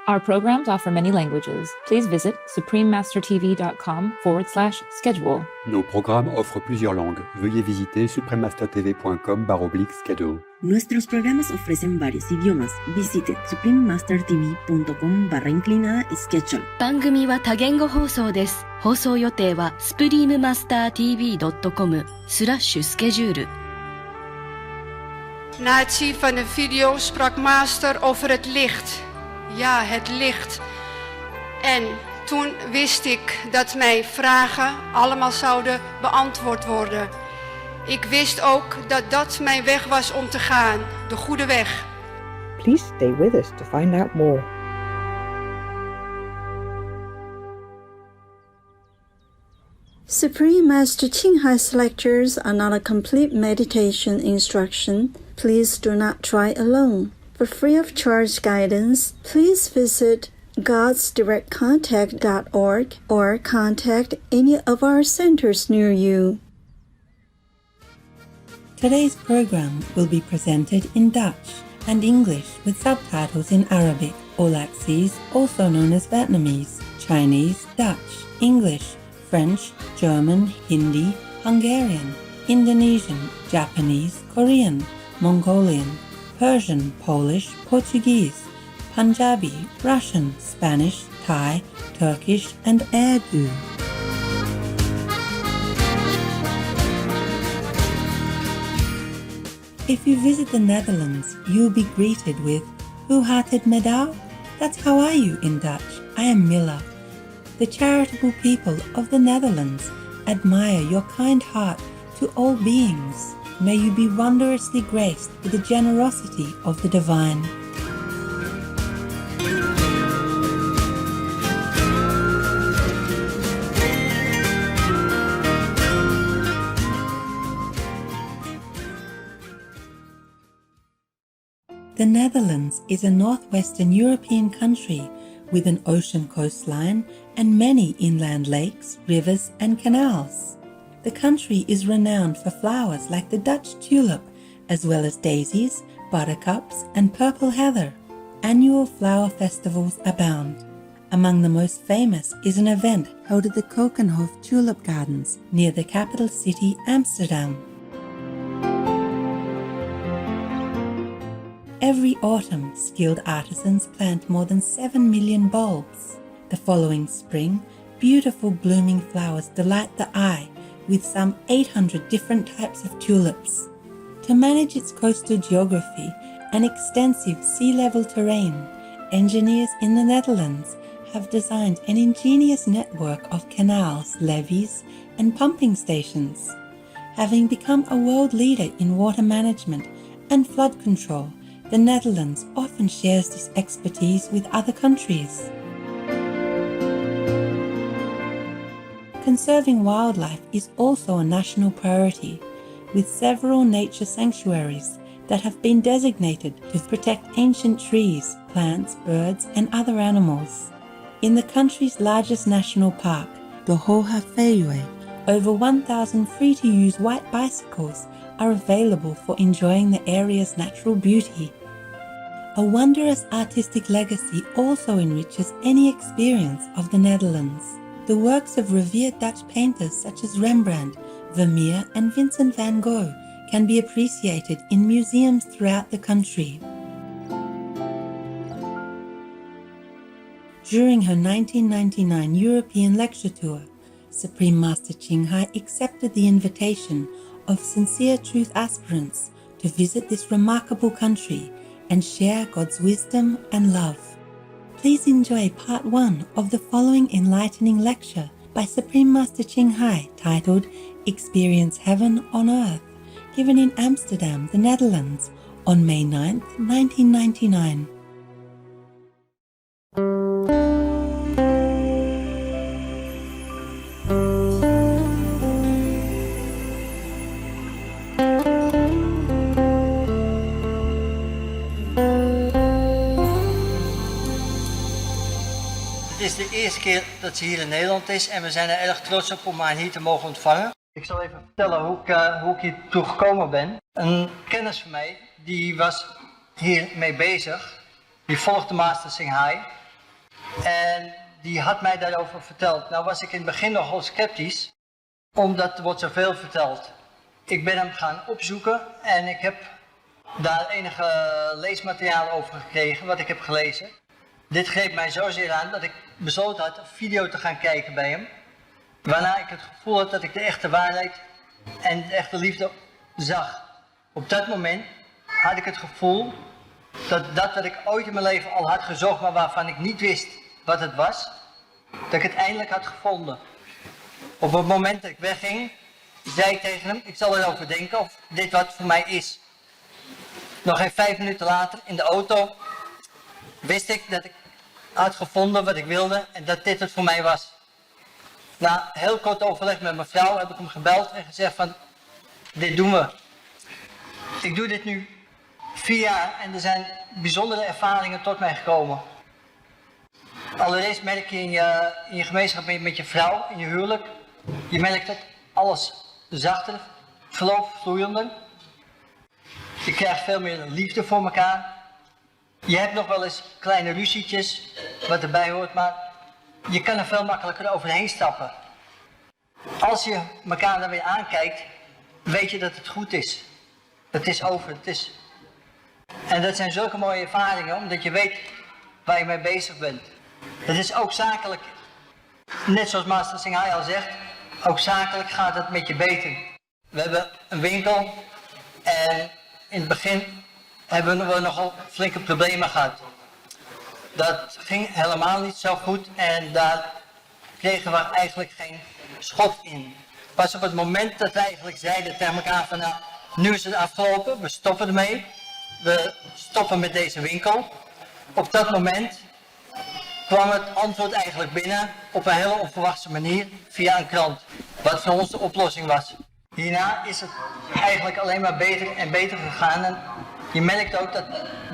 Our programs offer many languages. Please visit suprememastertv.com/schedule. Nos programmes offrent plusieurs langues. Veuillez visiter suprememastertv.com/schedule. Nuestros programas ofrecen varios idiomas. Visite suprememastertv.com/schedule. 番組は多言語放送です。放送予定は suprememastertv.com/schedule. Na het zien van de video sprak Master over het licht. Ja, het licht. En toen wist ik dat mijn vragen allemaal zouden beantwoord worden. Ik wist ook dat dat mijn weg was om te gaan, de goede weg. Please stay with us to find out more. Supreme Master Ching Hai's lectures are not a complete meditation instruction. Please do not try alone. For free of charge guidance, please visit godsdirectcontact.org or contact any of our centers near you. Today's program will be presented in Dutch and English with subtitles in Arabic, Aulacese, also known as Vietnamese, Chinese, Dutch, English, French, German, Hindi, Hungarian, Indonesian, Japanese, Korean, Mongolian, Persian, Polish, Portuguese, Punjabi, Russian, Spanish, Thai, Turkish, and Urdu. If you visit the Netherlands, you'll be greeted with "Hoe gaat het met jou?" That's "How are you?" in Dutch. I am Milla. The charitable people of the Netherlands admire your kind heart to all beings. May you be wondrously graced with the generosity of the divine. The Netherlands is a northwestern European country with an ocean coastline and many inland lakes, rivers, and canals. The country is renowned for flowers like the Dutch tulip, as well as daisies, buttercups, and purple heather. Annual flower festivals abound. Among the most famous is an event held at the Kokenhof Tulip Gardens near the capital city Amsterdam. Every autumn, skilled artisans plant more than 7 million bulbs. The following spring, beautiful blooming flowers delight the eye with some 800 different types of tulips. To manage its coastal geography and extensive sea level terrain, engineers in the Netherlands have designed an ingenious network of canals, levees, and pumping stations. Having become a world leader in water management and flood control, the Netherlands often shares this expertise with other countries. Conserving wildlife is also a national priority, with several nature sanctuaries that have been designated to protect ancient trees, plants, birds, and other animals. In the country's largest national park, the Hoogeveen, over 1,000 free-to-use white bicycles are available for enjoying the area's natural beauty. A wondrous artistic legacy also enriches any experience of the Netherlands. The works of revered Dutch painters such as Rembrandt, Vermeer, and Vincent van Gogh can be appreciated in museums throughout the country. During her 1999 European lecture tour, Supreme Master Ching Hai accepted the invitation of sincere truth aspirants to visit this remarkable country and share God's wisdom and love. Please enjoy part 1 of the following enlightening lecture by Supreme Master Ching Hai titled Experience Heaven on Earth, given in Amsterdam, the Netherlands, on May 9, 1999. Het is de eerste keer dat ze hier in Nederland is en we zijn er erg trots op om haar hier te mogen ontvangen. Ik zal even vertellen hoe ik hier toe gekomen ben. Een kennis van mij, die was hiermee bezig. Die volgde Master Ching Hai. En die had mij daarover verteld. Nou was ik in het begin nogal sceptisch, omdat er wordt zoveel verteld. Ik ben hem gaan opzoeken en ik heb daar enige leesmateriaal over gekregen, wat ik heb gelezen. Dit greep mij zozeer aan dat ik besloten had een video te gaan kijken bij hem. Waarna ik het gevoel had dat ik de echte waarheid en de echte liefde zag. Op dat moment had ik het gevoel dat dat wat ik ooit in mijn leven al had gezocht, maar waarvan ik niet wist wat het was, dat ik het eindelijk had gevonden. Op het moment dat ik wegging, zei ik tegen hem, ik zal erover denken of dit wat voor mij is. Nog geen 5 minuten later in de auto wist ik dat ik had gevonden wat ik wilde en dat dit het voor mij was. Na heel kort overleg met mijn vrouw heb ik hem gebeld en gezegd van, dit doen we. Ik doe dit nu 4 jaar en er zijn bijzondere ervaringen tot mij gekomen. Allereerst merk je in je gemeenschap met je vrouw, in je huwelijk, je merkt dat alles zachter verloopt, vloeiender. Je krijgt veel meer liefde voor elkaar. Je hebt nog wel eens kleine ruzietjes, wat erbij hoort, maar je kan er veel makkelijker overheen stappen. Als je elkaar dan weer aankijkt, weet je dat het goed is. Het is over, En dat zijn zulke mooie ervaringen, omdat je weet waar je mee bezig bent. Het is ook zakelijk, net zoals Master Singhai al zegt, ook zakelijk gaat het met je beter. We hebben een winkel en in het begin hebben we nogal flinke problemen gehad. Dat ging helemaal niet zo goed en daar kregen we eigenlijk geen schot in. Pas op het moment dat we eigenlijk zeiden tegen elkaar van nou, nu is het afgelopen, we stoppen ermee. We stoppen met deze winkel. Op dat moment kwam het antwoord eigenlijk binnen op een hele onverwachte manier via een krant. Wat voor ons de oplossing was. Hierna is het eigenlijk alleen maar beter en beter gegaan. En je merkt ook dat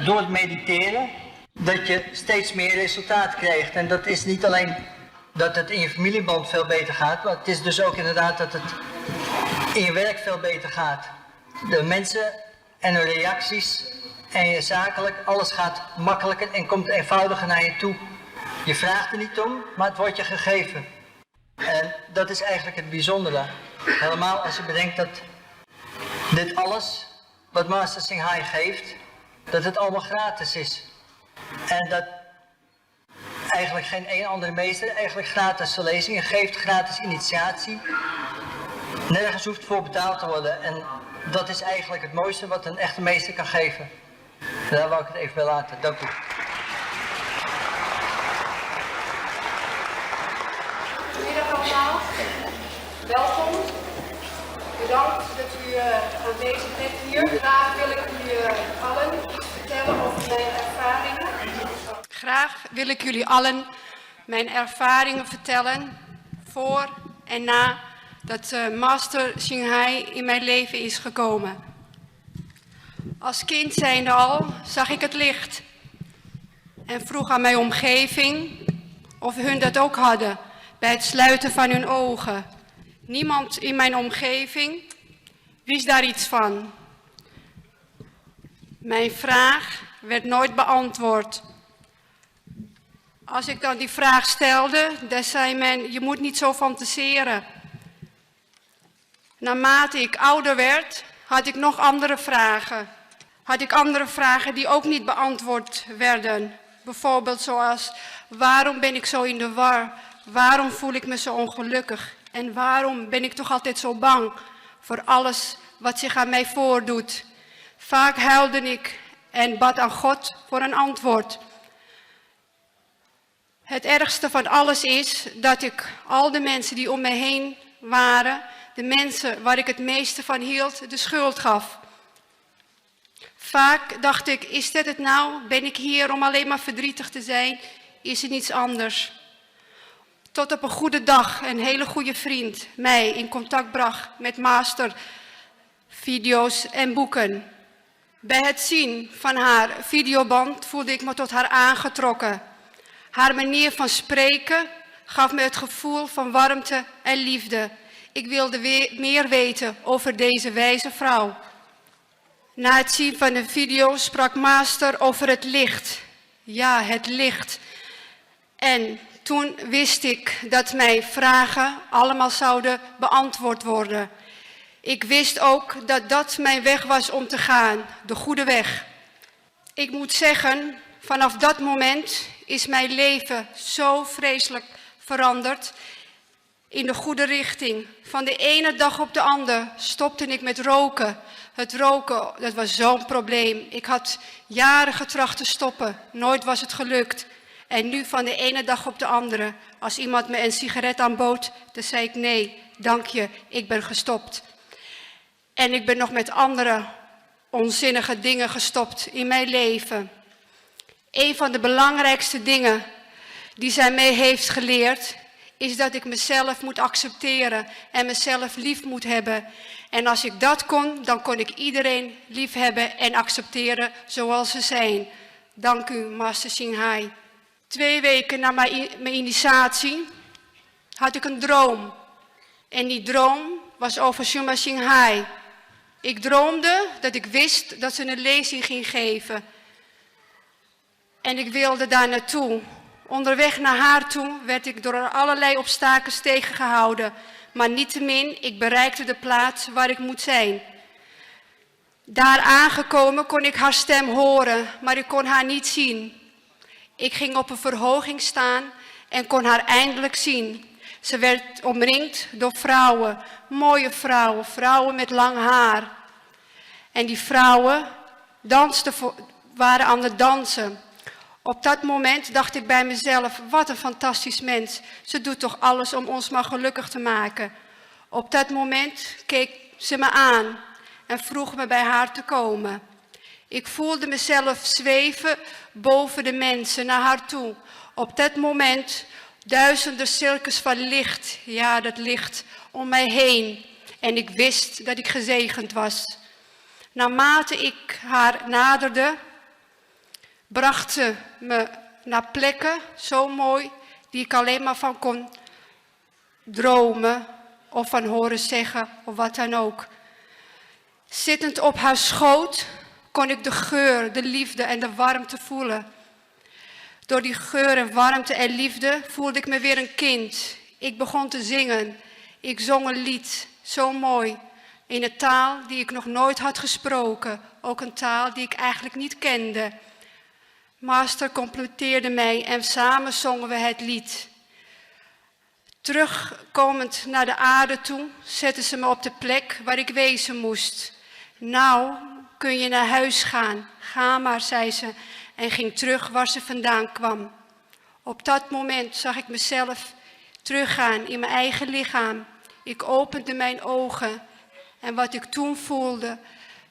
door het mediteren dat je steeds meer resultaat krijgt. En dat is niet alleen dat het in je familieband veel beter gaat, maar het is dus ook inderdaad dat het in je werk veel beter gaat. De mensen en hun reacties en je zakelijk, alles gaat makkelijker en komt eenvoudiger naar je toe. Je vraagt er niet om, maar het wordt je gegeven. En dat is eigenlijk het bijzondere. Helemaal als je bedenkt dat dit alles wat Master Singhai geeft, dat het allemaal gratis is. En dat eigenlijk geen een andere meester eigenlijk gratis lezingen geeft, gratis initiatie. Nergens hoeft voor betaald te worden. En dat is eigenlijk het mooiste wat een echte meester kan geven. Daar wou ik het even bij laten. Dank u. Goedemiddag allemaal. Welkom. Bedankt dat u aanwezig bent hier. Graag wil ik u allen iets vertellen over mijn ervaringen. Graag wil ik jullie allen mijn ervaringen vertellen voor en na dat Master Singhai in mijn leven is gekomen. Als kind zijnde al zag ik het licht en vroeg aan mijn omgeving of hun dat ook hadden bij het sluiten van hun ogen. Niemand in mijn omgeving wist daar iets van. Mijn vraag werd nooit beantwoord. Als ik dan die vraag stelde, dan zei men, je moet niet zo fantaseren. Naarmate ik ouder werd, had ik nog andere vragen. Had ik andere vragen die ook niet beantwoord werden. Bijvoorbeeld zoals, waarom ben ik zo in de war? Waarom voel ik me zo ongelukkig? En waarom ben ik toch altijd zo bang voor alles wat zich aan mij voordoet? Vaak huilde ik en bad aan God voor een antwoord. Het ergste van alles is dat ik al de mensen die om me heen waren, de mensen waar ik het meeste van hield, de schuld gaf. Vaak dacht ik, is dit het nou? Ben ik hier om alleen maar verdrietig te zijn? Is het niets anders? Tot op een goede dag een hele goede vriend mij in contact bracht met master, video's en boeken. Bij het zien van haar videoband voelde ik me tot haar aangetrokken. Haar manier van spreken gaf me het gevoel van warmte en liefde. Ik wilde meer weten over deze wijze vrouw. Na het zien van de video sprak Master over het licht. Ja, het licht. En toen wist ik dat mijn vragen allemaal zouden beantwoord worden. Ik wist ook dat dat mijn weg was om te gaan, de goede weg. Ik moet zeggen, vanaf dat moment is mijn leven zo vreselijk veranderd in de goede richting. Van de ene dag op de andere stopte ik met roken. Het roken, dat was zo'n probleem. Ik had jaren getracht te stoppen, nooit was het gelukt. En nu van de ene dag op de andere, als iemand me een sigaret aanbood, dan zei ik nee, dank je, ik ben gestopt. En ik ben nog met andere onzinnige dingen gestopt in mijn leven. Een van de belangrijkste dingen die zij mij heeft geleerd, is dat ik mezelf moet accepteren en mezelf lief moet hebben. En als ik dat kon, dan kon ik iedereen lief hebben en accepteren zoals ze zijn. Dank u, Master Singhai. 2 weken na mijn initiatie had ik een droom. En die droom was over Shuma Singhai. Ik droomde dat ik wist dat ze een lezing ging geven. En ik wilde daar naartoe. Onderweg naar haar toe werd ik door allerlei obstakels tegengehouden. Maar niettemin, ik bereikte de plaats waar ik moet zijn. Daar aangekomen kon ik haar stem horen, maar ik kon haar niet zien. Ik ging op een verhoging staan en kon haar eindelijk zien. Ze werd omringd door vrouwen, mooie vrouwen, vrouwen met lang haar. En die vrouwen waren aan het dansen. Op dat moment dacht ik bij mezelf, wat een fantastisch mens. Ze doet toch alles om ons maar gelukkig te maken. Op dat moment keek ze me aan en vroeg me bij haar te komen. Ik voelde mezelf zweven boven de mensen naar haar toe. Op dat moment duizenden cirkels van licht, ja dat licht, om mij heen. En ik wist dat ik gezegend was. Naarmate ik haar naderde, bracht ze me naar plekken, zo mooi, die ik alleen maar van kon dromen of van horen zeggen of wat dan ook. Zittend op haar schoot kon ik de geur, de liefde en de warmte voelen. Door die geur en warmte en liefde voelde ik me weer een kind. Ik begon te zingen. Ik zong een lied, zo mooi, in een taal die ik nog nooit had gesproken. Ook een taal die ik eigenlijk niet kende. Master completeerde mij en samen zongen we het lied. Terugkomend naar de aarde toe, zette ze me op de plek waar ik wezen moest. Nou, kun je naar huis gaan. Ga maar, zei ze, en ging terug waar ze vandaan kwam. Op dat moment zag ik mezelf teruggaan in mijn eigen lichaam. Ik opende mijn ogen en wat ik toen voelde,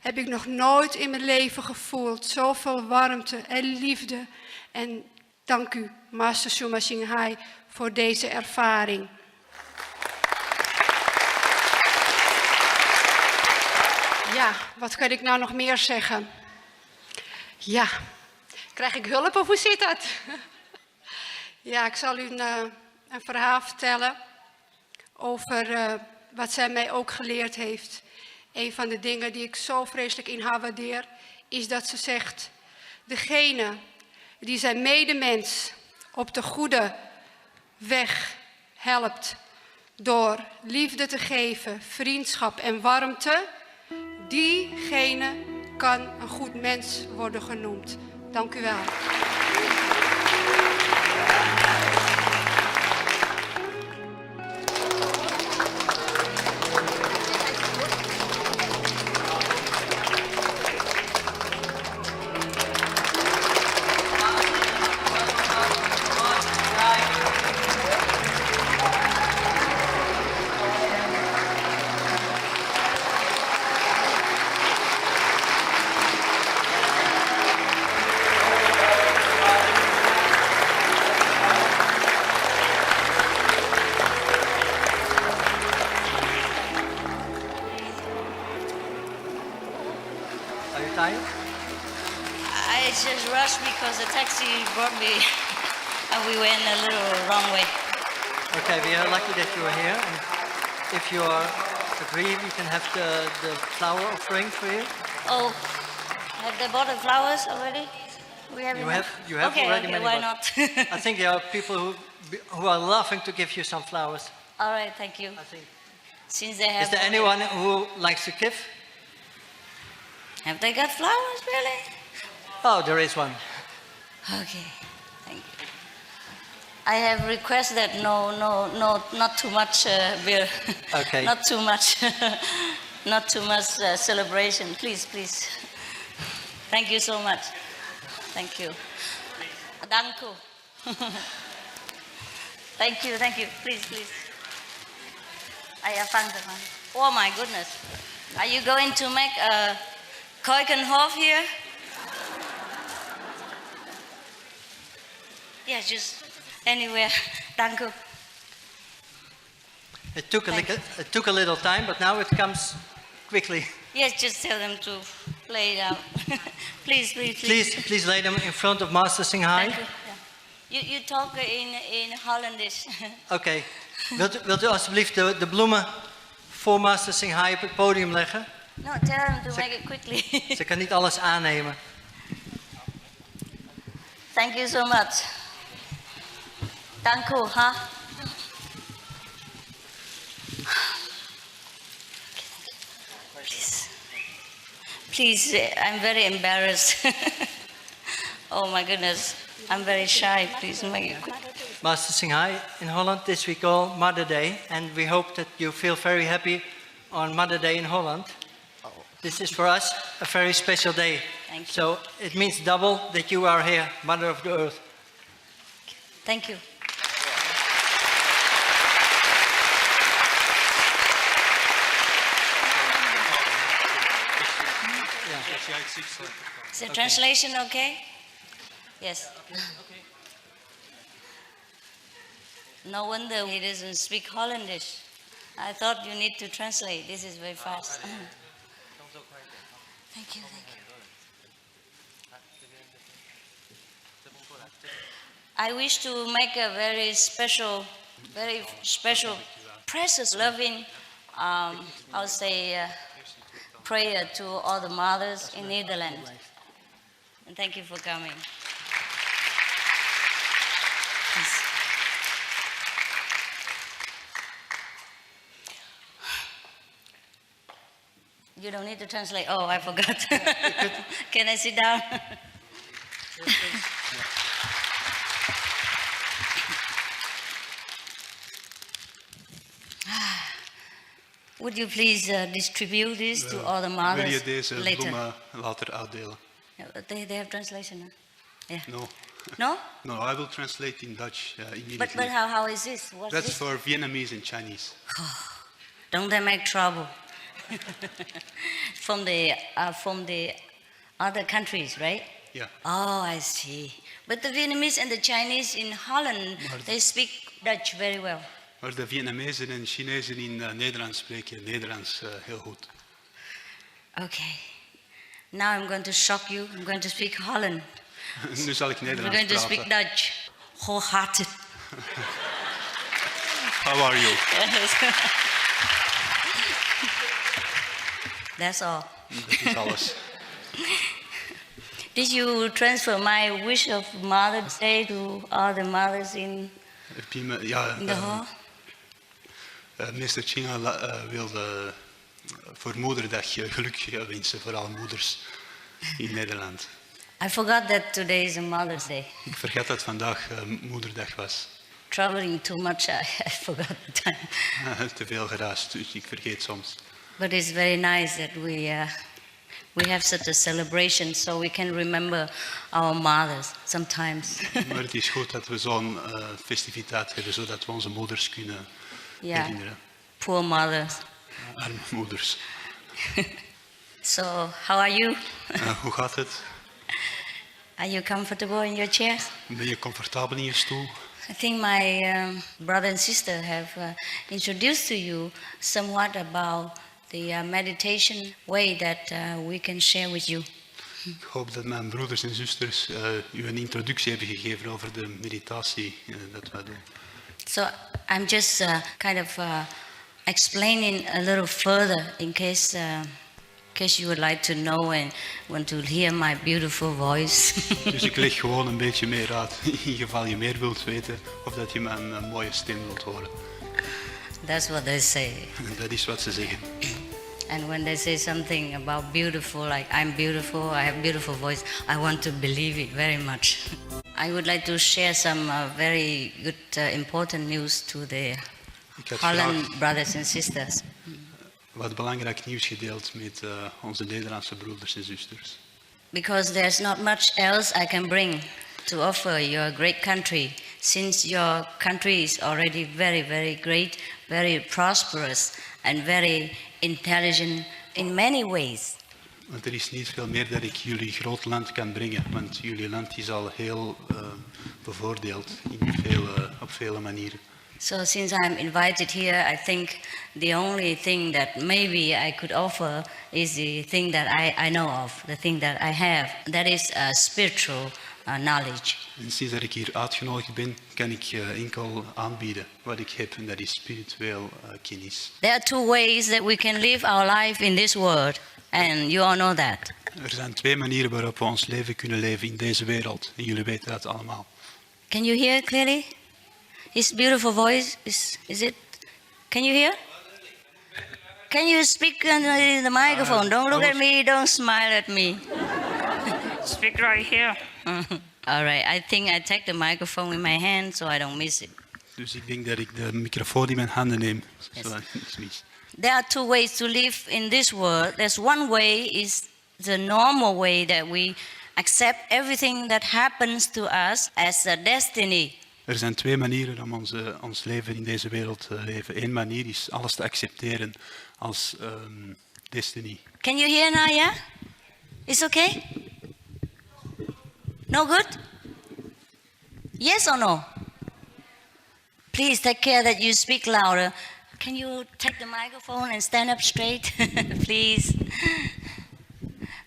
heb ik nog nooit in mijn leven gevoeld. Zoveel warmte en liefde. En dank u, Master Shuma Singhai, voor deze ervaring. Ja, wat kan ik nou nog meer zeggen? Ja, krijg ik hulp of hoe zit dat? Ja, ik zal u een verhaal vertellen over wat zij mij ook geleerd heeft. Een van de dingen die ik zo vreselijk in haar waardeer, is dat ze zegt, degene die zijn medemens op de goede weg helpt door liefde te geven, vriendschap en warmte, diegene kan een goed mens worden genoemd. Dank u wel. I just rushed because the taxi brought me and we went a little wrong way. Okay, we are lucky that you are here. And if you agree, we can have the flower offering for you. Oh, have they bought the flowers already? We have You enough? have okay, already okay, many. why but not? I think there are people who are laughing to give you some flowers. All right, thank you. I think. Since they have. Is there anyone who likes to give? Have they got flowers, really? Oh, there is one. Okay, thank you. I have requested that no, not too much beer. Okay. Not too much, not too much celebration. Please. Thank you so much. Thank you. Dank u. Thank you. Please. I have fun. Oh my goodness. Are you going to make a Keukenhof here? Yeah, just anywhere. Dank u. It took a little time, but now it comes quickly. Yes, just tell them to lay it out. Please. Please lay them in front of Master Sing Hai. Thank you. You talk in Hollandish. Oké. Wilt u alsjeblieft de bloemen voor Master Sing Hai op het podium leggen? No, tell them to make it quickly. Ze kan niet alles aannemen. Thank you so much. Dank u, huh? Please, I'm very embarrassed. Oh my goodness, I'm very shy. Please make it quick. Master Sing Hai, in Holland this we call Mother Day, and we hope that you feel very happy on Mother Day in Holland. This is for us a very special day. Thank you. So it means double that you are here, Mother of the Earth. Thank you. Is the translation okay? Yes. No wonder he doesn't speak Hollandish. I thought you need to translate. This is very fast. Thank you. I wish to make a very special, precious, loving, I'll say, prayer to all the mothers in Netherlands. And thank you for coming. Please. You don't need to translate. Oh, I forgot. Can I sit down? Would you please distribute this to all the mothers Wil je deze later? bloemen later uitdelen? They have translation, huh? Yeah. No. No? No, I will translate in Dutch immediately. But how is this? What's That's this? for Vietnamese and Chinese. Don't they make trouble? From the other countries, right? Yeah. Oh, I see. But the Vietnamese and the Chinese in Holland, they speak Dutch very well. Maar de Vietnamezen en Chinezen in Nederland spreken Nederlands heel goed. Okay. Now I'm going to shock you. I'm going to speak Holland. Nu zal ik I'm Nederlands going to praten. speak Dutch. Wholehearted. How are you? That's all. Dat is alles. Did you transfer my wish of Mother's Day to all the mothers in Heb je me, ja, the hall? Meester Chinga wilde voor Moederdag geluk wensen voor alle moeders in Nederland. I forgot that today is a Mother's Day. Ik vergat dat vandaag Moederdag was. Traveling too much, I forgot the time. Te veel gereisd, dus ik vergeet soms. But it's very nice that we have such a celebration, so we can remember our mothers sometimes. Maar het is goed dat we zo'n festiviteit hebben, zodat we onze moeders kunnen herinneren. Poor mothers. Arme moeders. So, how are you? Hoe gaat het? Are you comfortable in your chairs? Ben je comfortabel in je stoel? I think my brother and sister have introduced to you somewhat about the meditation way that we can share with you. Ik hoop dat mijn broeders en zusters u een introductie hebben gegeven over de meditatie dat wij doen. So I'm just kind of explaining a little further in case case you would like to know and want to hear my beautiful voice. Dus ik leg gewoon een beetje meer uit, in geval je meer wilt weten of dat je mijn mooie stem wilt horen. That's what they say. Dat is wat ze zeggen. And when they say something about beautiful, like I'm beautiful, I have a beautiful voice, I want to believe it very much. I would like to share some very good, important news to the Holland brothers and sisters. Wat belangrijk nieuws gedeeld met onze Nederlandse broeders en zusters. Because there's not much else I can bring to offer your great country, since your country is already very, very great, very prosperous, and very intelligent in many ways. Want er is niet veel meer dat ik jullie groot land kan brengen, want jullie land is al heel bevoordeeld op vele manieren. So since I'm invited here, I think the only thing that maybe I could offer is the thing that I know of, the thing that I have. That is spiritual knowledge. En sinds dat ik hier uitgenodigd ben, kan ik enkel aanbieden wat ik heb, en dat is spiritueel kennis. There are two ways that we can live our life in this world, and you all know that. Er zijn twee manieren waarop we ons leven kunnen leven in deze wereld, en jullie weten dat allemaal. Can you hear clearly? His beautiful voice, is it? Can you hear? Can you speak in the microphone? Don't look at me, don't smile at me. Speak right here. All right, I think I take the microphone in my hand so I don't miss it. Dus ik denk dat ik de microfoon in mijn handen neem, zodat ik niets mis. There are two ways to live in this world. There's one way is the normal way that we accept everything that happens to us as a destiny. Er zijn twee manieren om ons leven in deze wereld te leven. Eén manier is alles te accepteren als destiny. Can you hear now, yeah? It's okay? No good? Yes or no? Please take care that you speak louder. Can you take the microphone and stand up straight, please?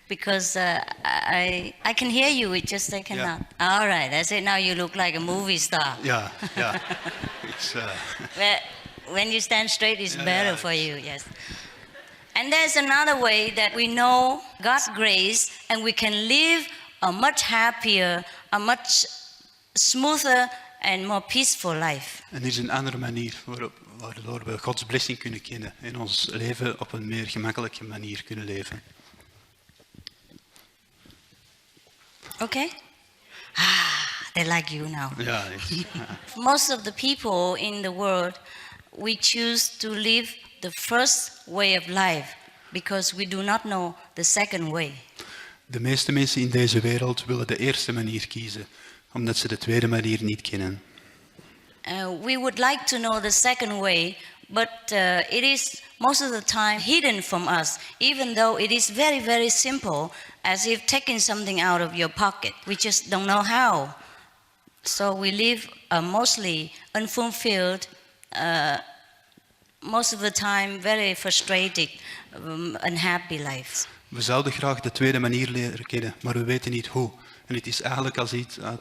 Because I can hear you, it just I cannot. Yeah. All right, that's it. Now you look like a movie star. Yeah. It's, when you stand straight, it's better for you, yes. And there's another way that we know God's grace and we can live a much happier, a much smoother and more peaceful life. En er is een andere manier waardoor we Gods blessing kunnen kennen en ons leven op een meer gemakkelijke manier kunnen leven. Okay? They like you now. Yeah. Most of the people in the world, we choose to live the first way of life because we do not know the second way. De meeste mensen in deze wereld willen de eerste manier kiezen, omdat ze de tweede manier niet kennen. We would like to know the second way, but it is most of the time hidden from us, even though it is very, very simple, as if taking something out of your pocket. We just don't know how. So we live a mostly unfulfilled, most of the time very frustrated, unhappy lives. We zouden graag de tweede manier leren kennen, maar we weten niet hoe. En het is eigenlijk als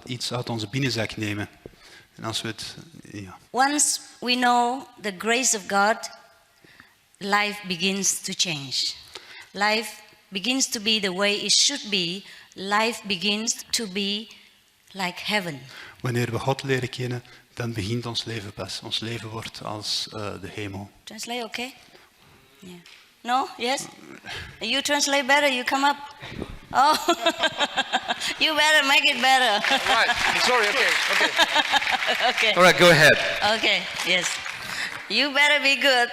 iets uit onze binnenzak nemen. En als we het, ja. Once we know the grace of God, life begins to change. Life begins to be the way it should be. Life begins to be like heaven. Wanneer we God leren kennen, dan begint ons leven pas. Ons leven wordt als de hemel. Translate, okay? Yeah. No? Yes? You translate better, you come up. Oh, you better make it better. Right, sorry, okay. Okay. All right, go ahead. Okay, yes. You better be good.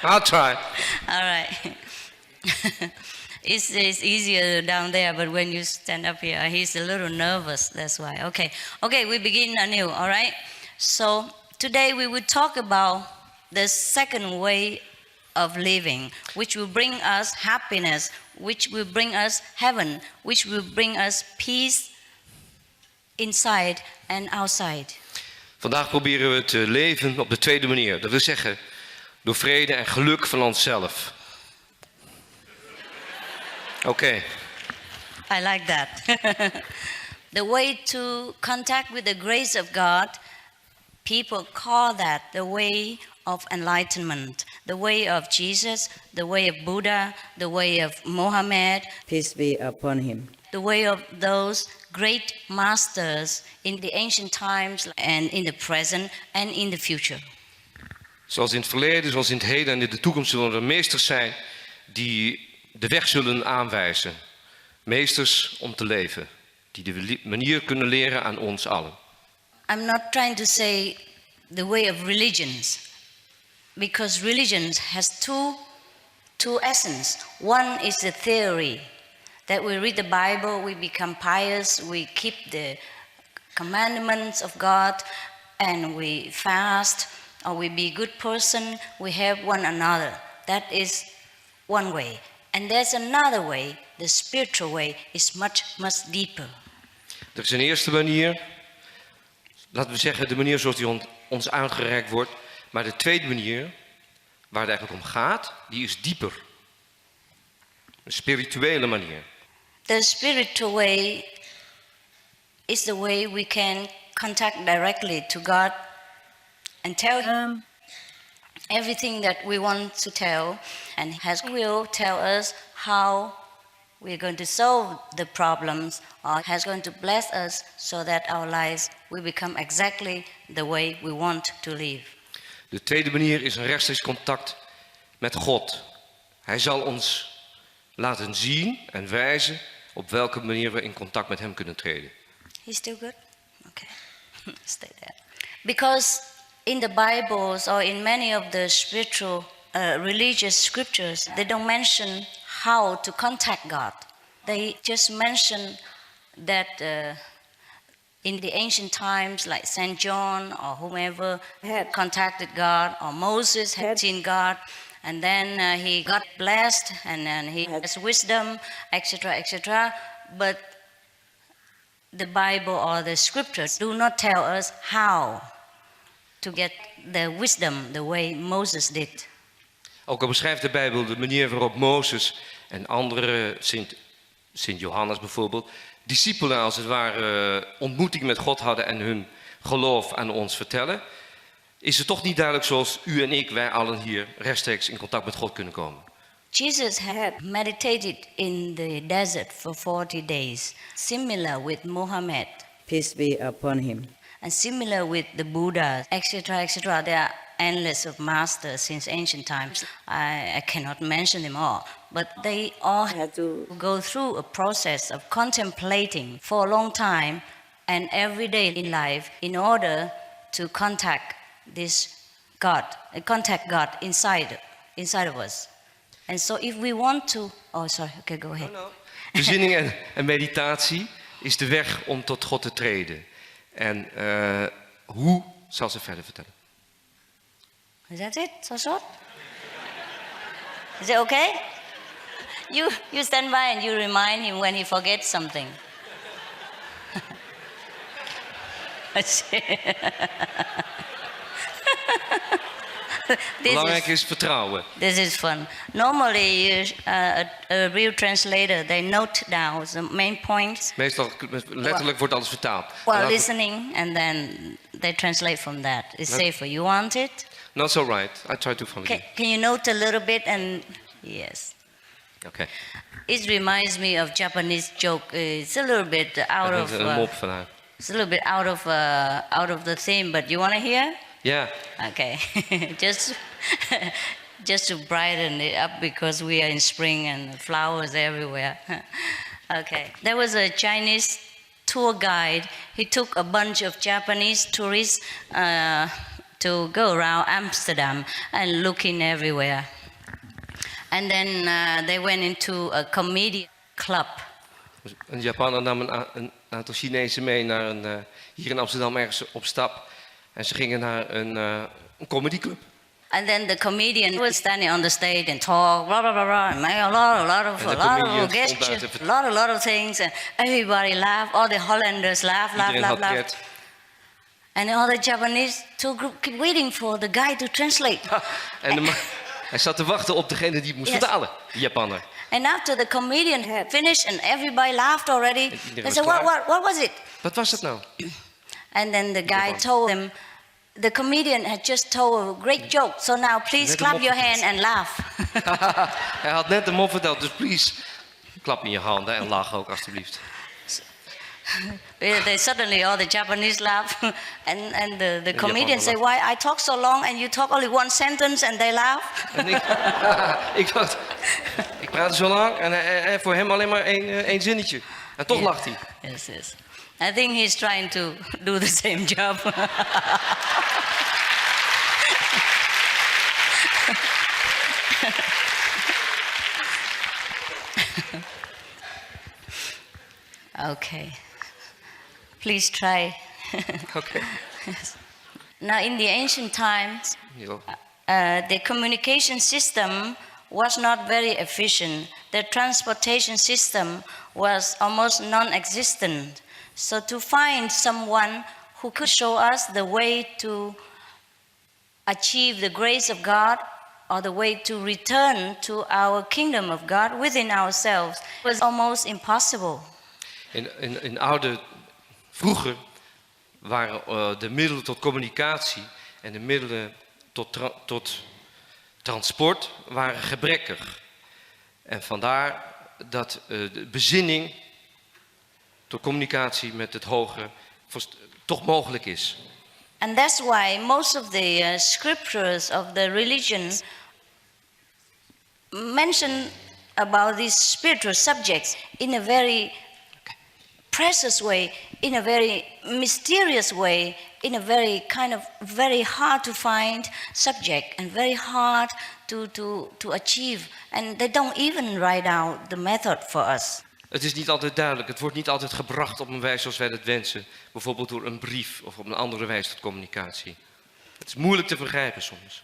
I'll try. All right. It's easier down there, but when you stand up here, he's a little nervous, that's why. Okay, we begin anew, all right? So today we will talk about the second way of living, which will bring us happiness, which will bring us heaven, which will bring us peace inside and outside. Vandaag proberen we te leven op de tweede manier. Dat wil zeggen, door vrede en geluk van onszelf. Oké. I like that. The way to contact with the grace of God, people call that the way of enlightenment. The way of Jesus, the way of Buddha, the way of Mohammed, Peace be upon him. the way of those great masters in the ancient times and in the present and in the future. Zoals in het verleden, zoals in het heden en in de toekomst zullen er meesters zijn die de weg zullen aanwijzen. Meesters om te leven, die de manier kunnen leren aan ons allen. I'm not trying to say the way of religions, because religions has two essence. One is the theory, that we read the Bible, we become pious, we keep the commandments of God, and we fast, or we be a good person, we help one another. That is one way. And there's another way, the spiritual way is much, much deeper. Er is een eerste manier, laten we zeggen de manier zoals die ons aangereikt wordt. Maar de tweede manier, waar het eigenlijk om gaat, die is dieper. Een spirituele manier. The spiritual way is the way we can contact directly to God and tell Him everything that we want to tell, and His will tell us how we're going to solve the problems, or He's going to bless us so that our lives will become exactly the way we want to live. De tweede manier is een rechtstreeks contact met God. Hij zal ons laten zien en wijzen op welke manier we in contact met Hem kunnen treden. He's still good? Okay, stay there. Because in the Bibles or in many of the spiritual, religious scriptures, they don't mention how to contact God. They just mention that in the ancient times, like Saint John or whomever had contacted God, or Moses had seen God, and then he got blessed, and then he has wisdom, etc., etc. But the Bible or the scriptures do not tell us how to get the wisdom the way Moses did. Ook al beschrijft de Bijbel de manier waarop Mozes en andere, Sint Johannes bijvoorbeeld, discipelen als het ware ontmoeting met God hadden en hun geloof aan ons vertellen, is het toch niet duidelijk zoals u en ik, wij allen hier rechtstreeks in contact met God kunnen komen. Jesus had meditated in the desert for 40 days, similar with Mohammed. Peace be upon him. And similar with the Buddha, etc., etc. There are endless of masters since ancient times. I cannot mention them all, but they all had to go through a process of contemplating for a long time and every day in life in order to contact this God, contact God inside of us. And so if we want to... Oh, sorry. Okay, go ahead. Bezinning en meditatie is de weg om tot God te treden. En hoe zal ze verder vertellen. Is that it? So short? Is it okay? You stand by and you remind him when he forgets something. Belangrijk is vertrouwen. This is fun. Normally, a real translator, they note down the main points. Meestal letterlijk wordt alles vertaald. While listening, and then they translate from that. It's safer. You want it? No, it's all right. I try to follow you. Can you note a little bit and yes. Okay. It reminds me of Japanese joke. It's a little bit out of. Een mop van haar. It's a little bit out of the theme, but you want to hear? Yeah. Okay. just to brighten it up because we are in spring and flowers everywhere. Okay. There was a Chinese tour guide. He took a bunch of Japanese tourists to go around Amsterdam and looking everywhere. And then they went into a comedy club. Een Japaner nam een aantal Chinezen mee naar hier in Amsterdam ergens op stap. En ze gingen naar een comedyclub. And then the comedian was standing on the stage and talk, blah, blah, blah, blah, and make a lot of gestures, a lot of things, and everybody laughed, all the Hollanders laughed. And all the Japanese tour group keep waiting for the guy to translate. En hij zat te wachten op degene die het moest vertalen, de Japaner. And after the comedian had finished and everybody laughed already, they said, what was it? Wat was dat nou? And then the guy told them, The comedian had just told a great joke, so now please clap your hand and laugh. Hij had net de mop verteld, dus please, klap in je handen en lach ook alstublieft. They suddenly, all the Japanese laugh, and the comedian say, "Why I talk so long and you talk only one sentence?" And they laugh. En ik dacht, ik praat zo lang en voor hem alleen maar één zinnetje. En toch lacht hij. Yes, yes. I think he's trying to do the same job. Okay. Please try. Okay. Yes. Now, in the ancient times, the communication system was not very efficient. The transportation system was almost non-existent. So to find someone who could show us the way to achieve the grace of God or the way to return to our kingdom of God within ourselves was almost impossible. Vroeger waren de middelen tot communicatie en de middelen tot transport waren gebrekkig. En vandaar dat de bezinning tot communicatie met het hogere toch mogelijk is. And that's why most of the scriptures of the religion mention about these spiritual subjects in a very precious way, in a very mysterious way, in a very kind of very hard to find subject and very hard to achieve. And they don't even write out the method for us. Het is niet altijd duidelijk. Het wordt niet altijd gebracht op een wijze zoals wij dat wensen. Bijvoorbeeld door een brief of op een andere wijze tot communicatie. Het is moeilijk te begrijpen soms.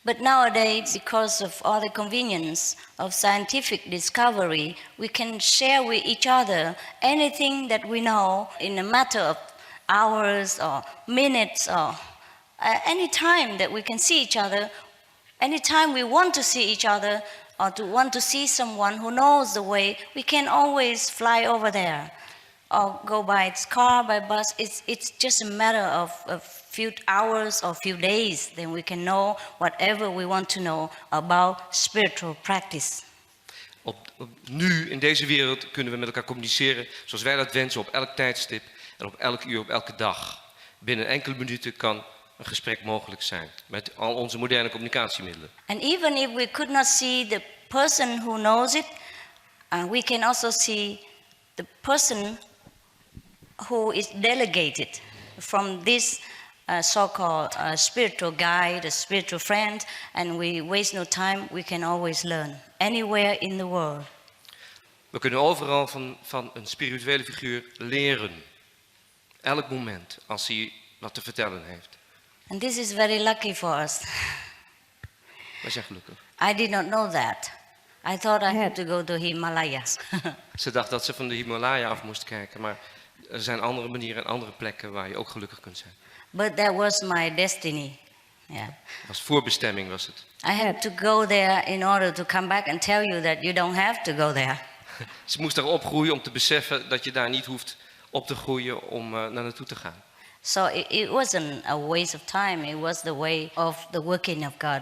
But nowadays, because of all the convenience of scientific discovery, we can share with each other anything that we know in a matter of hours or minutes or any time that we can see each other. Anytime we want to see each other or to want to see someone who knows the way, we can always fly over there or go by car, by bus. It's just a matter of a few hours or few days. Then we can know whatever we want to know about spiritual practice. Nu, in deze wereld, kunnen we met elkaar communiceren zoals wij dat wensen op elk tijdstip en op elk uur, op elke dag. Binnen enkele minuten kan een gesprek mogelijk zijn met al onze moderne communicatiemiddelen. And even if we could not see the person who knows it, we can also see the person who is delegated from this so-called spiritual guide, a spiritual friend, and we waste no time, we can always learn, anywhere in the world. We kunnen overal van een spirituele figuur leren. Elk moment, als hij wat te vertellen heeft. And this is very lucky for us. Wij zijn gelukkig. I did not know that. I thought I had to go to Himalayas. Ze dacht dat ze van de Himalaya af moest kijken, maar er zijn andere manieren en andere plekken waar je ook gelukkig kunt zijn. But that was my destiny. Yeah. Als voorbestemming was het. I had to go there in order to come back and tell you that you don't have to go there. Ze moest daar opgroeien om te beseffen dat je daar niet hoeft op te groeien om naar naartoe te gaan. So it wasn't a waste of time. It was the way of the working of God.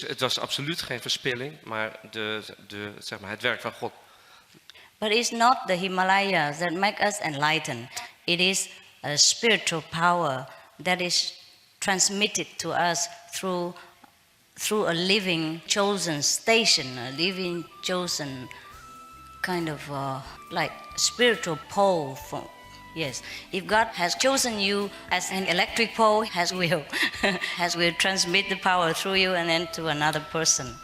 Het was absoluut geen verspilling, maar zeg maar het werk van God. But it's not the Himalayas that make us enlightened. It is a spiritual power that is transmitted to us through a living chosen station, a living chosen kind of like spiritual pole. Yes, if God has chosen you as an electric pole, has will transmit the power through you and then to another person.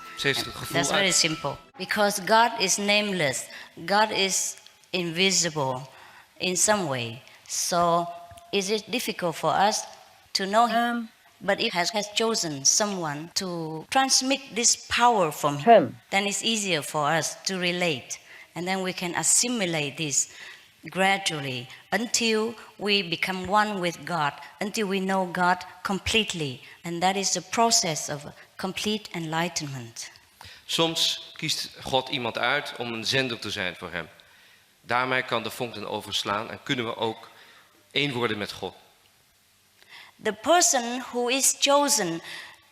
That's very simple. Because God is nameless. God is invisible in some way. So is it difficult for us to know Him? But it has chosen someone to transmit this power from Him. Then it's easier for us to relate. And then we can assimilate this gradually until we become one with God, until we know God completely. And that is the process of complete enlightenment. Soms kiest God iemand uit om een zender te zijn voor hem. Daarmee kan de vonk dan overslaan en kunnen we ook één worden met God. The person who is chosen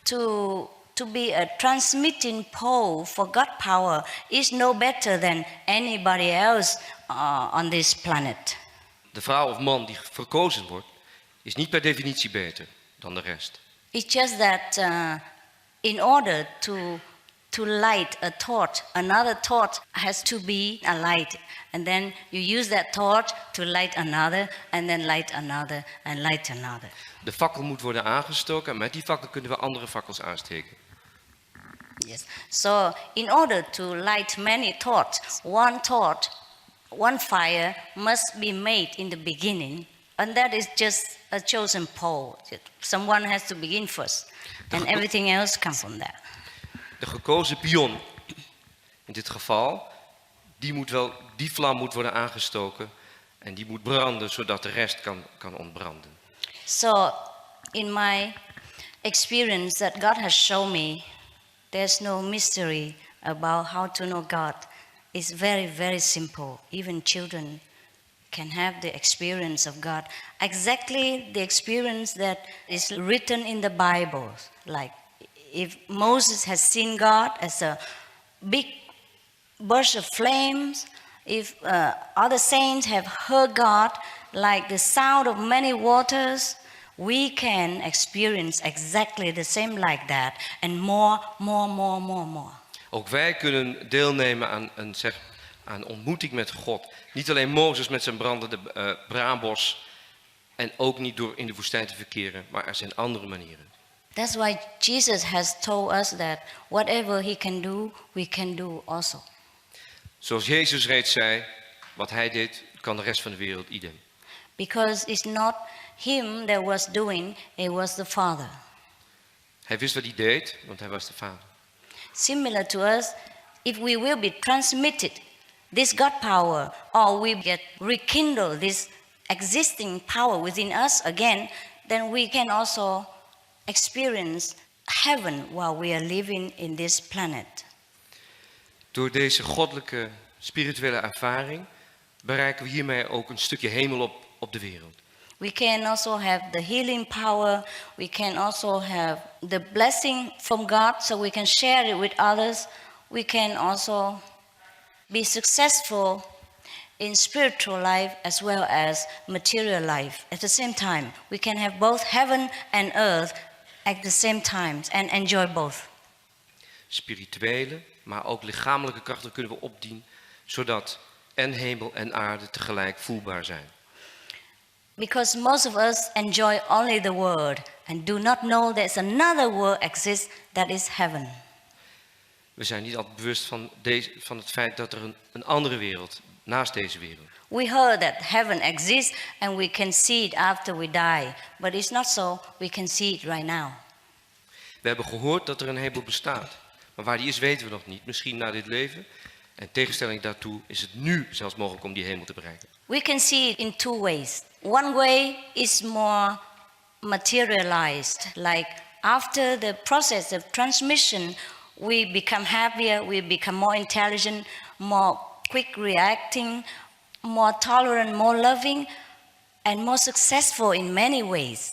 to be a transmitting pole for God power is no better than anybody else on this planet. De vrouw of man die verkozen wordt, is niet per definitie beter dan de rest. It's just that in order to light a torch, another torch has to be a light. And then you use that torch to light another, and then light another, and light another. De fakkel moet worden aangestoken en met die fakkel kunnen we andere fakkels aansteken. Yes. So in order to light many torches, one fire must be made in the beginning, and that is just a chosen pole. Someone has to begin first, and everything else comes from that. De gekozen pion, in dit geval, die vlam moet worden aangestoken en die moet branden zodat de rest kan ontbranden. So in my experience that God has shown me, there's no mystery about how to know God. It's very, very simple. Even children can have the experience of God. Exactly the experience that is written in the Bible. Like if Moses has seen God as a big burst of flames, if other saints have heard God like the sound of many waters, we can experience exactly the same like that and more. Ook wij kunnen deelnemen aan ontmoeting met God. Niet alleen Mozes met zijn brandende braambos en ook niet door in de woestijn te verkeren, maar er zijn andere manieren. That's why Jesus has told us that whatever he can do, we can do also. Zoals Jezus reeds zei, wat hij deed, kan de rest van de wereld idem. Because it's not him that was doing, it was the Father. Hij wist wat hij deed, want hij was de Vader. Similar to us, if we will be transmitted this God power, or we get rekindle this existing power within us again, then we can also experience heaven while we are living in this planet. Door deze goddelijke, spirituele ervaring bereiken we hiermee ook een stukje hemel op de wereld. We can also have the healing power. We can also have the blessing from God, so we can share it with others. We can also be successful in spiritual life as well as material life. At the same time, we can have both heaven and earth at the same time and enjoy both. Spirituele, maar ook lichamelijke krachten kunnen we opdienen, zodat en hemel en aarde tegelijk voelbaar zijn. Because most of us enjoy only the world and do not know there's another world exists that is heaven. We zijn niet altijd bewust van het feit dat er een andere wereld naast deze wereld. We heard that heaven exists and we can see it after we die, but it's not so. We can see it right now. We hebben gehoord dat er een hemel bestaat, maar waar die is weten we nog niet. Misschien na dit leven. En in tegenstelling daartoe is het nu zelfs mogelijk om die hemel te bereiken. We can see it in two ways. One way is more materialized, like after the process of transmission, we become happier, we become more intelligent, more quick reacting, more tolerant, more loving, and more successful in many ways.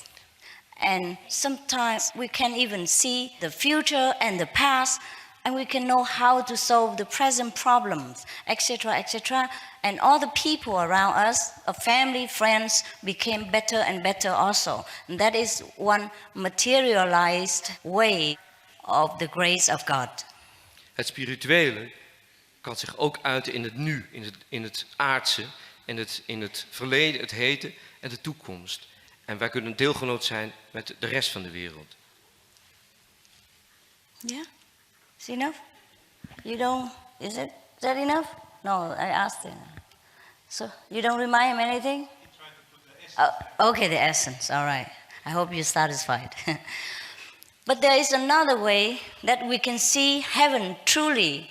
And sometimes we can even see the future and the past, and we can know how to solve the present problems, etc., etc. And all the people around us, our family, friends, became better and better also. And that is one materialized way of the grace of God. Het spirituele kan zich ook uiten in het nu, in het aardse, in het verleden, het heden en de toekomst. En wij kunnen deelgenoot zijn met de rest van de wereld. Yeah? Is enough? You don't, is that enough? No, I asked him. So, you don't remind him anything? Okay, the essence, all right. I hope you're satisfied. But there is another way that we can see heaven truly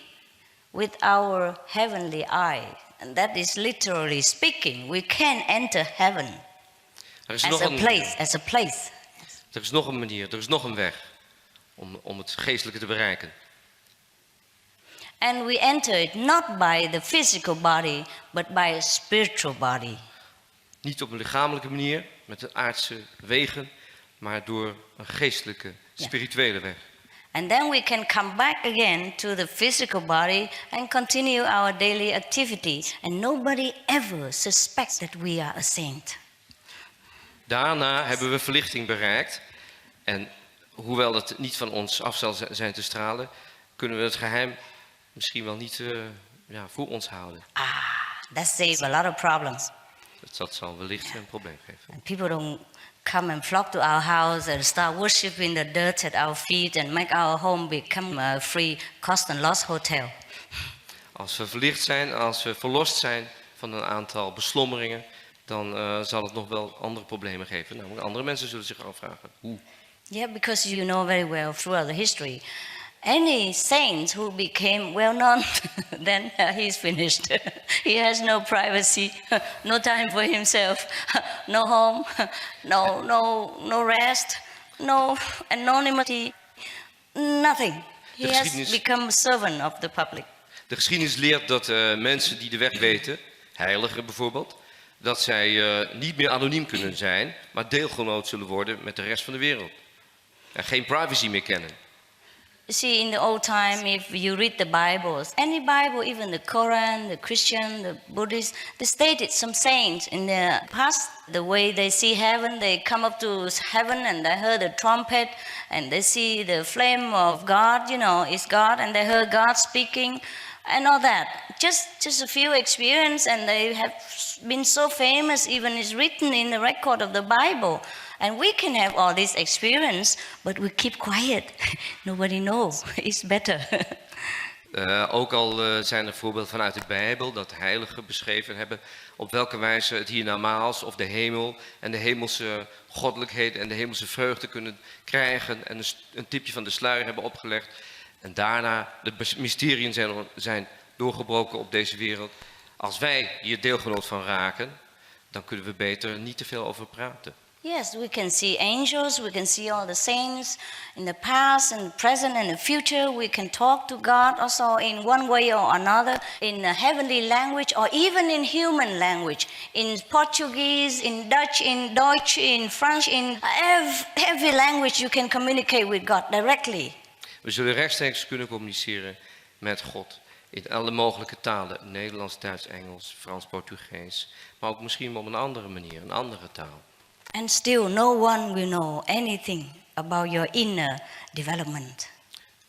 with our heavenly eye. And that is literally speaking. We can enter heaven as a place. Er is nog een manier, er is nog een weg om het geestelijke te bereiken. And we enter it not by the physical body, but by a spiritual body. Niet op een lichamelijke manier, met de aardse wegen, maar door een geestelijke, spirituele weg. And then we can come back again to the physical body and continue our daily activity. And nobody ever suspects that we are a saint. Daarna hebben we verlichting bereikt. En hoewel het niet van ons af zal zijn te stralen, kunnen we het geheim misschien wel niet voor ons houden. That saves a lot of problems. Dat zal wellicht een probleem geven. And people don't come and flock to our house and start worshiping the dirt at our feet and make our home become a free cost and loss hotel. Als we verlicht zijn, als we verlost zijn van een aantal beslommeringen, dan zal het nog wel andere problemen geven. Namelijk andere mensen zullen zich afvragen hoe. Yeah, because you know very well throughout the history, any saint who became well known, then he's finished. He has no privacy, no time for himself, no home, no rest, no anonymity, nothing. He has become a servant of the public. De geschiedenis leert dat mensen die de weg weten, heiligen bijvoorbeeld, dat zij niet meer anoniem kunnen zijn, maar deelgenoot zullen worden met de rest van de wereld. En geen privacy meer kennen. You see, in the old time, if you read the Bibles, any Bible, even the Quran, the Christian, the Buddhist, they stated some saints in the past, the way they see heaven, they come up to heaven and they heard the trumpet and they see the flame of God, you know, it's God, and they heard God speaking and all that. Just a few experience, and they have been so famous, even it's written in the record of the Bible. And we can have all this experience, but we keep quiet. Nobody knows. It's better. Ook al zijn er voorbeelden vanuit de Bijbel dat heiligen beschreven hebben op welke wijze het hiernamaals of de hemel en de hemelse goddelijkheden en de hemelse vreugde kunnen krijgen en een tipje van de sluier hebben opgelegd. En daarna de mysteriën zijn doorgebroken op deze wereld. Als wij hier deelgenoot van raken, dan kunnen we beter niet te veel over praten. Yes, we can see angels, we can see all the saints in the past and the present and the future. We can talk to God also in one way or another, in a heavenly language or even in human language, in Portuguese, in Dutch, in Deutsch, in French, in every language you can communicate with God directly. We zullen rechtstreeks kunnen communiceren met God in alle mogelijke talen, Nederlands, Duits, Engels, Frans, Portugees, maar ook misschien op een andere manier, een andere taal. And still no one will know anything about your inner development.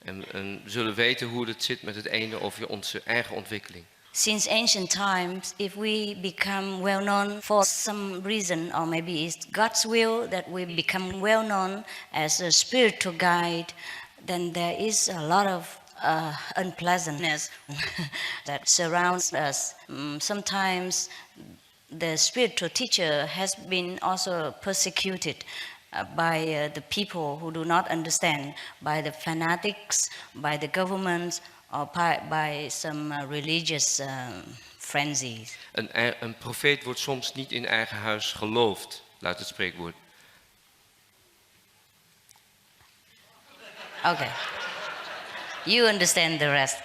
En we zullen weten hoe het zit met het ene over onze eigen ontwikkeling. Since ancient times, if we become well known for some reason, or maybe it's God's will that we become well known as a spiritual guide, then there is a lot of unpleasantness that surrounds us. Sometimes the spiritual teacher has been also persecuted by the people who do not understand, by the fanatics, by the governments, or by some religious frenzies. Een profeet wordt soms niet in eigen huis geloofd, luidt het spreekwoord. Okay. You understand the rest.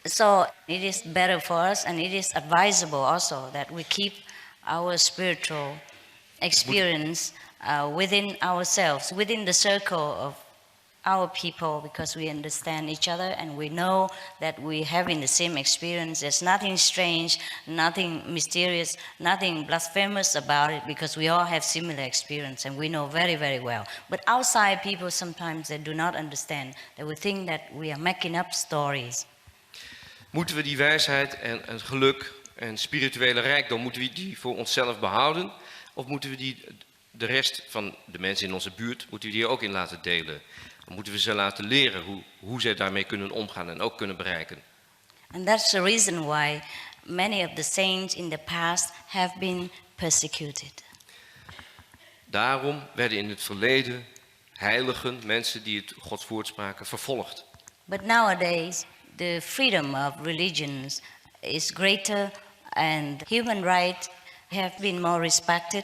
So it is better for us, and it is advisable also that we keep our spiritual experience within ourselves, within the circle of our people, because we understand each other and we know that we having the same experience. There's nothing strange, nothing mysterious, nothing blasphemous about it, because we all have similar experience and we know very, very well. But outside people sometimes they do not understand. They will think that we are making up stories. Moeten we die wijsheid en het geluk en spirituele rijkdom, moeten we die voor onszelf behouden? Of moeten we die de rest van de mensen in onze buurt, moeten we die ook in laten delen? Moeten we ze laten leren hoe zij daarmee kunnen omgaan en ook kunnen bereiken? And that's the reason why many of the saints in the past have been persecuted. Daarom werden in het verleden heiligen, mensen die het Gods woord spraken, vervolgd. But nowadays the freedom of religions is greater and human rights have been more respected,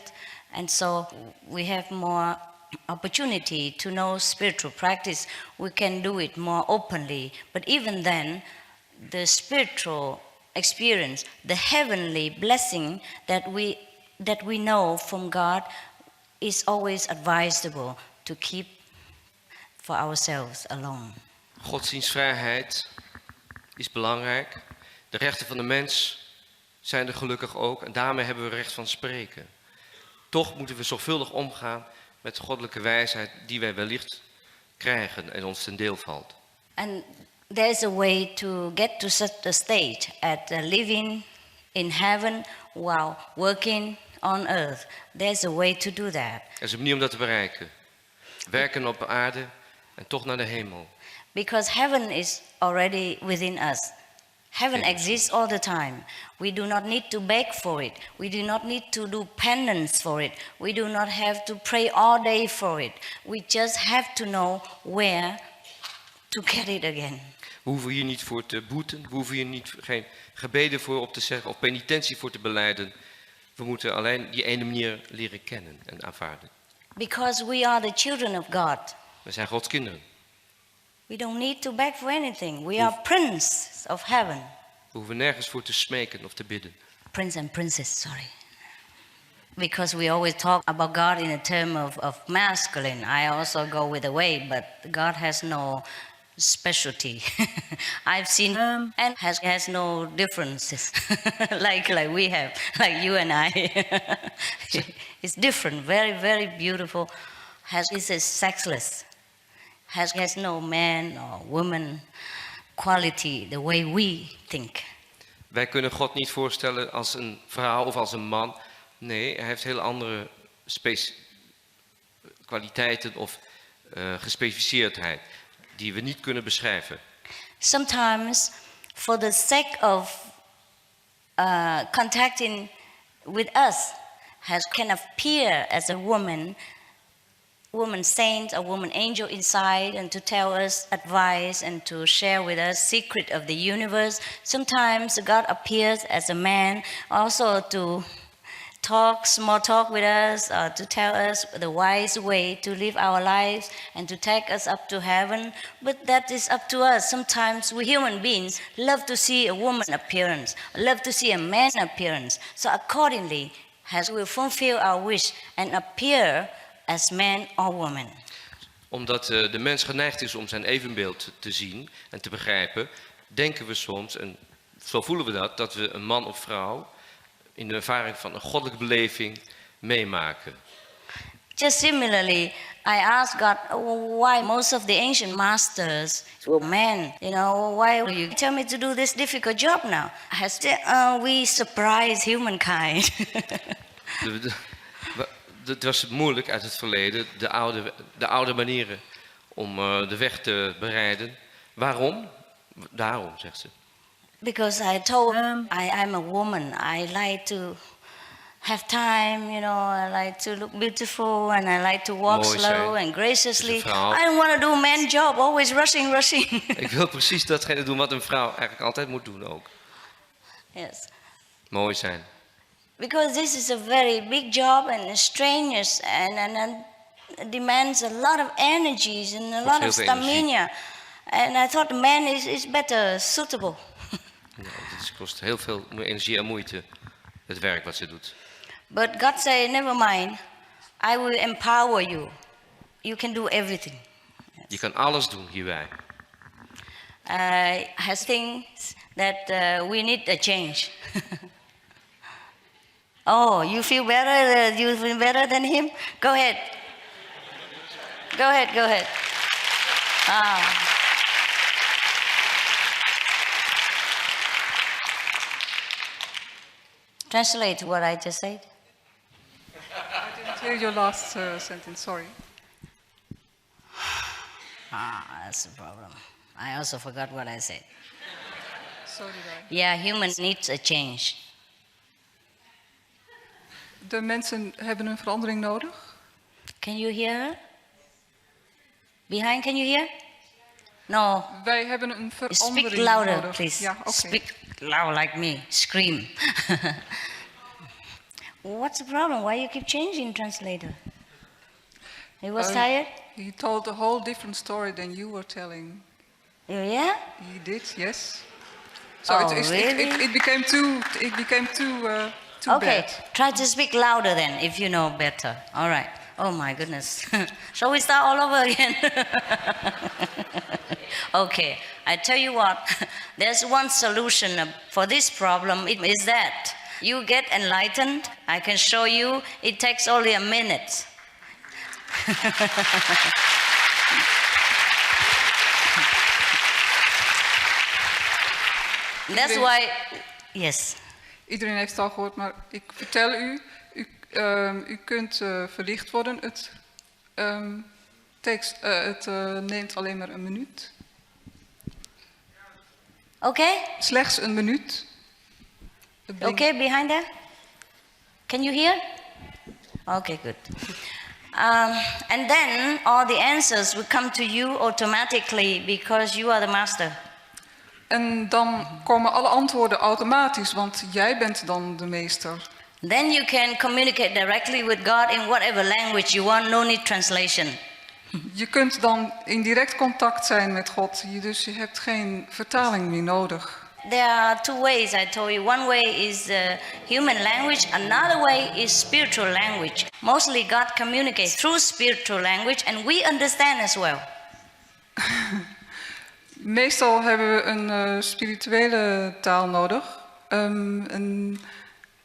and so we have more opportunity to know spiritual practice. We can do it more openly, but even then the spiritual experience, the heavenly blessing that we know from God, it's always advisable to keep for ourselves alone. Godsdienstvrijheid is belangrijk. De rechten van de mens zijn er gelukkig ook. En daarmee hebben we recht van spreken. Toch moeten we zorgvuldig omgaan met de goddelijke wijsheid die wij wellicht krijgen en ons ten deel valt. And there's a way to get to such a state at living in heaven while working on earth. There's a way to do that. Er is een manier om dat te bereiken. Werken op aarde en toch naar de hemel. Because heaven is already within us. Heaven exists all the time. We do not need to beg for it. We do not need to do penance for it. We do not have to pray all day for it. We just have to know where to get it again. We hoeven hier niet voor te boeten. We hoeven hier geen gebeden voor op te zeggen of penitentie voor te belijden. We moeten alleen die ene manier leren kennen en aanvaarden. Because we are the children of God. We zijn Gods kinderen. We don't need to beg for anything. We are princes of heaven. We hoeven nergens voor te smeken of te bidden. Prince and princess, sorry. Because we always talk about God in a term of masculine. I also go with the way, but God has no specialty. I've seen him and has no differences like we have, like you and I. It's different, very, very beautiful. Is sexless. Has no man or woman quality the way we think. Wij kunnen God niet voorstellen als een vrouw of als een man. Nee, hij heeft heel andere kwaliteiten of gespecificeerdheid die we niet kunnen beschrijven. Sometimes, for the sake of contacting with us, can appear as a woman saint, a woman angel inside, and to tell us advice and to share with us secret of the universe. Sometimes God appears as a man, also to small talk with us, to tell us the wise way to live our lives and to take us up to heaven. But that is up to us. Sometimes we human beings love to see a woman appearance, love to see a man appearance. So accordingly, we fulfill our wish and appear as man or woman. Omdat de mens geneigd is om zijn evenbeeld te zien en te begrijpen, denken we soms, en zo voelen we dat we een man of vrouw in de ervaring van een goddelijke beleving meemaken. Just similarly, I asked God why most of the ancient masters were men. You know, why you tell me to do this difficult job now? We surprise humankind. Het was moeilijk uit het verleden, de oude manieren om de weg te bereiden. Waarom? Daarom, zegt ze. Because I told him I'm a woman. I like to have time, you know. I like to look beautiful and I like to walk slow and graciously. I don't want to do a man's job, always rushing. Ik wil precies datgene doen wat een vrouw eigenlijk altijd moet doen ook. Yes. Mooi zijn. Because this is a very big job and strenuous and demands a lot of energies and a lot of stamina. And I thought the man is better suitable. Ja, het kost heel veel energie en moeite, het werk wat ze doet. But God said, never mind, I will empower you. You can do everything. Yes. Je kan alles doen hierbij. Has things that we need a change. Oh, you feel better? You feel better than him? Go ahead. Go ahead. Translate what I just said. I didn't hear your last sentence, sorry. That's the problem. I also forgot what I said. So did I. Yeah, humans need a change. De mensen hebben een verandering nodig. Can you hear her? Behind, can you hear? No. Wij hebben een verandering Speak louder, nodig. please. Ja, okay. Speak loud like me. Scream. What's the problem? Why you keep changing, translator? He was tired? He told a whole different story than you were telling. Yeah? He did, yes. So it became too okay, bad. try to speak louder then, if you know better. All right. Oh my goodness. Shall we start all over again? Okay, I tell you what, there's one solution for this problem. It is that you get enlightened. I can show you, it takes only a minute. That's why, yes. Iedereen heeft het al gehoord, maar ik vertel u kunt verlicht worden. Het neemt alleen maar een minuut. Okay? Slechts een minuut. Okay, behind there? Can you hear? Okay, good. And then all the answers will come to you automatically because you are the master. En dan komen alle antwoorden automatisch, want jij bent dan de meester. Then you can communicate directly with God in whatever language you want, no need translation. Je kunt dan in direct contact zijn met God, dus je hebt geen vertaling meer nodig. There are two ways, I told you. One way is human language, another way is spiritual language. Mostly God communicates through spiritual language and we understand as well. Meestal hebben we een spirituele taal nodig,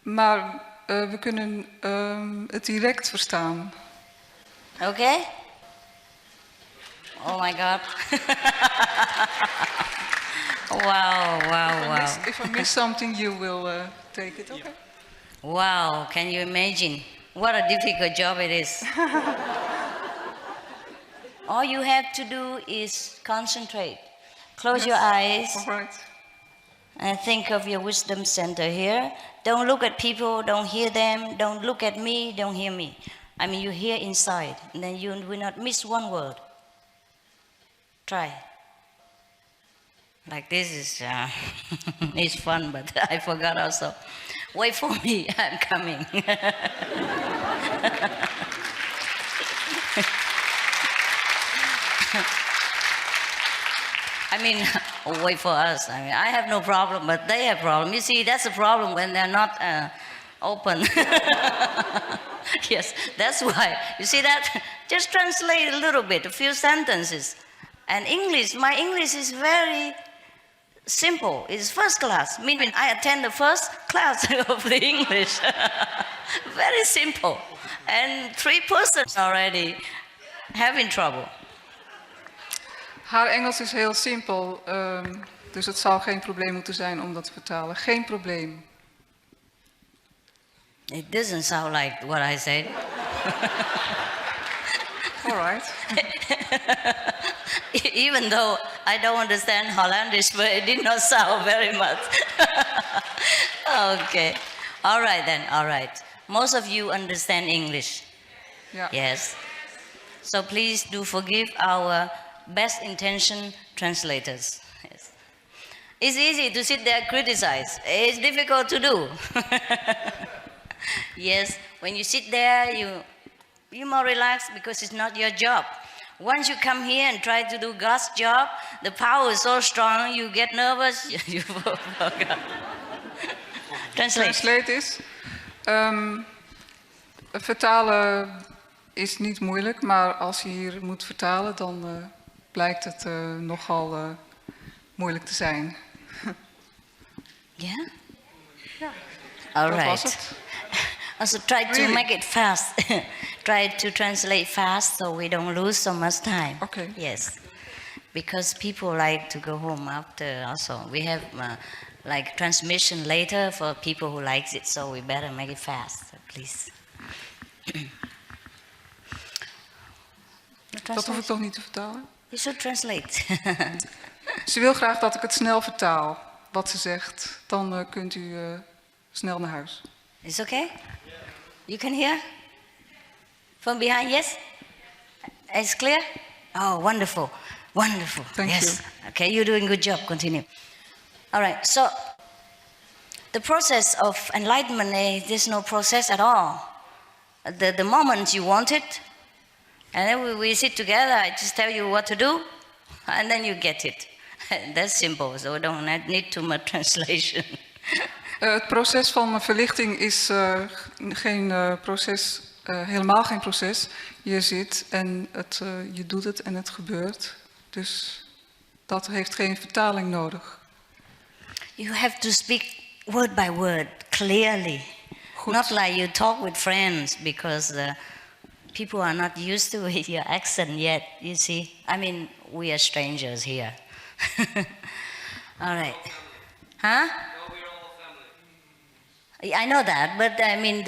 maar we kunnen het direct verstaan. Okay? Oh my God. Wow. If I miss something, you will take it, okay? Wow, can you imagine? What a difficult job it is. All you have to do is concentrate. Close your eyes. All right. And think of your wisdom center here. Don't look at people, don't hear them, don't look at me, don't hear me. I mean, you hear inside, and then you will not miss one word. Try. Like this is, it's fun, but I forgot also. Wait for me, I'm coming. I mean, wait for us. I mean, I have no problem, but they have problem. You see, that's the problem when they're not open. Yes, that's why. You see that? Just translate a little bit, a few sentences. And English, my English is very simple. It's first class. Meaning I attend the first class of the English. Very simple. And 3 persons already having trouble. Haar Engels is heel simpel, dus het zou geen probleem moeten zijn om dat te vertalen. Geen probleem. It doesn't sound like what I said. All right. Even though I don't understand Hollandish, but it did not sound very much. Okay. All right then, all right. Most of you understand English. Yeah. Yes. So please do forgive our best intention translators. Yes. It's easy to sit there and criticize. It's difficult to do. Yes, when you sit there, you're more relaxed because it's not your job. Once you come here and try to do God's job, the power is so strong, you get nervous, you forget. Translate is, vertalen is niet moeilijk, maar als je hier moet vertalen, dan blijkt het nogal moeilijk te zijn. Yeah? Ja. All Dat was right. het. Also try to make it fast. Try to translate fast so we don't lose so much time. Okay. Yes. Because people like to go home after also. We have like transmission later for people who likes it, so we better make it fast, please. Dat hoef ik toch niet te vertalen? You should translate. Ze wil graag dat ik het snel vertaal, wat ze zegt. Dan kunt u snel naar huis. It's okay? You can hear? From behind, yes? It's clear? Oh, wonderful. Wonderful. Thank yes. you. Okay, you're doing a good job. Continue. All right, so the process of enlightenment, there's no process at all. The moment you want it, and then we sit together, I just tell you what to do, and then you get it. That's simple, so we don't need too much translation. Het proces van verlichting is geen proces helemaal geen proces. Je zit en je doet het en het gebeurt. Dus dat heeft geen vertaling nodig. You have to speak word by word, clearly. Goed. Not like you talk with friends, because people are not used to your accent yet, you see. I mean, we are strangers here. All right. Huh? I know that, but I mean,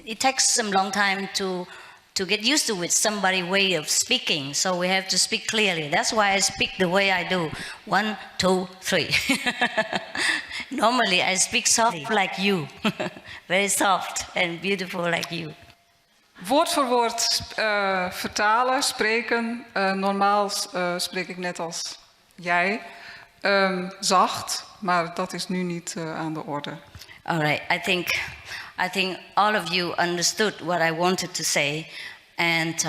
it takes some long time to get used to with somebody's way of speaking, so we have to speak clearly. That's why I speak the way I do. 1, 2, 3. Normally, I speak soft like you. Very soft and beautiful like you. Woord voor woord vertalen, spreken. Normaal spreek ik net als jij. Zacht, maar dat is nu niet aan de orde. All right, I think all of you understood what I wanted to say, and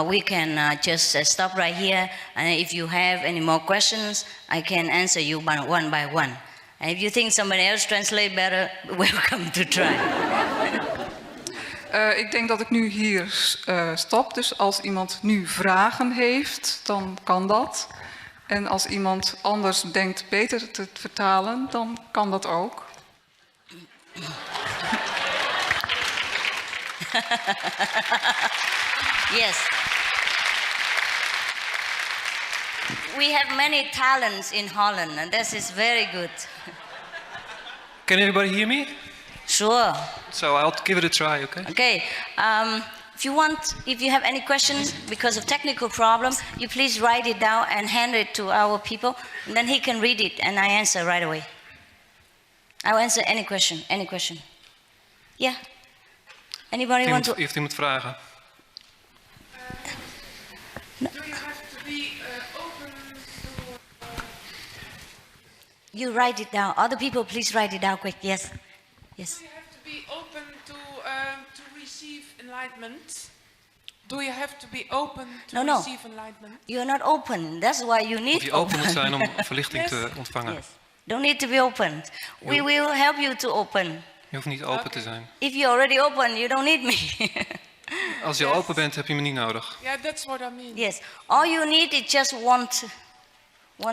we can just stop right here. And if you have any more questions, I can answer you one by one. And if you think somebody else translate better, welcome to try. Ik denk dat ik nu hier stop. Dus als iemand nu vragen heeft, dan kan dat. En als iemand anders denkt beter te vertalen, dan kan dat ook. Yes. We have many talents in Holland, and this is very good. Can everybody hear me? Sure. So I'll give it a try, okay? Okay. If you have any questions because of technical problems, you please write it down and hand it to our people, and then he can read it, and I answer right away. I'll answer any question. Yeah. Anybody want to? Heeft iemand vragen? Do you have to be open to... You write it down. Other people, please write it down quick. Yes. Yes. Do you have to be open to receive enlightenment? Do you have to be open to receive enlightenment? You're not open. That's why you need Of je open moet zijn om verlichting te ontvangen. Yes. Don't need to be open. We will help you to open. Je hoeft niet open te zijn. If you're already open, you don't need me. Als je open bent, heb je me niet nodig. Yeah, that's what I mean. Yes. All you need is just want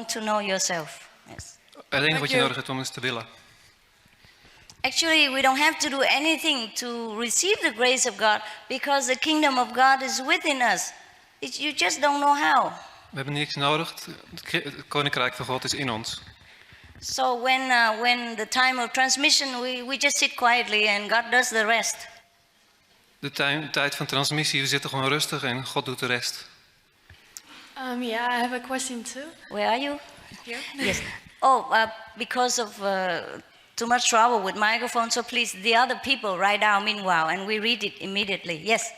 to know yourself. Yes. Het enige wat je nodig hebt om is te willen. Actually, we don't have to do anything to receive the grace of God, because the kingdom of God is within us. You just don't know how. We hebben niks nodig. Het koninkrijk van God is in ons. So when the time of transmission, we just sit quietly and God does the rest. De tijd van transmissie, we zitten gewoon rustig en God doet de rest. Yeah, I have a question too. Where are you? Here. Yes. Oh, because of too much trouble with microphone, so please, the other people write down meanwhile, and we read it immediately. Yes.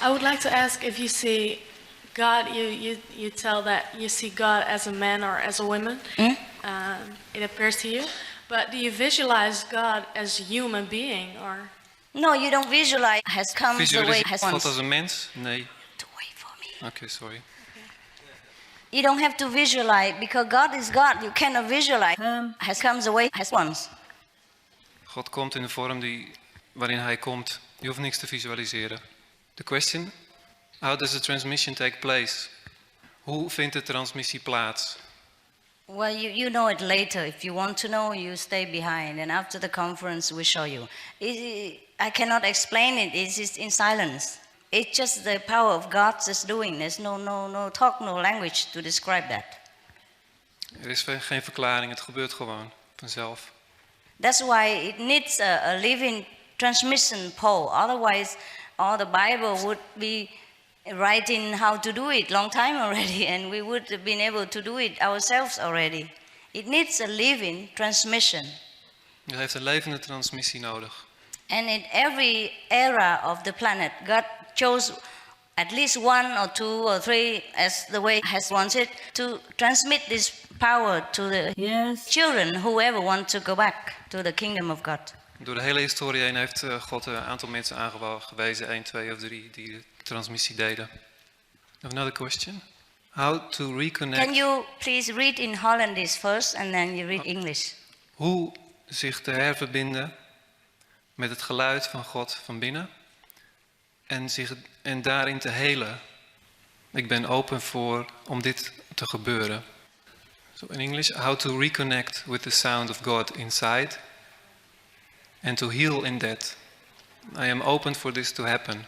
I would like to ask if you see God, you tell that you see God as a man or as a woman. It appears to you. But do you visualize God as a human being, or? No, you don't visualize. Has come the way has God als een mens? Nee. Wait for me. Okay, sorry. You don't have to visualize, because God is God. You cannot visualize. Has comes the way has once. God komt in de vorm waarin hij komt. Je hoeft niks te visualiseren. The question: how does the transmission take place? Hoe vindt de transmissie plaats? Well, you know it later. If you want to know, you stay behind, and after the conference, we show you. I cannot explain it. It's just in silence. It's just the power of God that's doing. There's no talk, no language to describe that. Er is geen verklaring. Het gebeurt gewoon vanzelf. That's why it needs a living transmission pole. Otherwise, all the Bible would be writing how to do it long time already, and we would have been able to do it ourselves already. It needs a living transmission. Je heeft een levende transmissie nodig. And in every era of the planet, God chose at least 1 or 2 or 3, as the way has wanted, to transmit this power to the children, whoever want to go back to the kingdom of God. Door de hele historie heen heeft God een aantal mensen aangewezen, 1, 2 of 3, die de transmissie deden. Another question. How to reconnect. Can you please read in Hollandisch first and then you read English? Hoe zich te herverbinden met het geluid van God van binnen en daarin te helen. Ik ben open om dit te gebeuren. So in English, how to reconnect with the sound of God inside and to heal in that. I am open for this to happen.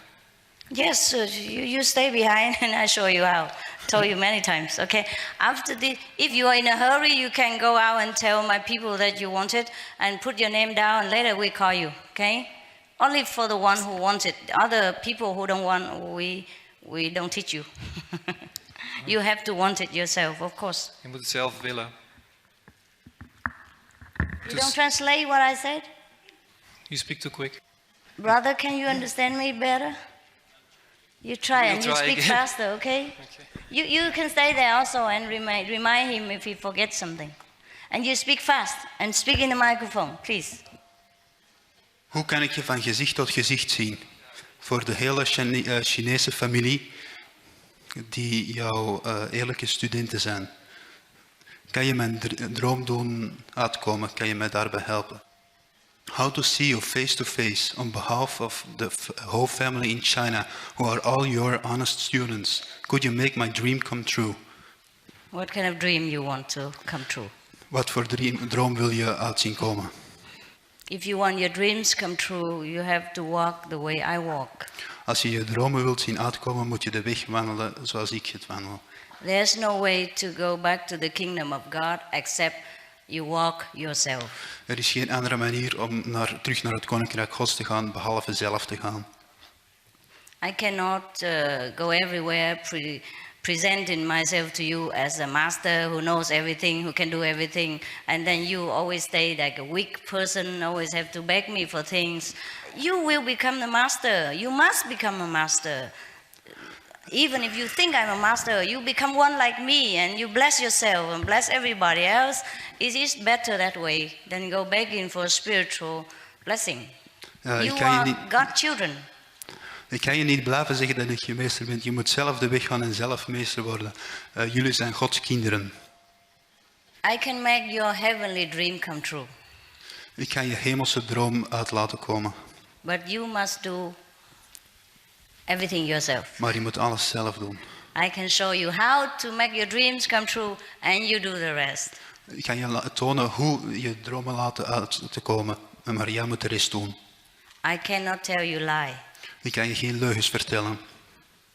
Yes, you stay behind and I show you how. Told you many times, okay? After if you are in a hurry, you can go out and tell my people that you want it and put your name down and later we call you, okay? Only for the one who wants it. The other people who don't want, we don't teach you. You have to want it yourself, of course. Je moet het zelf willen. You don't translate what I said? You speak too quick. Brother, can you understand me better? You try and you speak faster, okay? You can stay there also and remind him if he forgets something. And you speak fast and speak in the microphone, please. Hoe kan ik je van gezicht tot gezicht zien? Voor de hele Chinese familie die jouw eerlijke studenten zijn. Kan je mijn droom doen uitkomen? Kan je mij daarbij helpen? How to see you face to face on behalf of the whole family in China who are all your honest students. Could you make my dream come true? What kind of dream you want to come true? Wat voor droom wil je uit zien komen? If you want your dreams come true, you have to walk the way I walk. Als je je dromen wilt zien uitkomen, moet je de weg wandelen zoals ik het wandel. There's no way to go back to the kingdom of God except you walk yourself. Er is geen andere manier om terug naar het koninkrijk Gods te gaan, behalve zelf te gaan. I cannot go everywhere presenting myself to you as a master who knows everything, who can do everything, and then you always stay like a weak person, always have to beg me for things. You will become the master. You must become a master. Even if you think I'm a master, you become one like me and you bless yourself and bless everybody else. It is better that way than go begging for a spiritual blessing. You are God's children. Ik kan je niet blijven zeggen dat ik je meester ben. Je moet zelf de weg gaan en zelf meester worden. Jullie zijn Gods kinderen. I can make your heavenly dream come true. Ik kan je hemelse droom uit laten komen. But you must do everything yourself. Maar je moet alles zelf doen. I can show you how to make your dreams come true and you do the rest. Ik kan je tonen hoe je dromen laten uit te komen, maar jij moet de rest doen. I cannot tell you lie. Ik kan je geen leugens vertellen.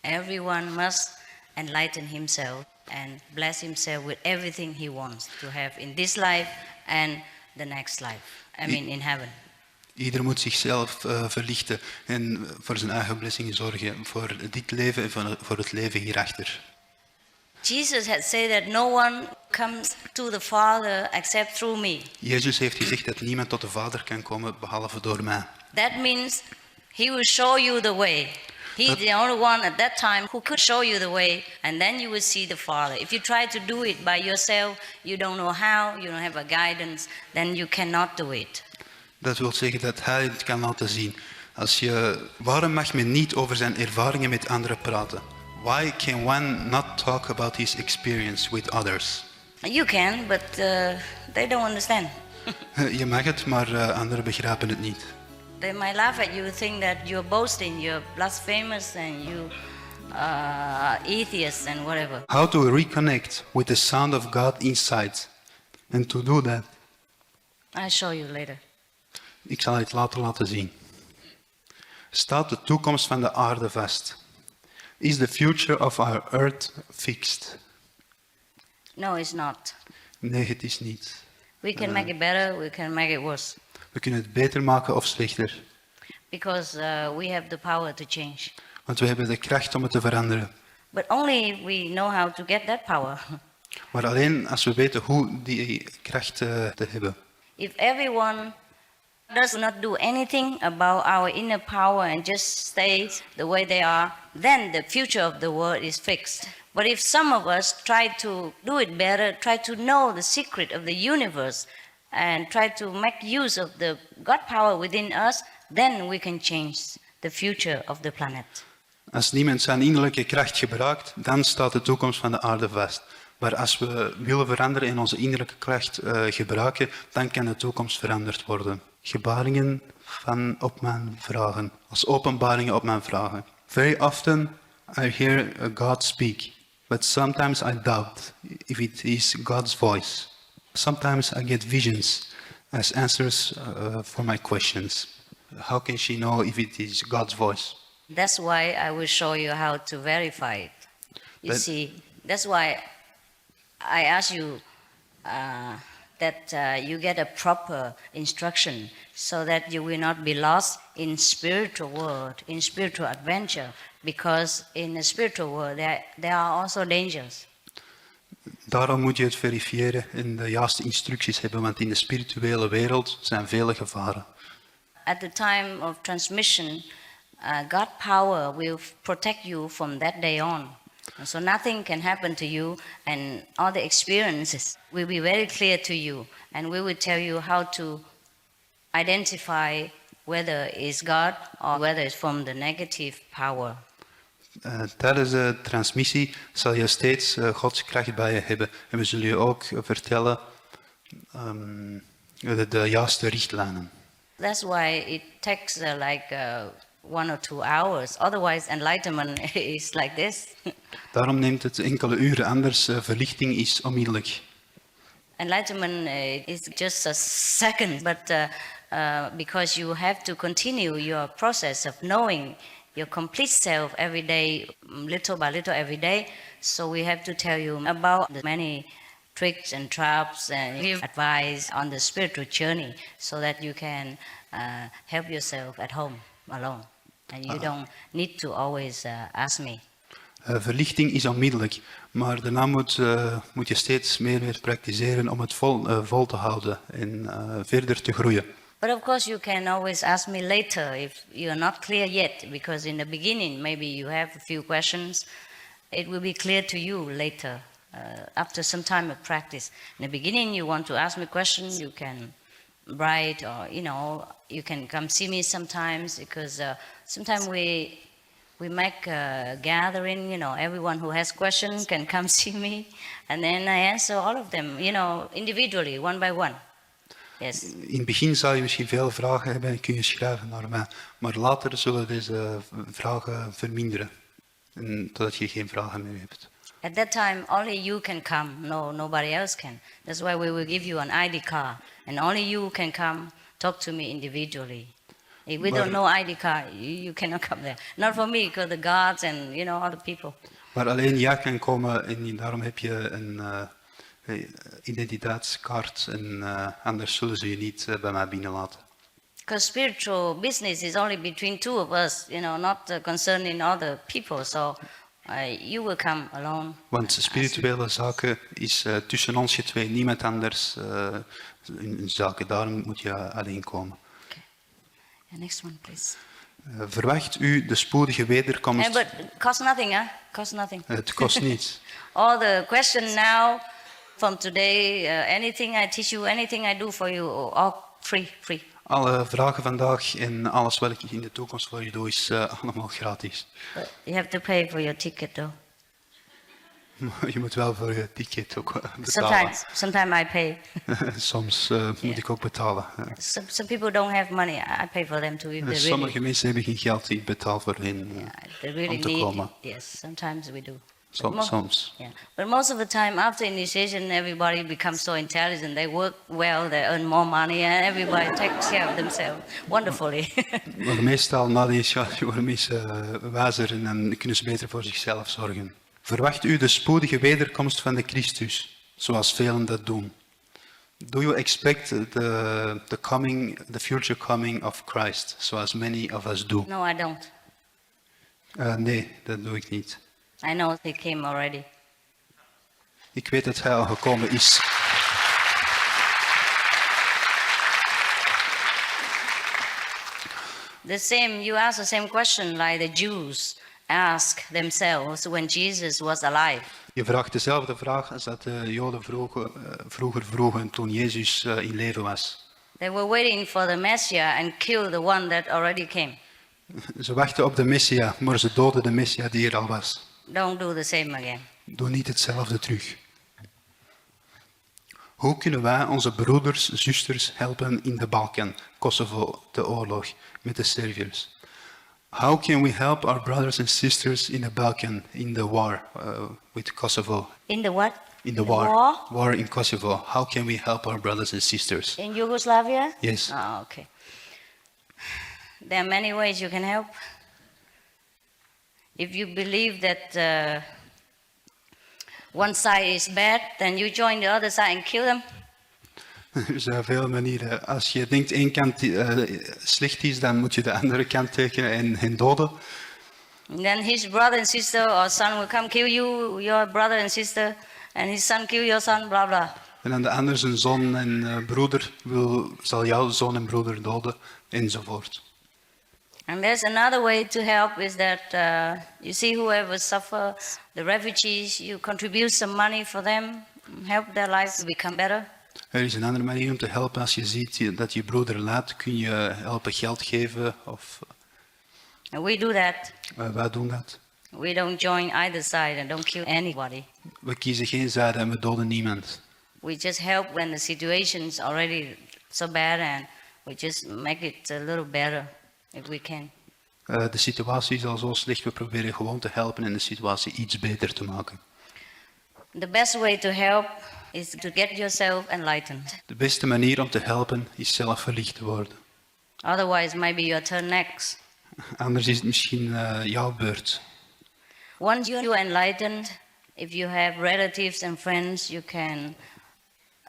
Everyone must enlighten himself and bless himself with everything he wants to have in this life and the next life. I mean in heaven. Ieder moet zichzelf verlichten en voor zijn eigen blessingen zorgen. Voor dit leven en voor het leven hierachter. Jesus had said that no one comes to the Father except through me. Jezus heeft gezegd dat niemand tot de Vader kan komen behalve door mij. That means he will show you the way. He's the only one at that time who could show you the way, and then you will see the Father. If you try to do it by yourself, you don't know how, you don't have a guidance, then you cannot do it. Dat wil zeggen dat hij het kan laten zien. Waarom mag men niet over zijn ervaringen met anderen praten? Why can one not talk about his experience with others? You can, but they don't understand. Je mag het, maar anderen begrijpen het niet. They might laugh at you, think that you're boasting, you're blasphemous, and you atheists and whatever. How to reconnect with the sound of God inside. And to do that. I'll show you later. Ik zal het later laten zien. Staat de toekomst van de aarde vast? Is the future of our earth fixed? No, it's not. Nee, het is niet. We can make it better, we can make it worse. We kunnen het beter maken of slechter. Because we have the power to change. Want we hebben de kracht om het te veranderen. But only if we know how to get that power. Maar alleen als we weten hoe die kracht te hebben. If everyone does not do anything about our inner power and just stay the way they are, then the future of the world is fixed. But if some of us try to do it better, try to know the secret of the universe, and try to make use of the God power within us, then we can change the future of the planet. Als niemand zijn innerlijke kracht gebruikt, dan staat de toekomst van de aarde vast. Maar als we willen veranderen en onze innerlijke kracht gebruiken, dan kan de toekomst veranderd worden. Gebaringen op mijn vragen, als openbaringen op mijn vragen. Very often I hear God speak, but sometimes I doubt if it is God's voice. Sometimes I get visions as answers for my questions. How can she know if it is God's voice? That's why I will show you how to verify it. You see, that's why I ask you that you get a proper instruction so that you will not be lost in spiritual world, in spiritual adventure, because in the spiritual world there are also dangers. Daarom moet je het verifiëren en de juiste instructies hebben, want in de spirituele wereld zijn vele gevaren. At the time of transmission, God's power will protect you from that day on. So nothing can happen to you, and all the experiences will be very clear to you, and we will tell you how to identify whether it's God or whether it's from the negative power. Tijdens de transmissie zal je steeds Gods kracht bij je hebben. En we zullen je ook vertellen de juiste richtlijnen. That's why it takes 1 or 2 hours. Otherwise, enlightenment is like this. Daarom neemt het enkele uren, anders verlichting is onmiddellijk. Enlightenment is just a second, but because you have to continue your process of knowing your complete self every day, little by little every day. So we have to tell you about the many tricks and traps and give advice on the spiritual journey so that you can help yourself at home alone. And you don't need to always ask me. Verlichting is onmiddellijk, maar daarna moet je steeds meer weer praktiseren om het vol te houden en verder te groeien. But of course you can always ask me later if you're not clear yet, because in the beginning maybe you have a few questions. It will be clear to you later, after some time of practice. In the beginning you want to ask me questions, you can write, or you can come see me sometimes, because sometimes we make a gathering, everyone who has questions can come see me, and then I answer all of them, individually, one by one. Yes. In het begin zal je misschien veel vragen hebben en kun je schrijven naar mij, maar later zullen deze vragen verminderen, totdat je geen vragen meer hebt. At that time, only you can come. No, nobody else can. That's why we will give you an ID card, and only you can come talk to me individually. If we don't know ID card, you cannot come there. Not for me, because the guards and other people. Maar alleen jij kan komen en daarom heb je een identiteitskaart en anders zullen ze je niet bij mij binnenlaten. Because spiritual business is only between two of us, not concerning other people. So you will come alone. Want spirituele zaken is tussen ons twee, niemand anders in zaken. Daarom moet je alleen komen. Okay. The next one, please. Verwacht u de spoedige wederkomst? But it costs nothing, huh? Costs nothing. Het kost niets. All the question now, from today, anything I teach you, anything I do for you, all free. Alle vragen vandaag en alles wat ik in de toekomst voor je doe is allemaal gratis. But you have to pay for your ticket, though. Je moet wel voor je ticket ook betalen. Sometimes I pay. Soms moet ik ook betalen. Some people don't have money. I pay for them too. Sommige mensen hebben geen geld, ik betaal voor hen om te komen. Yes, sometimes we do. Soms. Yeah. But most of the time, after initiation, everybody becomes so intelligent. They work well, they earn more money, and everybody takes care of themselves wonderfully. Maar meestal na de initiatie worden mensen wijzer en dan kunnen ze beter voor zichzelf zorgen. Verwacht u de spoedige wederkomst van de Christus, zoals velen dat doen? Do you expect the future coming of Christ, zoals many of us do? No, I don't. Nee, dat doe ik niet. I know he came already. Ik weet dat hij al gekomen is. You ask the same question like the Jews asked themselves when Jesus was alive. Je vraagt dezelfde vraag als dat de Joden vroeger vroegen toen Jezus in leven was. They were waiting for the Messiah and killed the one that already came. Ze wachten op de Messia, maar ze doden de Messia die er al was. Don't do the same again. Doe niet hetzelfde terug. Hoe kunnen wij onze broeders en zusters helpen in de Balkan, Kosovo, de oorlog met de Serviërs? How can we help our brothers and sisters in the Balkan, in the war with Kosovo? In the what? In the war. War in Kosovo. How can we help our brothers and sisters? In Yugoslavia? Yes. Oh, okay. There are many ways you can help. If you believe that one side is bad, then you join the other side and kill them. Er zijn veel manieren. Als je denkt één kant slecht is, dan moet je de andere kant tekenen en hen doden. And then his brother and sister or son will come kill you, your brother and sister, and his son kill your son, blah blah. En dan de ander zijn zoon en broeder zal jouw zoon en broeder doden, enzovoort. And there's another way to help is that you see whoever suffer, the refugees, you contribute some money for them, help their life to become better. Er is een andere manier om te helpen. Als je ziet dat je broeder lijdt, kun je helpen geld geven. Of, And we do that. Wij doen dat. We don't join either side and don't kill anybody. We kiezen geen zijde en we doden niemand. We just help when the situation is already so bad and we just make it a little better if we can. De situatie is al zo slecht, we proberen gewoon te helpen en de situatie iets beter te maken. The best way to help is to get yourself enlightened. De beste manier om te helpen is zelf verlicht te worden. Otherwise, maybe your turn next. Anders is het misschien jouw beurt. Once you're enlightened, if you have relatives and friends, you can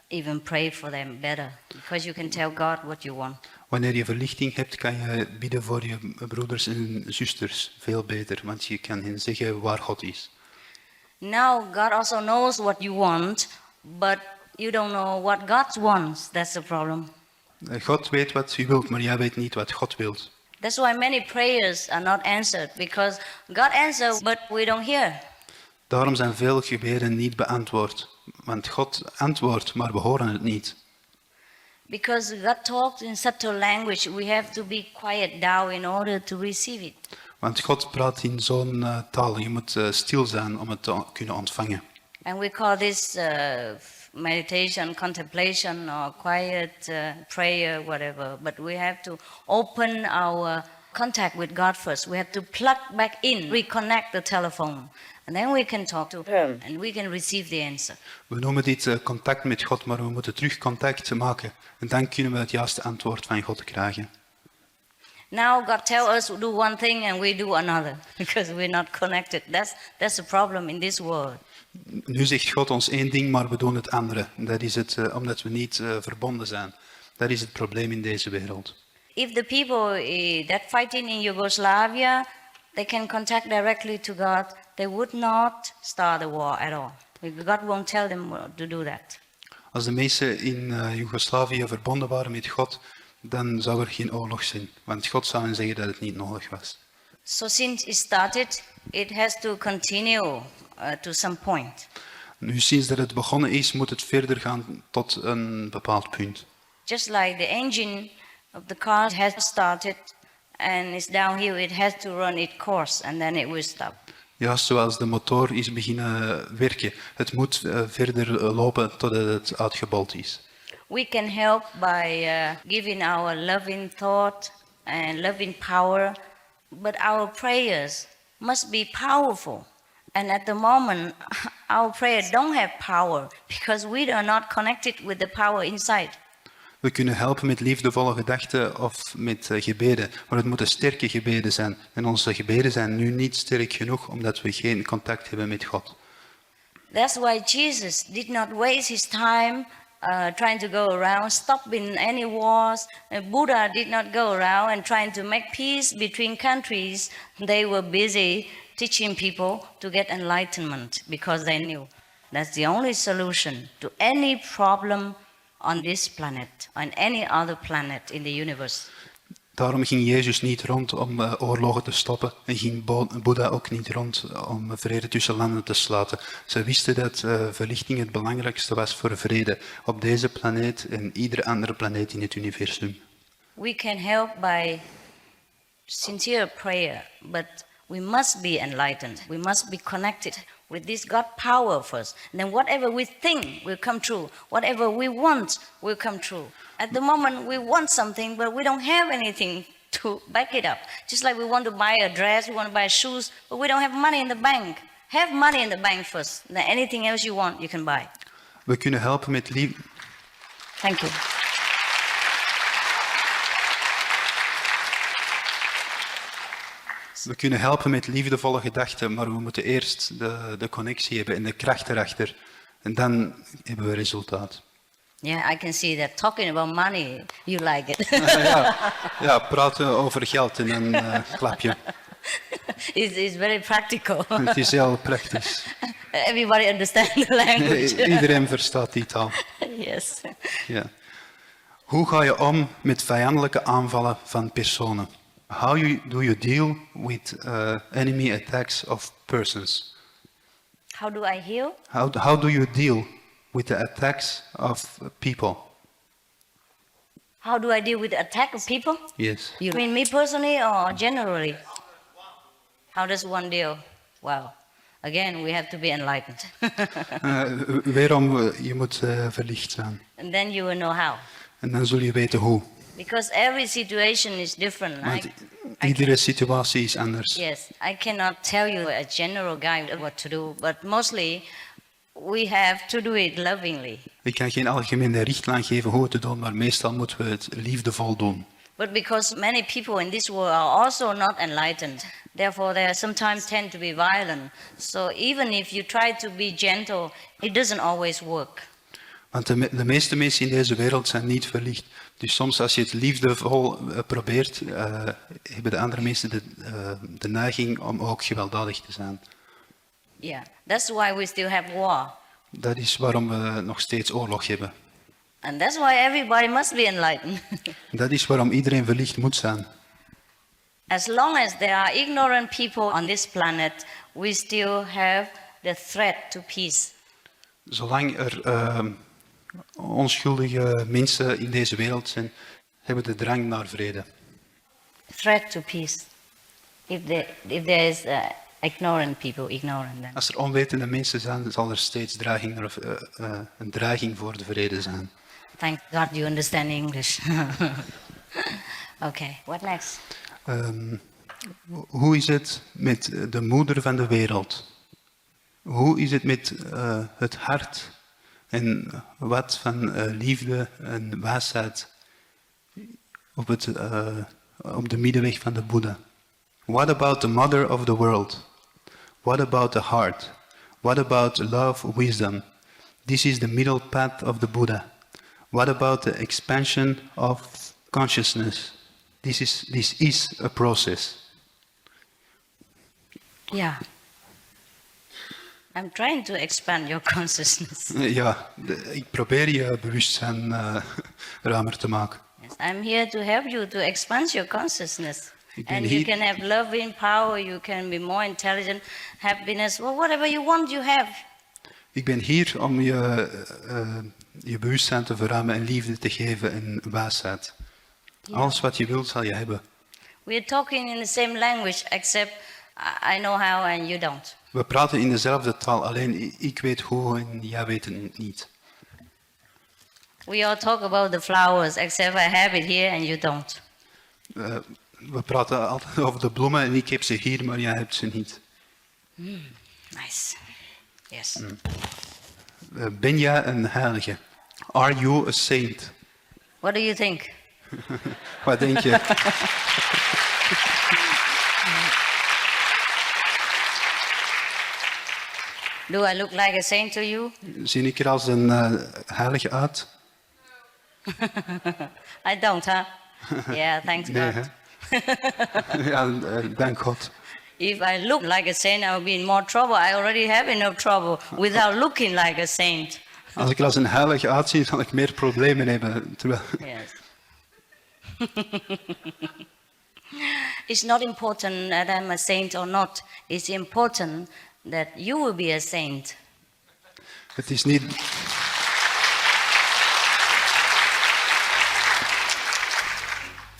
even pray for them better, because you can tell God what you want. Wanneer je verlichting hebt, kan je bidden voor je broeders en zusters veel beter, want je kan hen zeggen waar God is. Now God also knows what you want, but you don't know what God wants. That's the problem. God weet wat u wilt, maar jij weet niet wat God wilt. That's why many prayers are not answered, because God answers, but we don't hear. Daarom zijn veel gebeden niet beantwoord, want God antwoordt, maar we horen het niet. Because God talks in subtle language, we have to be quiet down in order to receive it. Want God praat in zo'n taal, je moet stil zijn om het te kunnen ontvangen. And we call this meditation, contemplation, or quiet prayer, whatever. But we have to open our contact with God first. We have to plug back in, reconnect the telephone. And then we can talk to Him, and we can receive the answer. We noemen dit contact met God, maar we moeten terug contact maken. En dan kunnen we het juiste antwoord van God krijgen. Now God tells us to do one thing and we do another, because we're not connected. That's the problem in this world. Nu zegt God ons één ding, maar we doen het andere. Dat is het, omdat we niet verbonden zijn. Dat is het probleem in deze wereld. If the people that fighting in Yugoslavia, they can contact directly to God, they would not start a war at all. God won't tell them to do that. Als de mensen in Joegoslavië verbonden waren met God, dan zou er geen oorlog zijn. Want God zou hen zeggen dat het niet nodig was. So since it started, it has to continue to some point. Nu sinds dat het begonnen is, moet het verder gaan tot een bepaald punt. Just like the engine of the car has started and is downhill, it has to run its course and then it will stop. Juist zoals de motor is beginnen werken. Het moet verder lopen totdat het uitgebold is. We can help by giving our loving thought and loving power, but our prayers must be powerful. And at the moment, our prayers don't have power because we are not connected with the power inside. We kunnen helpen met liefdevolle gedachten of met gebeden, maar het moeten sterke gebeden zijn. En onze gebeden zijn nu niet sterk genoeg omdat we geen contact hebben met God. That's why Jesus did not waste his time trying to go around stopping any wars. Buddha did not go around and trying to make peace between countries. They were busy teaching people to get enlightenment because they knew that's the only solution to any problem on this planet, on any other planet in the universe. Daarom ging Jezus niet rond om oorlogen te stoppen en ging Boeddha ook niet rond om vrede tussen landen te sluiten. Ze wisten dat verlichting het belangrijkste was voor vrede op deze planeet en iedere andere planeet in het universum. We can help by sincere prayer, but we must be enlightened. We must be connected with this God power first. And then whatever we think will come true. Whatever we want will come true. At the moment we want something, but we don't have anything to back it up. Just like we want to buy a dress, we want to buy shoes, but we don't have money in the bank. Have money in the bank first. Then anything else you want, you can buy. We kunnen helpen met liefde. Thank you. We kunnen helpen met liefdevolle gedachten, maar we moeten eerst de connectie hebben en de kracht erachter. En dan hebben we resultaat. Yeah, I can see that. Talking about money, you like it. Ja, praten over geld en dan klap je. It's very practical. Het is heel praktisch. Everybody understands the language. Iedereen verstaat die taal. Yes. Ja. Hoe ga je om met vijandelijke aanvallen van personen? How do you deal with enemy attacks of persons? How do I heal? How do you deal with the attacks of people? How do I deal with the attack of people? Yes. You mean me personally or generally? How does one deal? Wow. Again, we have to be enlightened. Weerom, je moet verlicht zijn. And then you will know how. En dan zul je weten hoe. Because every situation is different. Want iedere situatie is anders. Yes, I cannot tell you a general guide what to do, but mostly we have to do it lovingly. Ik kan geen algemene richtlijn geven hoe het te doen, maar meestal moeten we het liefdevol doen. But because many people in this world are also not enlightened, therefore they sometimes tend to be violent. So even if you try to be gentle, it doesn't always work. Want de meeste mensen in deze wereld zijn niet verlicht. Dus soms als je het liefdevol probeert, hebben de andere mensen de neiging om ook gewelddadig te zijn. Yeah, that's why we still have war. Dat is waarom we nog steeds oorlog hebben. And that's why everybody must be enlightened. Dat is waarom iedereen verlicht moet zijn. As long as there are ignorant people on this planet, we still have the threat to peace. Zolang er onschuldige mensen in deze wereld zijn, hebben we de drang naar vrede. Threat to peace. If there is ignorant people, ignorant them. Als er onwetende mensen zijn, zal er steeds een dreiging voor de vrede zijn. Thank God you understand English. Okay, what next? Hoe is het met de moeder van de wereld? Hoe is het met het hart en wat van liefde en wijsheid op de middenweg van de Boeddha? What about the mother of the world? What about the heart? What about love, wisdom? This is the middle path of the Buddha. What about the expansion of consciousness? This is a process. Yeah. I'm trying to expand your consciousness. Ja, ik probeer je bewustzijn ruimer te maken. Yes, I'm here to help you to expand your consciousness. And you can have love in power, you can be more intelligent, happiness, well, whatever you want, you have. Ik ben hier om je bewustzijn te verruimen en liefde te geven en wijsheid. Yeah. Alles wat je wilt, zal je hebben. We are talking in the same language, except I know how and you don't. We praten in dezelfde taal, alleen ik weet hoe en jij weet het niet. We all talk about the flowers, except I have it here and you don't. We praten altijd over de bloemen en ik heb ze hier, maar jij hebt ze niet. Nice. Yes. Ben jij een heilige? Are you a saint? What do you think? Wat denk je? Do I look like a saint to you? Zie ik er als een heilige uit? I don't, huh? Yeah, thanks God. Ja, dank God. If I look like a saint, I will be in more trouble. I already have enough trouble without looking like a saint. Als ik er als een heilige uitzie, zal ik meer problemen hebben. Yes. It's not important that I'm a saint or not. It's important that you will be a saint. Het is niet.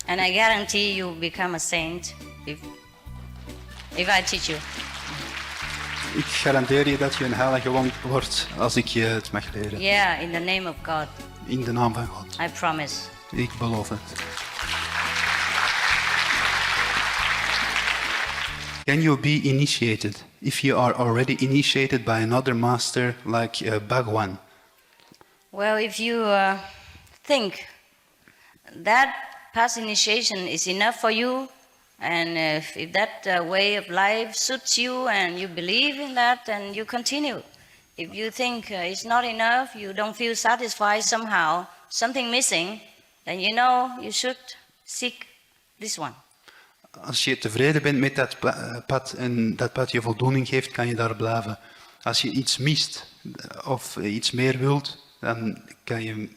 And I guarantee you will become a saint if I teach you. Ik garandeer je dat je een heilige wordt als ik je het mag leren. Yeah, in the name of God. In de naam van God. I promise. Ik beloof het. Can you be initiated if you are already initiated by another master like Bhagwan? Well, if you think that past initiation is enough for you, and if that way of life suits you and you believe in that, then you continue. If you think it's not enough, you don't feel satisfied somehow, something missing, then you know you should seek this one. Als je tevreden bent met dat pad en dat pad je voldoening geeft, kan je daar blijven. Als je iets mist of iets meer wilt, dan kan je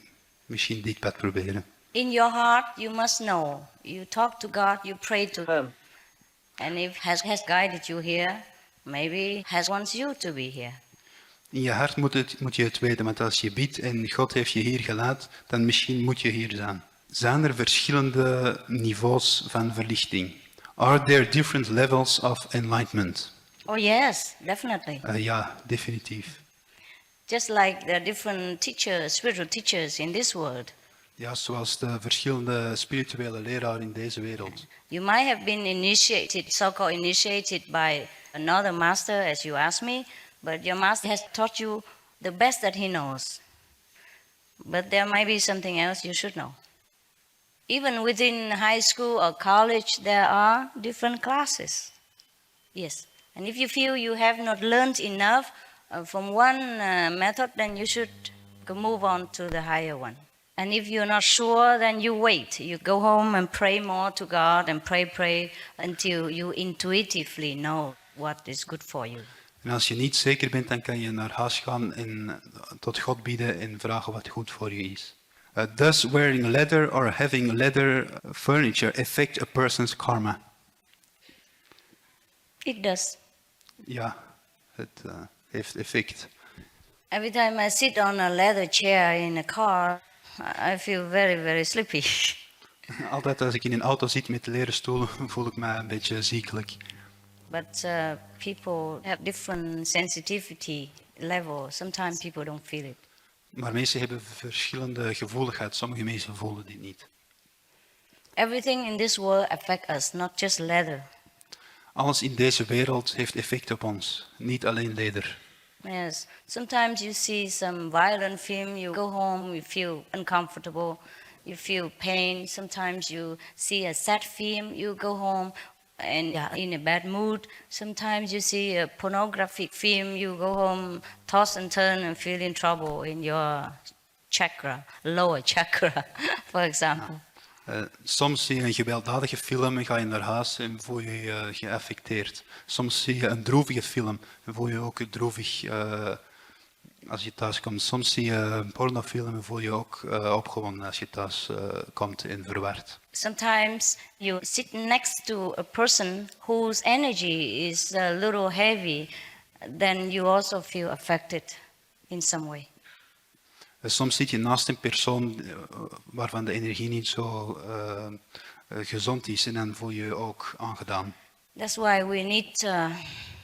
misschien dit pad proberen. In your heart, you must know. You talk to God, you pray to Him. And if has guided you here, maybe has wants you to be here. In je hart moet je het weten, want als je bidt en God heeft je hier gelaten, dan misschien moet je hier zijn. Zijn er verschillende niveaus van verlichting? Are there different levels of enlightenment? Oh yes, definitely. Ja, definitief. Just like there are different teachers, spiritual teachers in this world. Ja, zoals de verschillende spirituele leraren in deze wereld. You might have been initiated, so-called initiated by another master, as you asked me, but your master has taught you the best that he knows. But there might be something else you should know. Even within high school or college, there are different classes. Yes. And if you feel you have not learned enough from one method, then you should move on to the higher one. And if you're not sure, then you wait. You go home and pray more to God and pray until you intuitively know what is good for you. En als je niet zeker bent, dan kan je naar huis gaan en tot God bidden en vragen wat goed voor je is. Does wearing leather or having leather furniture affect a person's karma? It does. Ja, het heeft effect. Every time I sit on a leather chair in a car, I feel very, very sleepy. Altijd als ik in een auto zit met leren stoelen, voel ik me een beetje ziekelijk. But people have different sensitivity level. Sometimes people don't feel it. Maar mensen hebben verschillende gevoeligheid. Sommige mensen voelen dit niet. Everything in this world affects us, not just leather. Alles in deze wereld heeft effect op ons, niet alleen leder. Yes. Sometimes you see some violent film, you go home, you feel uncomfortable, you feel pain. Sometimes you see a sad film, you go home and in a bad mood. Sometimes you see a pornographic film, you go home, toss and turn and feel in trouble in your chakra, lower chakra, for example. Soms zie je een gewelddadige film en ga je naar huis en voel je je geaffecteerd. Soms zie je een droevige film en voel je ook droevig als je thuis komt. Soms zie je een pornofilm en voel je ook opgewonden als je thuis komt en verward. Sometimes you sit next to a person whose energy is a little heavy, then you also feel affected in some way. Soms zit je naast een persoon waarvan de energie niet zo gezond is en dan voel je je ook aangedaan. That's why we need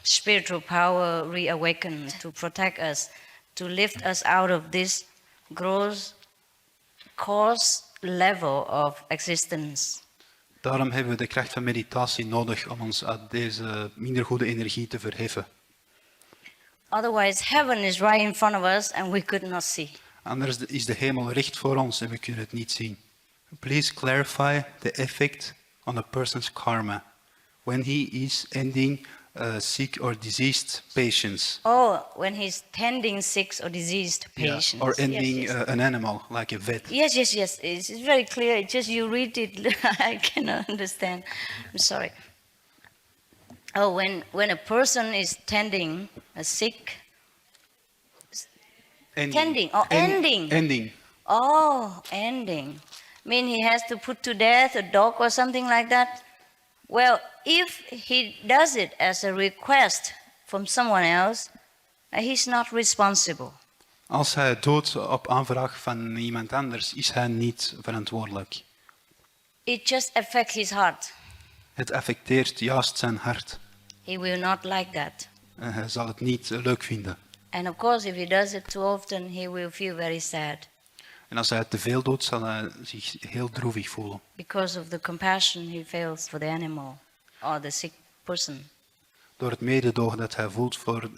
spiritual power reawakened to protect us, to lift us out of this gross coarse level of existence. Daarom hebben we de kracht van meditatie nodig om ons uit deze minder goede energie te verheffen. Otherwise, heaven is right in front of us and we could not see. Anders is de hemel recht voor ons en we kunnen het niet zien. Please clarify the effect on a person's karma when he is ending sick or diseased patients. Oh, when he's tending sick or diseased patients. Yeah, or ending yes, yes. An animal, like a vet. Yes. It's very clear. It's just you read it, I cannot understand. I'm sorry. Oh, when a person is tending a sick. Ending. Oh, ending. Mean he has to put to death a dog or something like that? Well, if he does it as a request from someone else, he's not responsible. Als hij het doet op aanvraag van iemand anders, is hij niet verantwoordelijk. It just affects his heart. Het affecteert juist zijn hart. He will not like that. Hij zal het niet leuk vinden. And of course, if he does it too often, he will feel very sad. En als hij het te veel doet, zal hij zich heel droevig voelen. Because of the compassion he feels for the animal or the sick person. door het mededogen dat hij voelt voor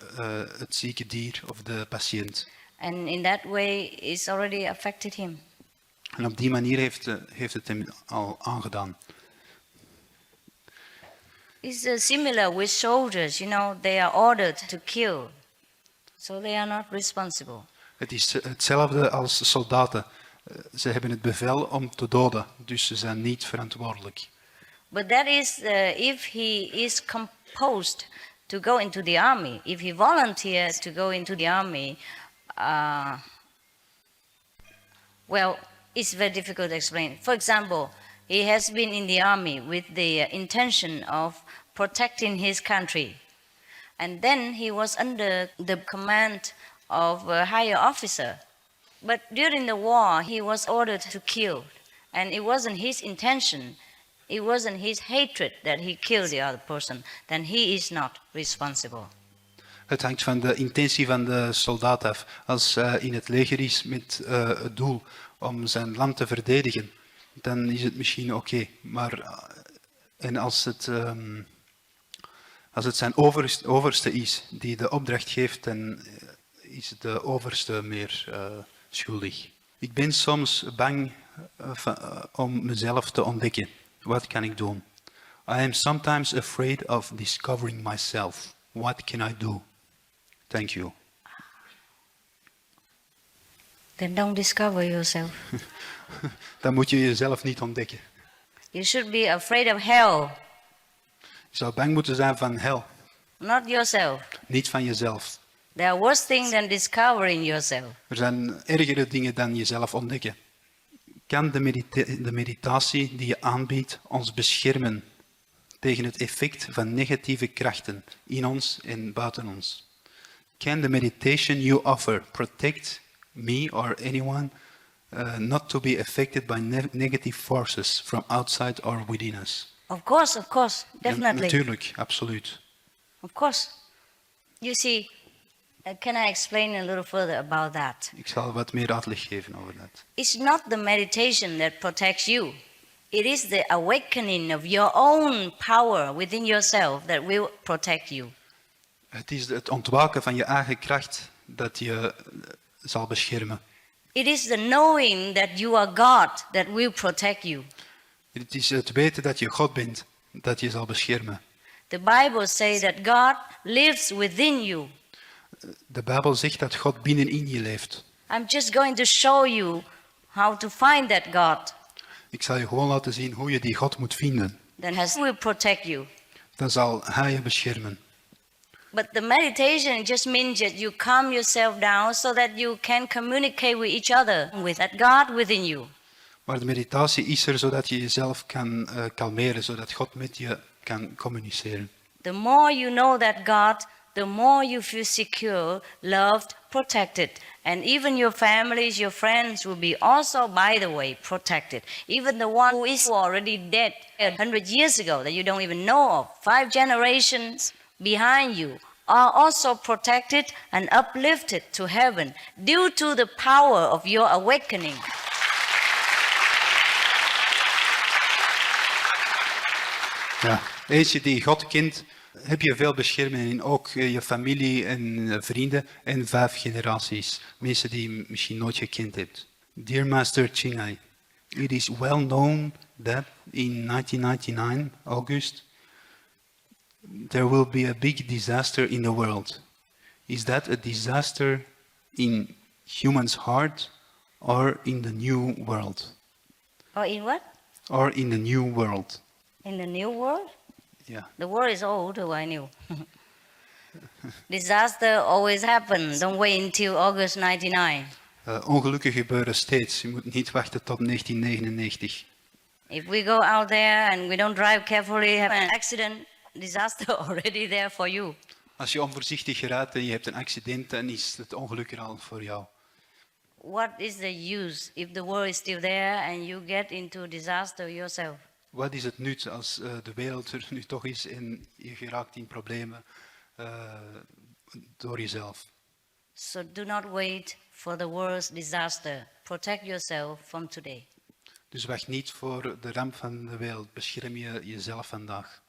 het zieke dier of de patiënt. And in that way, it's already affected him. En op die manier heeft het hem al aangedaan. It's similar with soldiers, you know, they are ordered to kill, so they are not responsible. Het is hetzelfde als soldaten. Ze hebben het bevel om te doden, dus ze zijn niet verantwoordelijk. But that is if he is composed to go into the army, if he volunteers to go into the army, well, it's very difficult to explain. For example, he has been in the army with the intention of protecting his country. And then he was under the command of a higher officer. But during the war, he was ordered to kill. And it wasn't his intention, it wasn't his hatred that he killed the other person. Then he is not responsible. Het hangt van de intentie van de soldaat af. Als hij in het leger is met het doel om zijn land te verdedigen, dan is het misschien oké. Maar en als het zijn overste is die de opdracht geeft, dan is de overste meer schuldig. Ik ben soms bang om mezelf te ontdekken. Wat kan ik doen? I am sometimes afraid of discovering myself. What can I do? Thank you. Then don't discover yourself. Dan moet je jezelf niet ontdekken. You should be afraid of hell. Je zou bang moeten zijn van hel. Not yourself. Niet van jezelf. There are worse things than discovering yourself. Er zijn ergere dingen dan jezelf ontdekken. Kan de meditatie die je aanbiedt ons beschermen tegen het effect van negatieve krachten in ons en buiten ons? Can the meditation you offer protect me or anyone not to be affected by negative forces from outside or within us? Of course, definitely. Ja, natuurlijk, absoluut. Of course. You see, can I explain a little further about that? Ik zal wat meer uitleg geven over dat. It's not the meditation that protects you. It is the awakening of your own power within yourself that will protect you. Het is het ontwaken van je eigen kracht dat je zal beschermen. It is the knowing that you are God that will protect you. Het is het weten dat je God bent dat je zal beschermen. The Bible says that God lives within you. De Bijbel zegt dat God binnenin je leeft. I'm just going to show you how to find that God. Ik zal je gewoon laten zien hoe je die God moet vinden. Then He will protect you. Dan zal Hij je beschermen. But the meditation just means that you calm yourself down so that you can communicate with each other, with that God within you. Maar de meditatie is er zodat je jezelf kan kalmeren, zodat God met je kan communiceren. The more you know that God, the more you feel secure, loved, protected. And even your families, your friends will be also, by the way, protected. Even the one who is already dead 100 years ago that you don't even know of, 5 generations behind you, are also protected and uplifted to heaven due to the power of your awakening. Ja, eens je die God kent, heb je veel bescherming in ook je familie en vrienden en 5 generaties. Mensen die je misschien nooit gekend hebt. Dear Master Chingai, it is well known that in 1999, August, there will be a big disaster in the world. Is that a disaster in humans' heart or in the new world? Or in what? Or in the new world? In the new world? Yeah. The world is old, who I knew. Disaster always happens. Don't wait until August 99. Ongelukken gebeuren steeds. Je moet niet wachten tot 1999. If we go out there and we don't drive carefully, have an accident, disaster already there for you. Als je onvoorzichtig rijdt en je hebt een accident, dan is het ongeluk er al voor jou. What is the use if the world is still there and you get into disaster yourself? Wat is het nut als de wereld er nu toch is en je geraakt in problemen door jezelf? So do not wait for the world's disaster. Protect yourself from today. Dus wacht niet voor de ramp van de wereld. Bescherm je jezelf vandaag.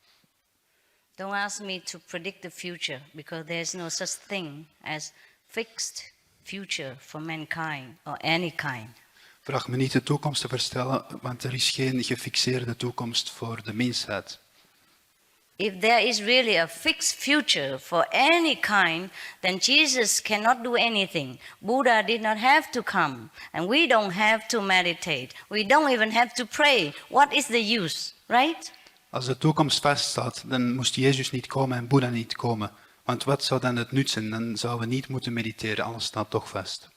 Don't ask me to predict the future, because there's no such thing as fixed future for mankind or any kind. Vraag me niet de toekomst te voorspellen, want er is geen gefixeerde toekomst voor de mensheid. If there is really a fixed future for any kind, then Jesus cannot do anything. Buddha did not have to come, and we don't have to meditate. We don't even have to pray. What is the use, right? Als de toekomst vaststaat, dan moest Jezus niet komen en Boeddha niet komen. Want wat zou dan het nut zijn? Dan zouden we niet moeten mediteren, alles staat toch vast.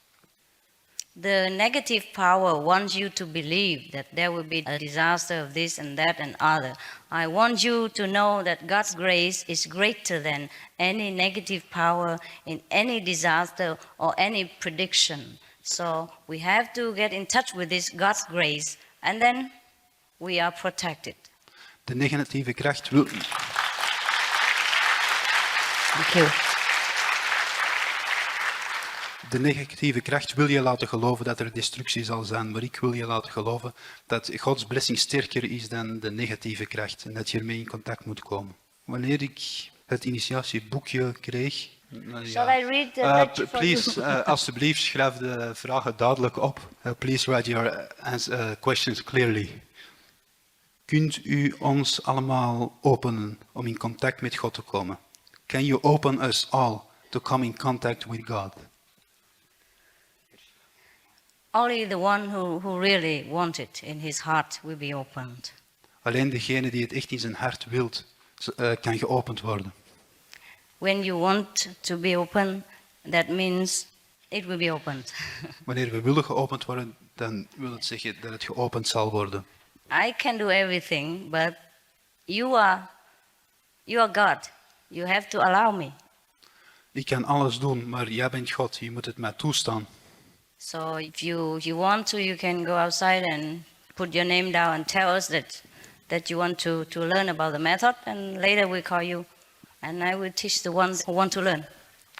The negative power wants you to believe that there will be a disaster of this and that and other. I want you to know that God's grace is greater than any negative power in any disaster or any prediction. So we have to get in touch with this God's grace, and then we are protected. De negatieve kracht wil... Thank you. De negatieve kracht wil je laten geloven dat er destructie zal zijn, maar ik wil je laten geloven dat Gods blessing sterker is dan de negatieve kracht en dat je ermee in contact moet komen. Wanneer ik het initiatieboekje kreeg... Shall I read the lecture for please, you? alsjeblieft, schrijf de vragen duidelijk op. Please write your questions clearly. Kunt u ons allemaal openen om in contact met God te komen? Can you open us all to come in contact with God? Only the one who really wants it in his heart will be opened. Alleen degene die het echt in zijn hart wilt, kan geopend worden. When you want to be open, that means it will be opened. Wanneer we willen geopend worden, dan wil het zeggen dat het geopend zal worden. I can do everything, but you are God. You have to allow me. Ik kan alles doen, maar jij bent God. Je moet het mij toestaan. So if you want to, you can go outside and put your name down and tell us that you want to learn about the method, and later we call you, and I will teach the ones who want to learn.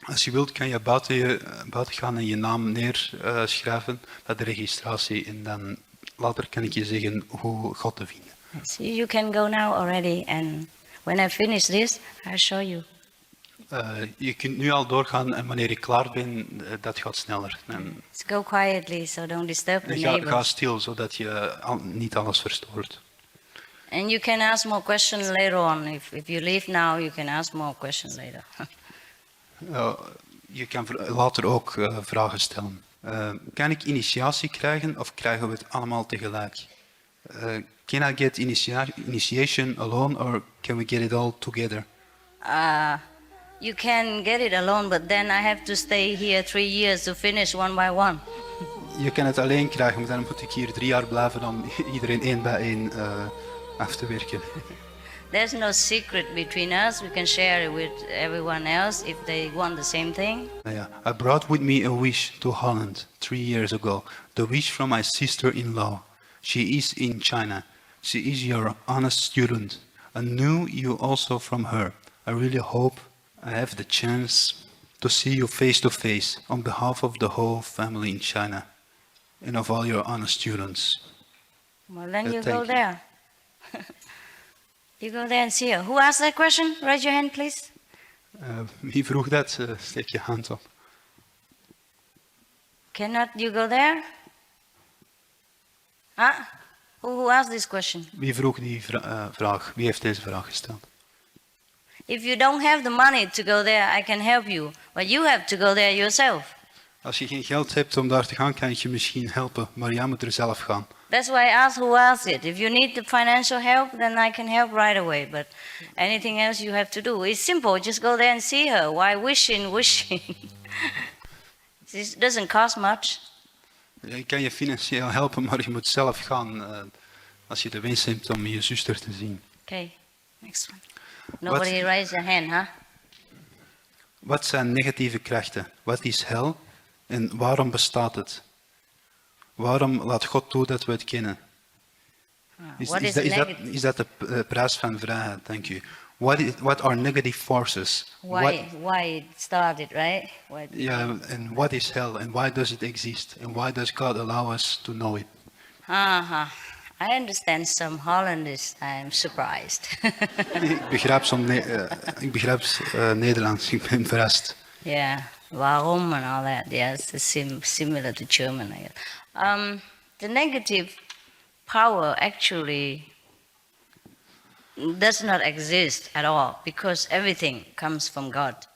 Als je wilt, kan je buiten gaan en je naam neerschrijven bij de registratie, en dan later kan ik je zeggen hoe God te vinden. So you can go now already, and when I finish this, I'll show you. Je kunt nu al doorgaan en wanneer ik klaar ben, dat gaat sneller. Let's go quietly, so don't disturb the neighbors. Ga stil, zodat je niet alles verstoort. And you can ask more questions later on. If you leave now, you can ask more questions later. Je kan later ook vragen stellen. Kan ik initiatie krijgen of krijgen we het allemaal tegelijk? Can I get initiation alone or can we get it all together? You can get it alone, but then I have to stay here 3 years to finish one by one. Je kan het alleen krijgen, maar dan moet ik hier 3 jaar blijven om iedereen één bij één af te werken. There's no secret between us. We can share it with everyone else if they want the same thing. I brought with me a wish to Holland 3 years ago. The wish from my sister-in-law. She is in China. She is your honest student. I knew you also from her. I really hope I have the chance to see you face to face on behalf of the whole family in China and of all your honest students. Well, then you go there. You go there and see her. Who asked that question? Raise your hand, please. Wie vroeg dat? Steek je hand op. Cannot you go there? Who asked this question? Wie vroeg die vraag? Wie heeft deze vraag gesteld? If you don't have the money to go there, I can help you. But you have to go there yourself. Als je geen geld hebt om daar te gaan, kan ik je misschien helpen, maar jij moet er zelf gaan. That's why I asked who asked it. If you need the financial help, then I can help right away. But anything else you have to do. It's simple. Just go there and see her. Why wishing? It doesn't cost much. Ik kan je financieel helpen, maar je moet zelf gaan als je de wens hebt om je zuster te zien. Okay, next one. Nobody raise their hand, huh? Wat zijn negatieve krachten? Wat is hel? En waarom bestaat het? Waarom laat God toe dat we het kennen? Is dat de prijs van vrijheid? Dank u. What are negative forces? Why it started, right? And what is hell? And why does it exist? And why does God allow us to know it? I understand some Hollanders. I'm surprised. Ik begrijp Nederlands. Ik ben verrast. Yeah, waarom and all that. Yes, it's similar to German. I guess. The negative power actually does not exist at all because everything comes from God.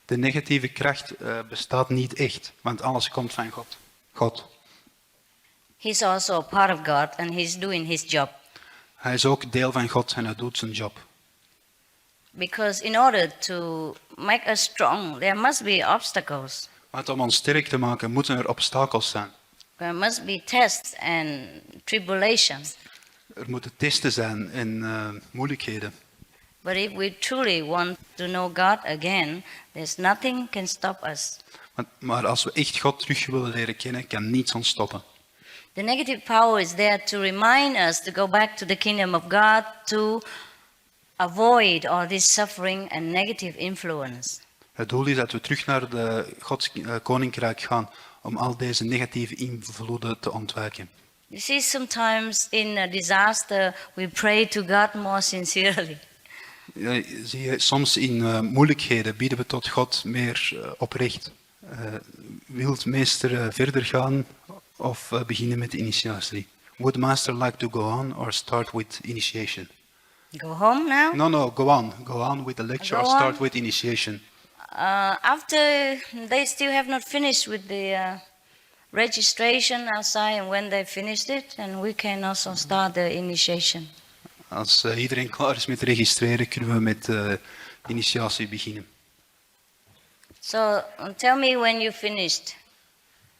De negatieve kracht bestaat niet echt, want alles komt van God. He's also a part of God and he's doing his job. Hij is ook deel van God en hij doet zijn job. Because in order to make us strong, there must be obstacles. Want om ons sterk te maken moeten er obstakels zijn. There must be tests and tribulations. Er moeten testen zijn en moeilijkheden. But if we truly want to know God again, there's nothing can stop us. Maar als we echt God terug willen leren kennen, kan niets ons stoppen. The negative power is there to remind us to go back to the kingdom of God, to avoid all this suffering and negative influence. Het doel is dat we terug naar de Gods koninkrijk gaan om al deze negatieve invloeden te ontwijken. You see, sometimes in a disaster we pray to God more sincerely. Zie je, soms in moeilijkheden bieden we tot God meer oprecht. Wilt meester verder gaan of beginnen met initiatie? Would master like to go on or start with initiation? Go home now? No, go on. Go on with the lecture or start with initiation. After they still have not finished with the registration outside, and when they finished it, and we can also start the initiation. Als iedereen klaar is met registreren, kunnen we met initiatie beginnen. So tell me when you finished.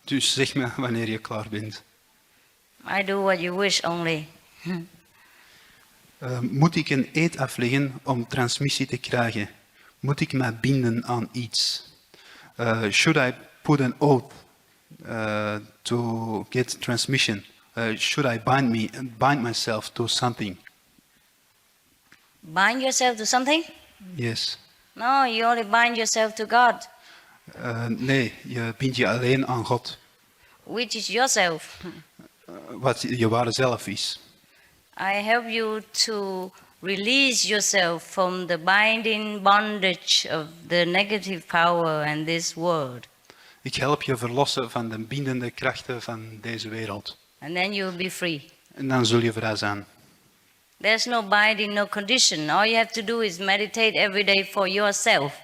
Dus zeg me wanneer je klaar bent. I do what you wish only. Moet ik een eed afleggen om transmissie te krijgen? Moet ik mij binden aan iets? Should I put an oath to get transmission? Should I bind myself to something? Bind yourself to something? Yes. No, you only bind yourself to God. Nee, je bindt je alleen aan God. Which is yourself. Wat je ware zelf is. I help you to release yourself from the binding bondage of the negative power and this world. Ik help je verlossen van de bindende krachten van deze wereld. And then you will be free. En dan zul je vrij zijn. There's no binding, no condition. All you have to do is meditate every day for yourself.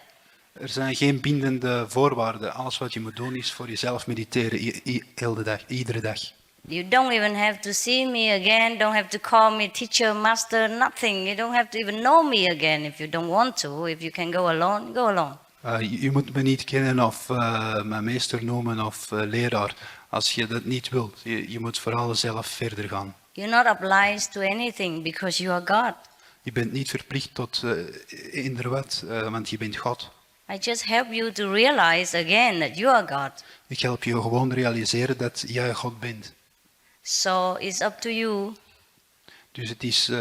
Er zijn geen bindende voorwaarden. Alles wat je moet doen is voor jezelf mediteren iedere dag. You don't even have to see me again, don't have to call me teacher, master, nothing. You don't have to even know me again if you don't want to. If you can go alone, go alone. Je moet me niet kennen of mijn meester noemen of leraar als je dat niet wilt. Je moet vooral zelf verder gaan. You're not obliged to anything because you are God. Je bent niet verplicht tot inderdaad, want je bent God. I just help you to realize again that you are God. Ik help je gewoon realiseren dat jij God bent. So it's up to you. Dus het is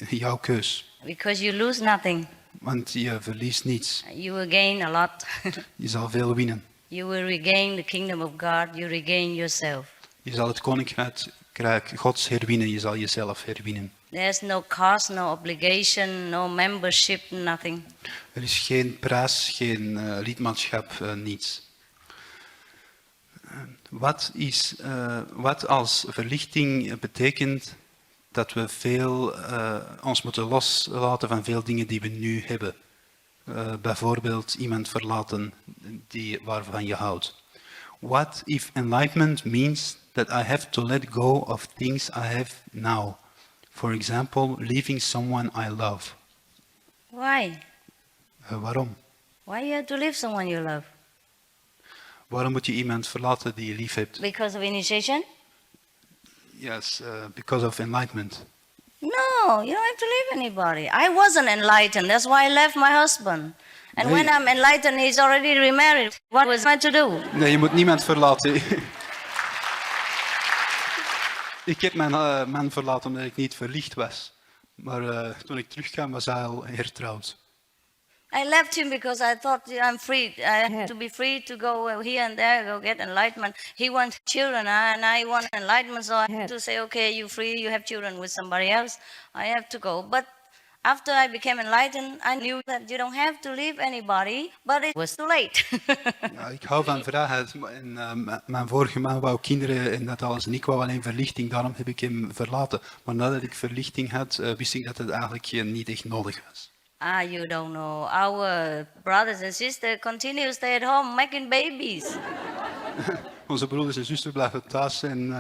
jouw keus. Because you lose nothing. Want je verliest niets. You will gain a lot. Je zal veel winnen. You will regain the kingdom of God. You regain yourself. Je zal het koninkrijk Gods herwinnen. Je zal jezelf herwinnen. There's no cost, no obligation, no membership, nothing. Er is geen prijs, geen lidmaatschap, niets. Wat als verlichting betekent dat we ons moeten loslaten van veel dingen die we nu hebben. Bijvoorbeeld iemand verlaten waarvan je houdt. What if enlightenment means that I have to let go of things I have now? For example, leaving someone I love. Why? Waarom? Why you have to leave someone you love? Waarom moet je iemand verlaten die je lief hebt? Because of initiation? Yes, because of enlightenment. No, you don't have to leave anybody. I wasn't enlightened, that's why I left my husband. And when I'm enlightened, he's already remarried. What was I to do? Nee, je moet niemand verlaten. Ik heb mijn man verlaten omdat ik niet verliefd was. Maar toen ik terugkwam was hij al hertrouwd. I left him because I thought I'm free. I have to be free to go here and there, go get enlightenment. He wants children and I want enlightenment, so I had to say, okay, you're free, you have children with somebody else. I have to go. But after I became enlightened, I knew that you don't have to leave anybody, but it was too late. Ja, ik hou van vrijheid. Mijn vorige man wou kinderen en dat alles. En ik wou alleen verlichting, daarom heb ik hem verlaten. Maar nadat ik verlichting had, wist ik dat het eigenlijk niet echt nodig was. You don't know. Our brothers and sisters continue to stay at home making babies. Onze broeders en zusters blijven thuis en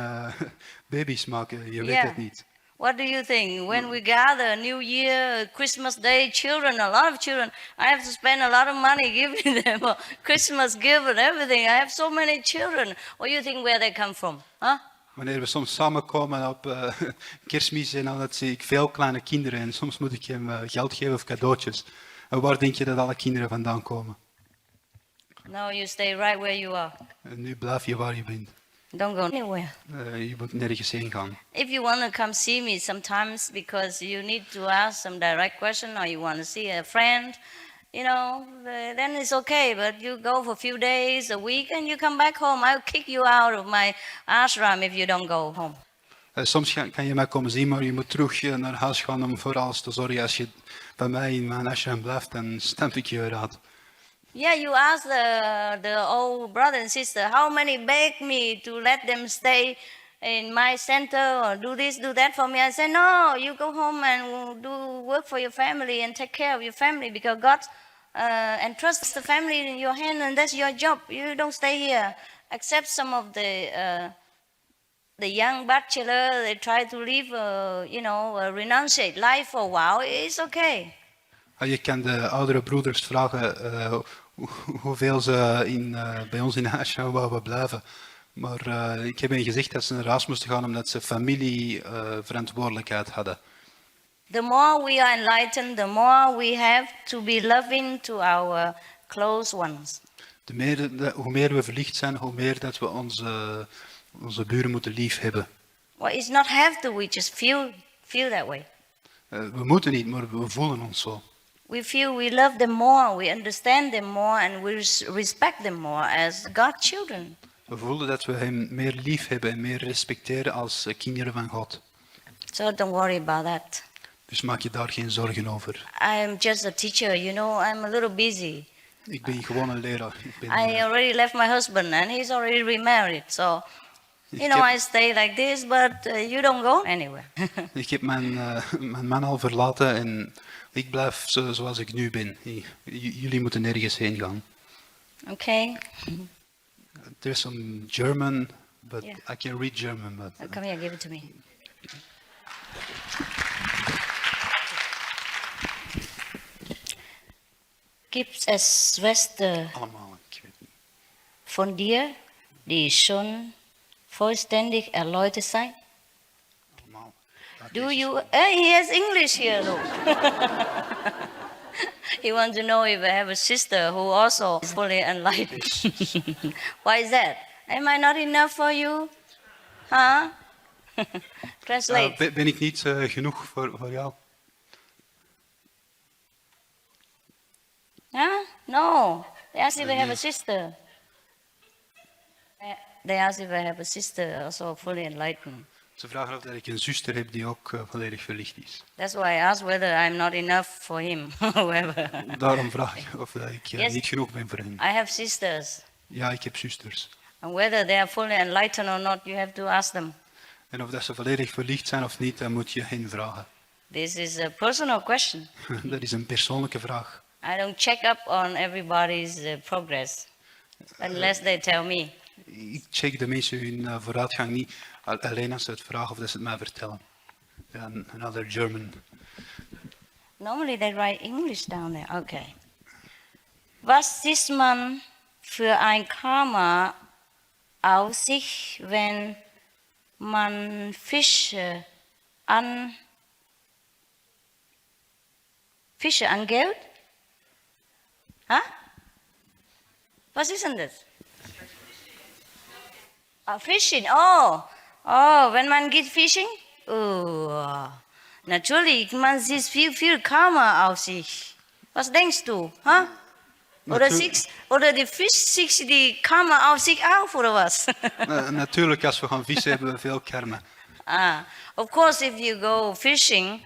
baby's maken. Je weet het niet. What do you think? When we gather, New Year, Christmas Day, children, a lot of children, I have to spend a lot of money giving them a Christmas gift and everything. I have so many children. What do you think where they come from? Huh? Wanneer we soms samenkomen op kerstmis, en dan zie ik veel kleine kinderen en soms moet ik hem geld geven of cadeautjes. En waar denk je dat alle kinderen vandaan komen? No, you stay right where you are. En nu blijf je waar je bent. Don't go anywhere. Je moet nergens heen gaan. If you want to come see me sometimes because you need to ask some direct question or you want to see a friend, you know, then it's okay. But you go for a few days, a week, and you come back home. I'll kick you out of my ashram if you don't go home. Soms kan je mij komen zien, maar je moet terug naar huis gaan om voor alles te zorgen. Als je bij mij in mijn ashram blijft, dan stamp ik je eruit. Yeah, you ask the old brother and sister, how many beg me to let them stay in my center or do this, do that for me? I say, no, you go home and do work for your family and take care of your family because God entrusts the family in your hand and that's your job. You don't stay here. Except some of the young bachelor, they try to live, renunciate life for a while. It's okay. Je kan de oudere broeders vragen hoeveel ze bij ons in de ashram wouden blijven. Maar ik heb hen gezegd dat ze naar huis moesten gaan omdat ze familieverantwoordelijkheid hadden. The more we are enlightened, the more we have to be loving to our close ones. Hoe meer we verlicht zijn, hoe meer dat we onze buren moeten lief hebben. Well, it's not have to, we just feel that way. We moeten niet, maar we voelen ons zo. We feel we love them more, we understand them more and we respect them more as God's children. We voelen dat we hem meer lief hebben en meer respecteren als kinderen van God. So don't worry about that. Dus maak je daar geen zorgen over. I'm just a teacher, you know, I'm a little busy. Ik ben gewoon een leraar. I already left my husband and he's already remarried, so I stay like this, but you don't go anywhere. Ik heb mijn man al verlaten en ik blijf zoals ik nu ben. Jullie moeten nergens heen gaan. Okay. There's some German, but I can read German. But come here, give it to me. Gibt es Schwester von dir, die schon vollständig erleuchtet sein? Do you? He has English here, look. He wants to know if I have a sister who also is fully enlightened. Why is that? Am I not enough for you? Huh? Translate. Ben ik niet genoeg voor jou? Huh? No. They ask if I have a sister. They ask if I have a sister also fully enlightened. Ze vragen of ik een zuster heb die ook volledig verlicht is. That's why I asked whether I'm not enough for him, whoever. Daarom vraag ik of ik niet genoeg ben voor hem. I have sisters. Ja, ik heb zusters. And whether they are fully enlightened or not, you have to ask them. En of dat ze volledig verlicht zijn of niet, dan moet je hen vragen. This is a personal question. Dat is een persoonlijke vraag. I don't check up on everybody's progress, unless they tell me. Ik check de mensen hun vooruitgang niet, alleen als ze het vragen of dat ze het mij vertellen. Another German. Normally they write English down there. Okay. Was ist man für ein Karma auf sich, wenn man Fische angelt? Huh? Was ist denn das? Fishing. Oh, wenn man geht fishing? Oh, natürlich, man sieht viel Karma auf sich. Wat denkst du? Huh? Oder die vis die komen auf zich aan voor was. Natuurlijk, als we gaan vissen hebben we veel karma. Of course, if you go fishing,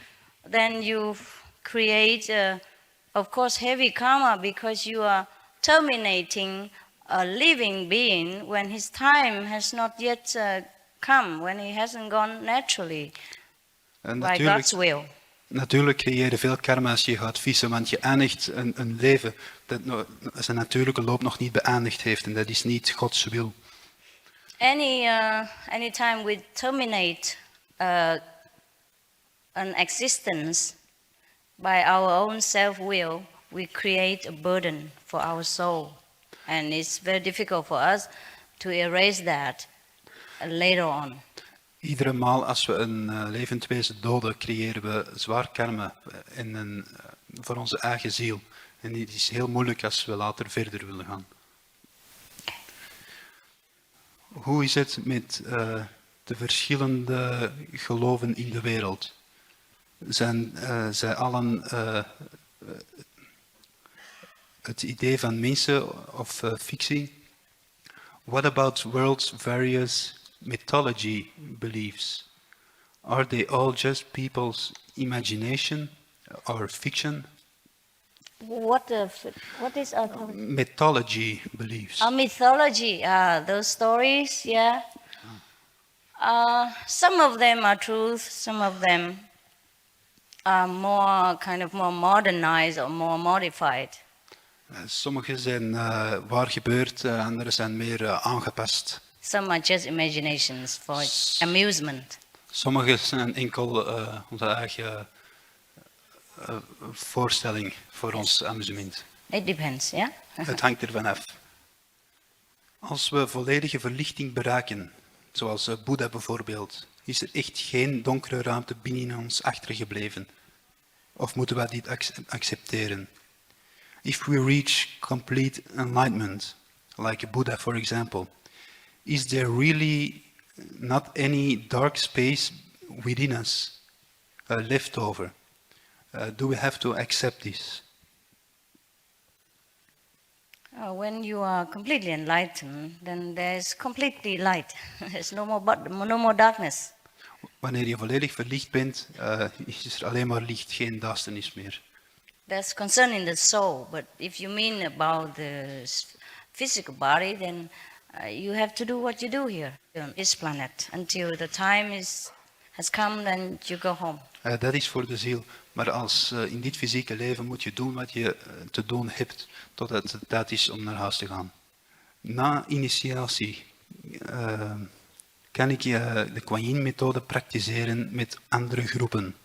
then you create, of course, heavy karma because you are terminating a living being when his time has not yet come, when he hasn't gone naturally by God's will. Natuurlijk creëer je veel karma als je gaat vissen, want je eindigt een leven dat zijn natuurlijke loop nog niet beëindigd heeft en dat is niet Gods wil. Anytime we terminate an existence by our own self-will, we create a burden for our soul. And it's very difficult for us to erase that later on. Iedere maal als we een levend wezen doden, creëren we zwaar karma voor onze eigen ziel. En het is heel moeilijk als we later verder willen gaan. Hoe is het met de verschillende geloven in de wereld? Zijn zij allen het idee van mensen of fictie? What about world's various mythology beliefs? Are they all just people's imagination or fiction? What is mythology beliefs? Mythology, those stories, yeah. Some of them are truth, some of them are more modernized or more modified. Sommige zijn waar gebeurd, andere zijn meer aangepast. Some are just imaginations for amusement. Sommige zijn enkel onze eigen voorstelling voor ons amusement. It depends, yeah? Het hangt ervan af. Als we volledige verlichting bereiken, zoals Boeddha bijvoorbeeld, is er echt geen donkere ruimte binnen ons achtergebleven. Of moeten we dit accepteren? If we reach complete enlightenment, like Buddha for example, is there really not any dark space within us left over? Do we have to accept this? When you are completely enlightened, then there is completely light. There's no more darkness. Wanneer je volledig verlicht bent, is er alleen maar licht, geen duisternis meer. There's concern in the soul, but if you mean about the physical body, then you have to do what you do here on this planet until the time has come, then you go home. Dat is voor de ziel. Maar als in dit fysieke leven moet je doen wat je te doen hebt, totdat het tijd is om naar huis te gaan. Na initiatie kan ik de Kuan Yin-methode praktiseren met andere groepen.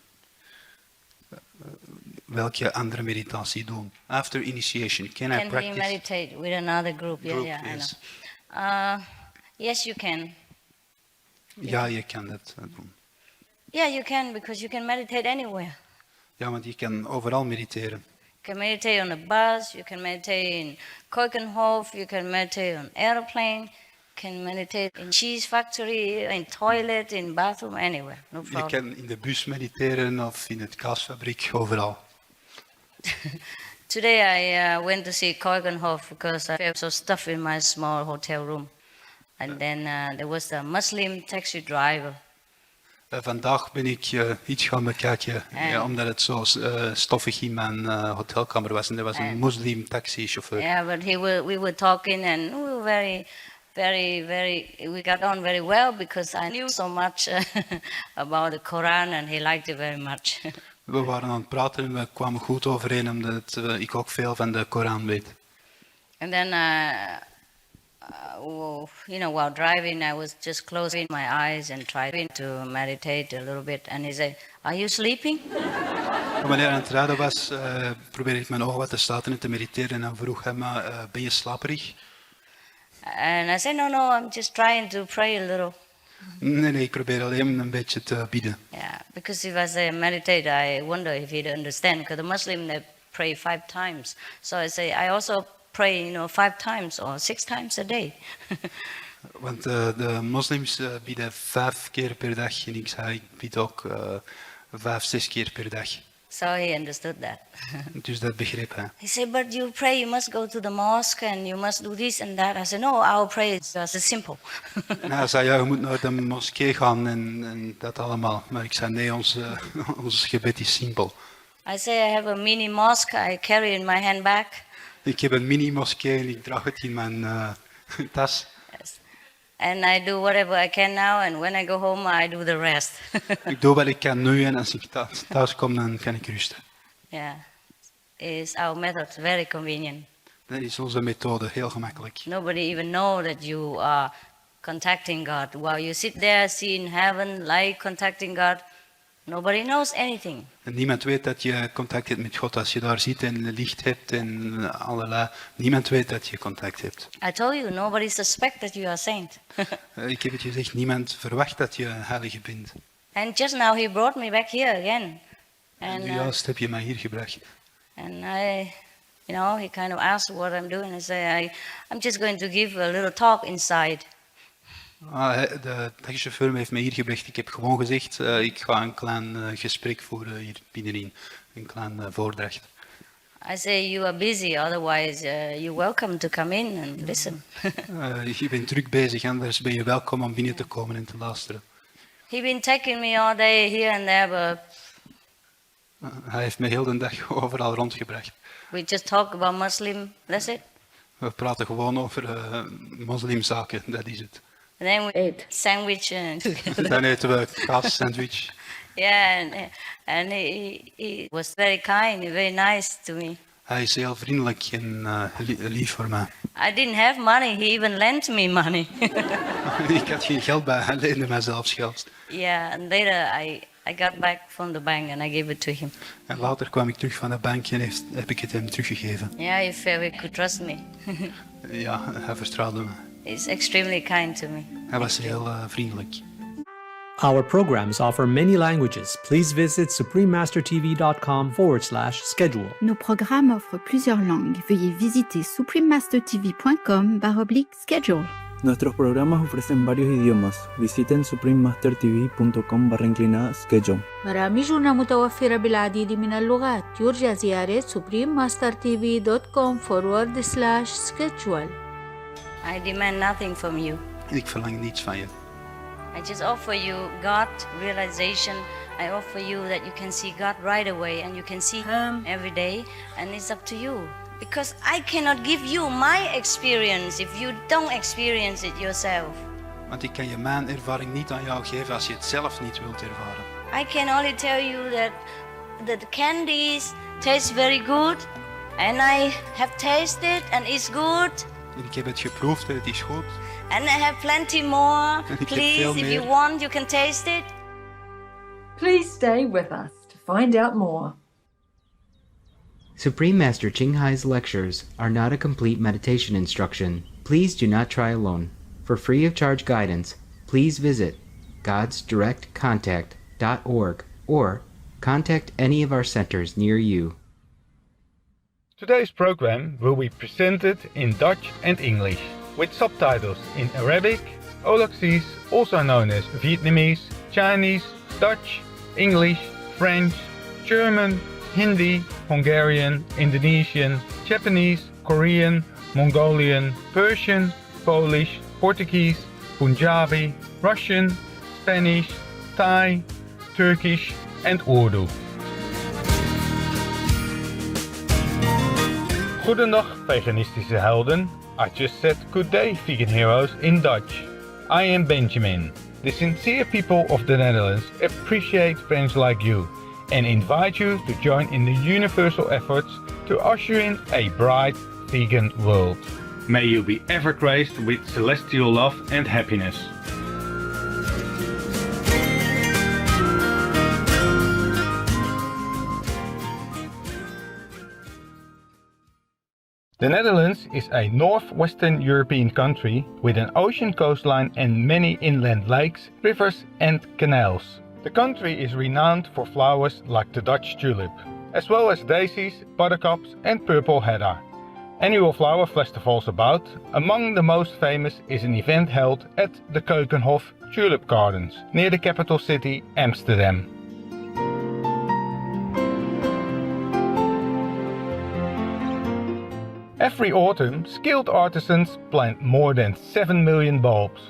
Welke andere meditatie doen? After initiation, can I practice? Can we meditate with another group? Group, yeah, yes. I know. Yes, you can. Ja, je kan dat doen. Yeah, you can, because you can meditate anywhere. Ja, want je kan overal mediteren. You can meditate on a bus, you can meditate in Keukenhof, you can meditate on airplane, you can meditate in cheese factory, in toilet, in bathroom, anywhere. No problem. Je kan in de bus mediteren of in het kaasfabriek, overal. Today I went to see Keukenhof because I felt so stuffed in my small hotel room. And then there was a Muslim taxi driver. Vandaag ben ik iets gaan bekijken, omdat het zo stoffig in mijn hotelkamer was. En er was een moslim taxichauffeur. Yeah, but we were talking and we were we got on very well because I knew so much about the Quran and he liked it very much. We waren aan het praten en we kwamen goed overeen omdat ik ook veel van de Koran weet. And then, while driving, I was just closing my eyes and trying to meditate a little bit. And he said, "Are you sleeping?" Wanneer hij aan het rijden was, probeerde ik mijn ogen wat te sluiten en te mediteren. En dan vroeg hij me, ben je slaperig? And I said, no, I'm just trying to pray a little. Nee, ik probeer alleen een beetje te bidden. Yeah, because if I say meditate, I wonder if he'd understand. Because the Muslim, they pray 5 times. So I say, I also pray, 5 times or 6 times a day. Want de moslims bidden 5 keer per dag. En ik zei, ik bid ook 5, 6 keer per dag. So he understood that. Dus dat begreep hij. He said, but you pray, you must go to the mosque and you must do this and that. I said, no, our prayer is just simple. Hij zei, ja, je moet naar de moskee gaan en dat allemaal. Maar ik zei, nee, ons gebed is simpel. I say, I have a mini mosque I carry in my handbag. Ik heb een mini-moskee en ik draag het in mijn tas. Yes. And I do whatever I can now, and when I go home, I do the rest. Ik doe wat ik kan nu en als ik thuis kom, dan kan ik rusten. Yeah, is our method very convenient. Dat is onze methode, heel gemakkelijk. Nobody even know that you are contacting God. While you sit there, see in heaven, like contacting God, nobody knows anything. En niemand weet dat je contact hebt met God als je daar zit en licht hebt en allerlei. Niemand weet dat je contact hebt. I told you, nobody suspects that you are a saint. Ik heb het gezegd, niemand verwacht dat je heilige bent. And just now he brought me back here again. En juist heb je mij hier gebracht. And I, he kind of asked what I'm doing. I say, I'm just going to give a little talk inside. De taxichauffeur heeft mij hier gebracht. Ik heb gewoon gezegd, ik ga een klein gesprek voeren hier binnenin. Een klein voordracht. I say, you are busy, otherwise you're welcome to come in and listen. Je bent druk bezig, anders ben je welkom om binnen te komen en te luisteren. He's been taking me all day here and there, but hij heeft me heel de dag overal rondgebracht. we just talk about Muslim, that's it. We praten gewoon over moslimzaken, dat is het. And then we ate sandwich. Dan eten we kaassandwich. Yeah, and he was very kind, very nice to me. Hij is heel vriendelijk en lief voor mij. I didn't have money, he even lent me money. Ik had geen geld bij, hij leende mij zelfs geld. Yeah, and later I got back from the bank and I gave it to him. En later kwam ik terug van de bank en heb ik het hem teruggegeven. Yeah, he felt he could trust me. Ja, hij vertrouwde me. He's extremely kind to me. Hij was heel vriendelijk. Our programs offer many languages. Please visit suprememastertv.com/schedule. Nos programmes offrent plusieurs langues. Veuillez visiter suprememastertv.com/schedule. Nuestros programas ofrecen varios idiomas. Visiten suprememastertv.com/schedule. برامجنا متوفرة بالعديد من اللغات. يرجى زيارة suprememastertv.com/schedule. I demand nothing from you. Ik verlang niets van je. I just offer you God realization. I offer you that you can see God right away and you can see Him every day, and it's up to you. Because I cannot give you my experience if you don't experience it yourself. Want ik kan je mijn ervaring niet aan jou geven als je het zelf niet wilt ervaren. I can only tell you that the candies taste very good, and I have tasted and it's good. En ik heb het geproefd en het is goed. And I have plenty more. Please, if you want, you can taste it. Please stay with us to find out more. Supreme Master Ching Hai's lectures are not a complete meditation instruction. Please do not try alone. For free of charge guidance, please visit godsdirectcontact.org or contact any of our centers near you. Today's program will be presented in Dutch and English, with subtitles in Arabic, Olaxese, also known as Vietnamese, Chinese, Dutch, English, French, German, Hindi, Hungarian, Indonesian, Japanese, Korean, Mongolian, Persian, Polish, Portuguese, Punjabi, Russian, Spanish, Thai, Turkish and Urdu. Goedendag veganistische helden. I just said good day vegan heroes in Dutch. I am Benjamin. The sincere people of the Netherlands appreciate friends like you and invite you to join in the universal efforts to usher in a bright vegan world. May you be ever graced with celestial love and happiness. The Netherlands is a northwestern European country with an ocean coastline and many inland lakes, rivers and canals. The country is renowned for flowers like the Dutch tulip, as well as daisies, buttercups and purple heather. Annual flower festivals about. Among the most famous is an event held at the Keukenhof Tulip Gardens, near the capital city Amsterdam. Every autumn, skilled artisans plant more than 7 million bulbs.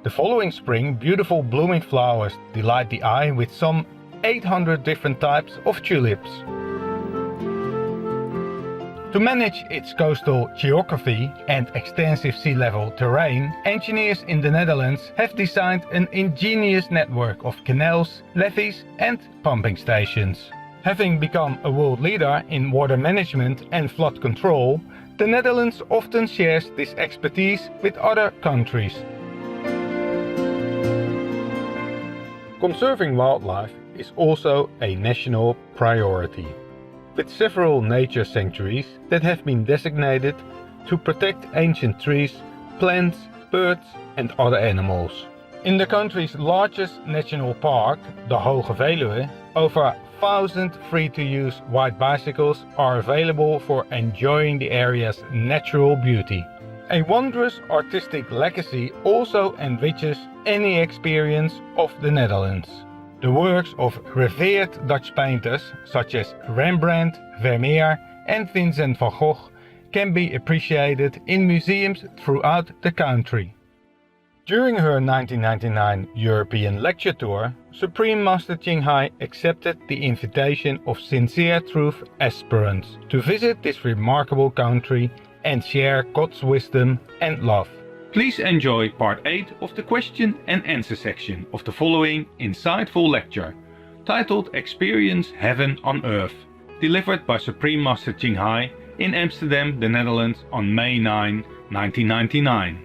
The following spring, beautiful blooming flowers delight the eye with some 800 different types of tulips. To manage its coastal geography and extensive sea level terrain, engineers in the Netherlands have designed an ingenious network of canals, levees and pumping stations. Having become a world leader in water management and flood control, the Netherlands often shares this expertise with other countries. Conserving wildlife is also a national priority, with several nature sanctuaries that have been designated to protect ancient trees, plants, birds and other animals. In the country's largest national park, the Hoge Veluwe, over 1,000 free-to-use white bicycles are available for enjoying the area's natural beauty. A wondrous artistic legacy also enriches any experience of the Netherlands. The works of revered Dutch painters such as Rembrandt, Vermeer and Vincent van Gogh can be appreciated in museums throughout the country. During her 1999 European lecture tour, Supreme Master Ching Hai accepted the invitation of Sincere Truth aspirants to visit this remarkable country and share God's wisdom and love. Please enjoy part 8 of the question and answer section of the following insightful lecture, titled Experience Heaven on Earth, delivered by Supreme Master Ching Hai in Amsterdam, the Netherlands on May 9, 1999.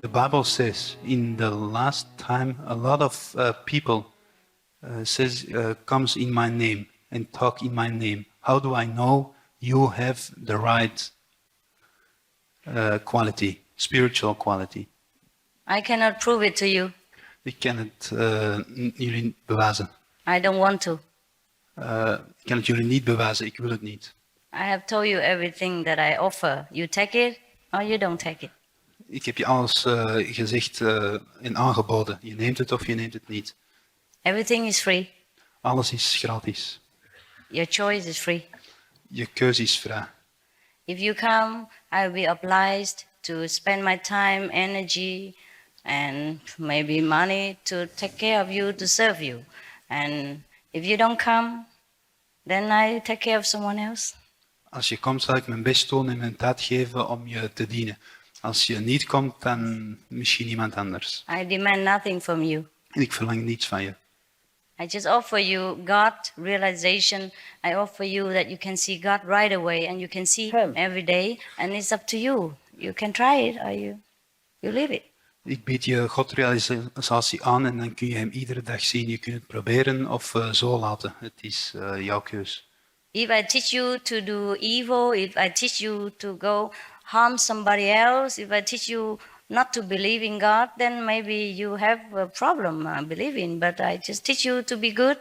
The Bible says in the last time a lot of people comes in my name and talk in my name. How do I know you have the right quality, spiritual quality? I cannot prove it to you. Ik kan het jullie niet bewijzen. I don't want to. Ik kan het jullie niet bewijzen, ik wil het niet. I have told you everything that I offer. You take it or you don't take it. Ik heb je alles gezegd en aangeboden. Je neemt het of je neemt het niet. Everything is free. Alles is gratis. Your choice is free. Je keuze is vrij. If you come, I will be obliged to spend my time, energy, and maybe money to take care of you, to serve you. And if you don't come, then I take care of someone else. Als je komt, zal ik mijn best doen en mijn tijd geven om je te dienen. Als je niet komt, dan misschien iemand anders. I demand nothing from you. En ik verlang niets van je. I just offer you God realization. I offer you that you can see God right away and you can see Him every day. And it's up to you. You can try it or you leave it. Ik bied je Godrealisatie aan en dan kun je hem iedere dag zien. Je kunt het proberen of zo laten. Het is jouw keus. If I teach you to do evil, if I teach you to go harm somebody else, if I teach you not to believe in God, then maybe you have a problem believing. But I just teach you to be good,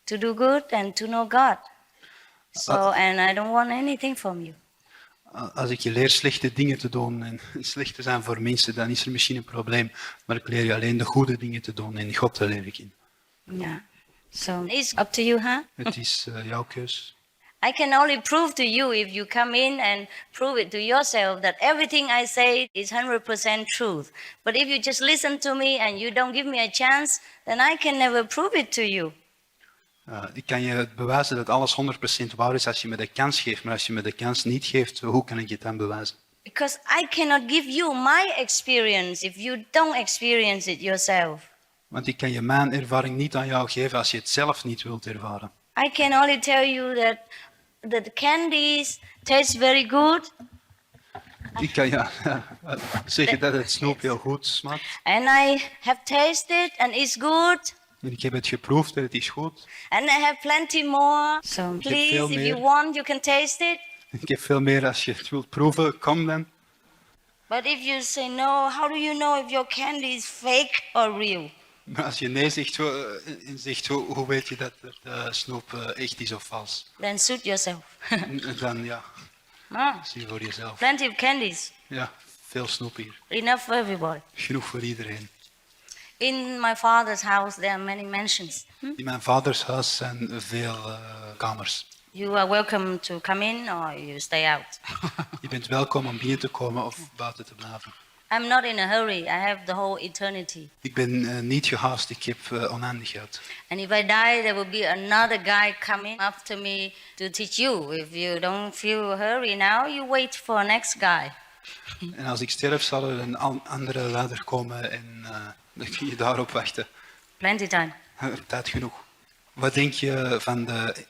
to do good, and to know God. So, and I don't want anything from you. Als ik je leer slechte dingen te doen en slecht te zijn voor mensen, dan is er misschien een probleem. Maar ik leer je alleen de goede dingen te doen en God te leer ik in. Yeah. So it's up to you, huh? Het is jouw keus. I can only prove to you if you come in and prove it to yourself that everything I say is 100% truth. But if you just listen to me and you don't give me a chance, then I can never prove it to you. Ik kan je bewijzen dat alles 100% waar is als je me de kans geeft. Maar als je me de kans niet geeft, hoe kan ik het dan bewijzen? Because I cannot give you my experience if you don't experience it yourself. Want ik kan je mijn ervaring niet aan jou geven als je het zelf niet wilt ervaren. I can only tell you that the candies taste very good. Ik kan je zeggen dat het snoep heel goed smaakt. And I have tasted and it's good. En ik heb het geproefd en het is goed. And I have plenty more. So please, if you want, you can taste it. Ik heb veel meer als je het wilt proeven, kom dan. But if you say no, how do you know if your candy is fake or real? Maar als je nee zegt, hoe weet je dat de snoep echt is of vals? Then suit yourself. Dan ja, Ah, zie je voor jezelf. plenty of candies. Ja, veel snoep hier. Enough for everybody. Genoeg voor iedereen. In my father's house there are many mansions. In mijn vaders huis zijn veel kamers. You are welcome to come in or you stay out. Je bent welkom om binnen te komen of buiten te blijven. I'm not in a hurry. I have the whole eternity. Ik ben niet gehaast, ik heb oneindigheid. And if I die, there will be another guy coming after me to teach you. If you don't feel a hurry now, you wait for a next guy. En als ik sterf, zal er een andere leider komen en dan kun je daarop wachten. Plenty time. Tijd genoeg. Wat denk je van de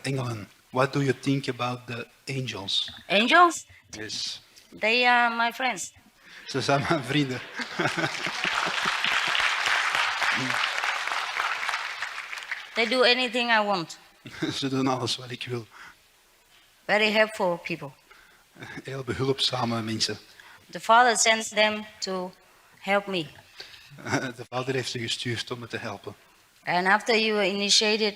engelen? What do you think about the angels? Angels? Yes. They are my friends. Ze zijn mijn vrienden. They do anything I want. Ze doen alles wat ik wil. Very helpful people. Heel behulpzame mensen. The Father sends them to help me. De Vader heeft ze gestuurd om me te helpen. And after you were initiated,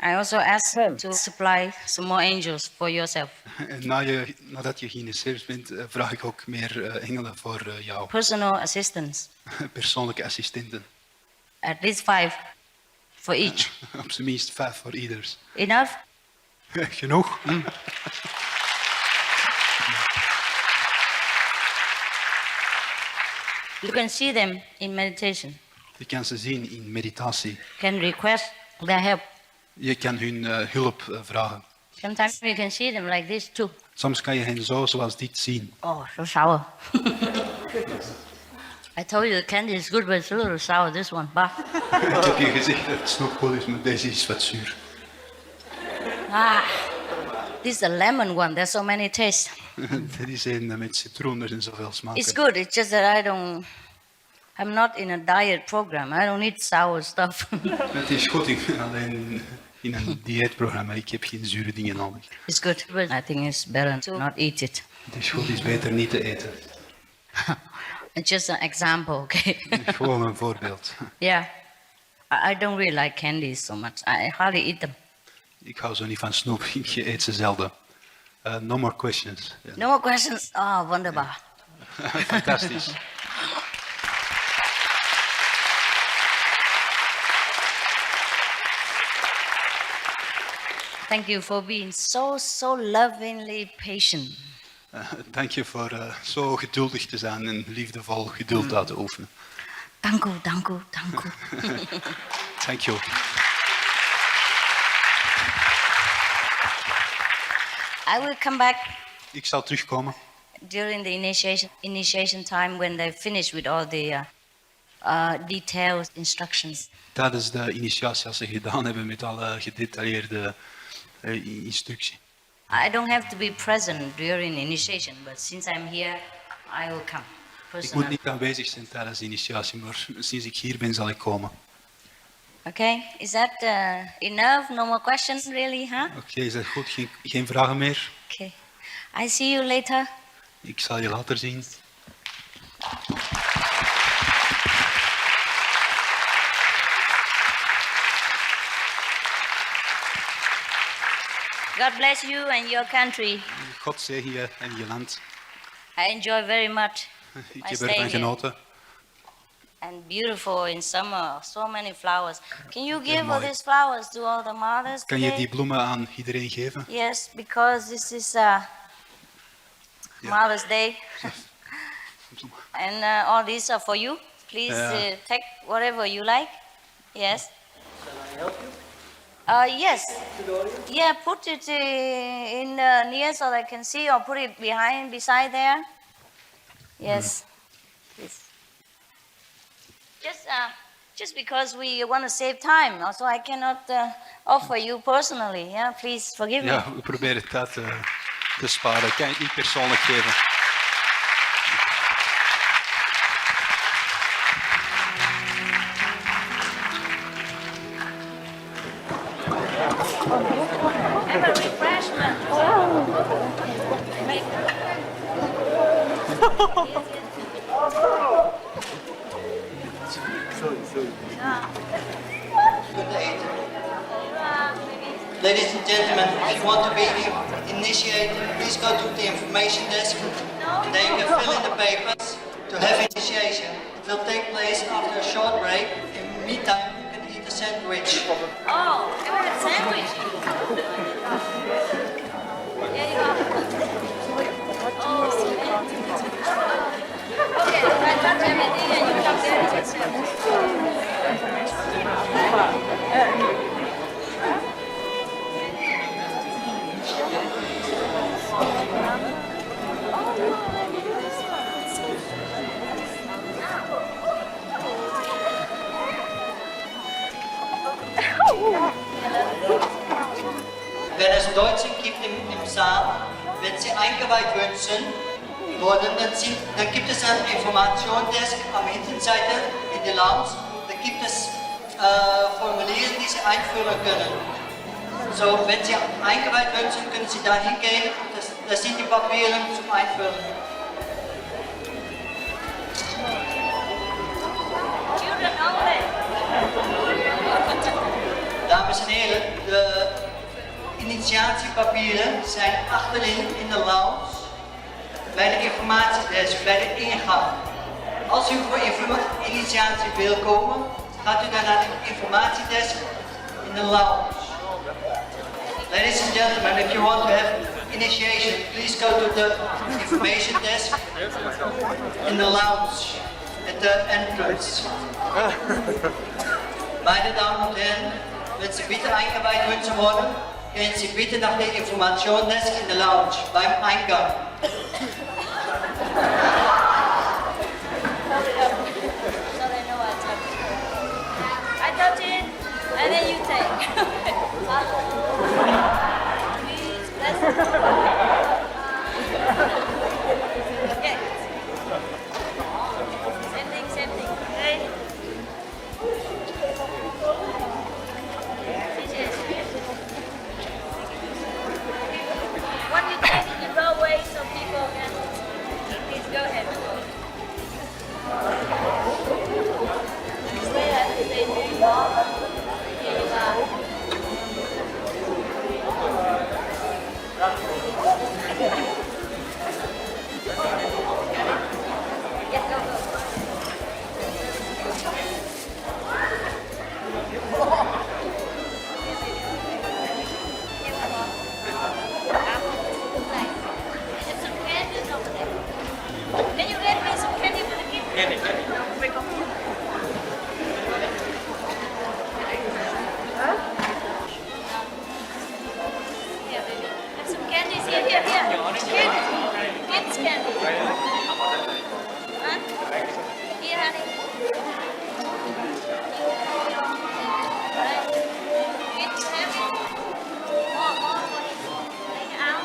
I also ask to supply some more angels for yourself. En nadat je geïnitieerd bent, vraag ik ook meer engelen voor jou. Personal assistants. Persoonlijke assistenten. At least 5 for each. Op zijn minst 5 voor ieders. Enough? Genoeg? You can see them in meditation. Je kan ze zien in meditatie. You can request their help. Je kan hun hulp vragen. Sometimes you can see them like this too. Soms kan je hen zo zoals dit zien. Oh, so sour. I told you the candy is good, but it's a little sour, this one. Bah. Ik heb je gezegd dat het snoep goed is, maar deze is wat zuur. Ah, this is a lemon one. There's so many tastes. Dit is een met citroen, er zijn zoveel smaken. It's good. It's just that I'm not in a diet program. I don't eat sour stuff. Het is goed, ik ben alleen in een dieetprogramma. Ik heb geen zure dingen nodig. It's good, but I think it's better to not eat it. Het is goed, het is beter niet te eten. It's just an example, okay? Gewoon een voorbeeld. Yeah. I don't really like candies so much. I hardly eat them. Ik hou zo niet van snoep. Ik eet ze zelden. No more questions. Yeah. No more questions? Oh, wonderbar. Fantastisch. Thank you for being so lovingly patient. Dank je voor zo geduldig te zijn en liefdevol geduld uit te oefenen. Dank u, dank u, dank u. Thank you. I will come back Ik zal terugkomen during the initiation time when they finish with all the detailed instructions. tijdens de initiatie als ze gedaan hebben met alle gedetailleerde instructie. I don't have to be present during initiation, but since I'm here, I will come. Ik moet niet aanwezig zijn tijdens de initiatie, maar sinds ik hier ben zal ik komen. Okay, is that enough? No more questions, really, huh? Oké, is dat goed? Geen vragen meer? Okay, I see you later. Ik zal je later zien. God bless you and your country. God zegen je en je land. I enjoy very much. Ik heb ervan genoten. And beautiful in summer, so many flowers. Can you give all these flowers to all the mothers Kan today? je die bloemen aan iedereen geven? Yes, because this is Mother's Day. And all these are for you. Please take whatever you like. Yes. Can I help you? Yes. Yeah, put it in near so they can see, or put it beside there. Yes. Please. Just because we want to save time, also I cannot offer you personally. Yeah, please forgive me. Ja, we proberen tijd te sparen. Ik kan je het niet persoonlijk geven. Have a refreshment. So Ladies and gentlemen, if you want to be initiated, please go to the information desk and then you can fill in the papers to have initiation. It will take place after a short break. In the meantime, you can eat a sandwich. Oh, can we have a sandwich? Yeah, you are. Oh, okay, I touch everything and you come there and get sandwich. Wenn es Deutsche gibt im Saal, wenn Sie eingeweiht wünschen, dann gibt es eine Informationsdesk am Hinterseite in der Lounge. Da gibt es Formuliere, die Sie einfüllen können. So, wenn Sie eingeweiht wünschen, können Sie da hingehen. Das sind die Papiere zum Einfüllen. Dames en heren, de initiatiepapieren zijn achterin in de lounge bij de informatiedesk, bij de ingang. Als u voor initiatie wil komen, gaat u dan naar de informatiedesk in de lounge. Ladies and gentlemen, if you want to have initiation, please go to the information desk in the lounge at the entrance. Meine Damen und Herren, wenn Sie bitte eingeweiht wünschen wollen, gehen Sie bitte nach der Informationsdesk in der Lounge beim Eingang. I touch it, and then you take. Please, bless it. Okay. Same thing. Okay. What you take in the doorway so people can, please go ahead. Stay here you are. Can you get me some candy for the kids? Candy. Here, baby. Have some candies. Here. Kids candy. Huh? Here, honey. Right. Kids have more for him. Take out.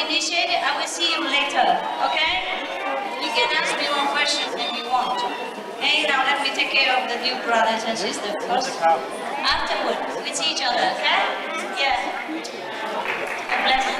Initiated, I will see you later, okay? You can ask me more questions if you want. Okay, now let me take care of the new brothers and sisters first. Afterwards, we see each other, okay? Yeah. God bless you.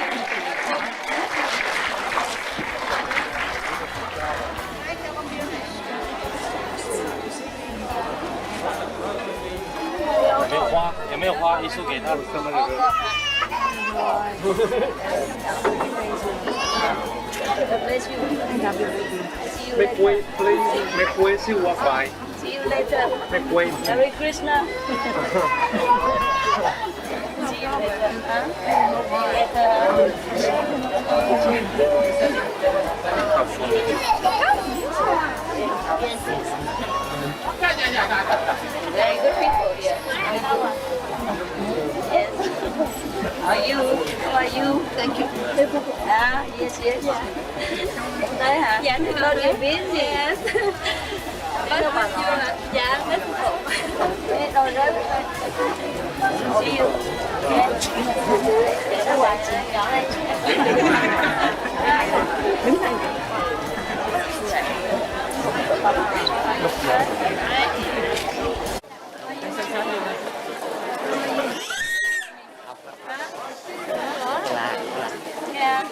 Make way, please. Make way, see what by. See you you later. Merry Krishna. See you later. Very good people here. Yes. How are you? How are you? Thank you. Yes, yes. Đấy hả? Dạ, thưa bà. You're busy. Yes. Dạ, rất khổ. Thế rồi đó. See you. Để nó quạt nhỏ đây. Đứng đây. Yeah.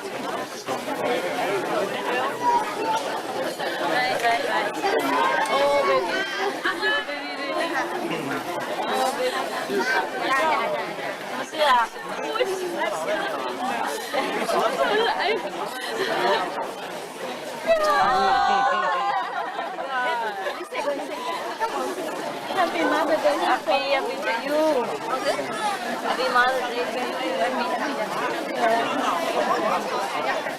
Right. Oh, baby. Oh, baby. Happy Mother's Day. Happy to you. Happy Mother's Day to you.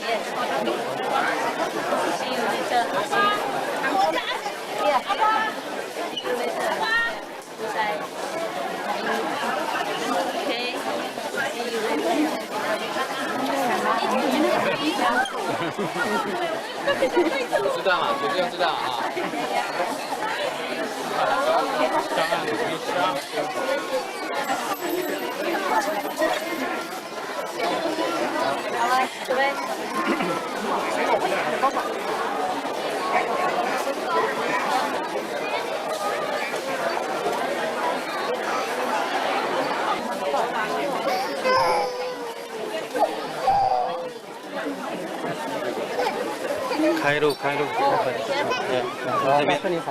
Yes. See you later. Yeah. See you later. Bye. Okay. See you later.知道啊。开路，这边你好。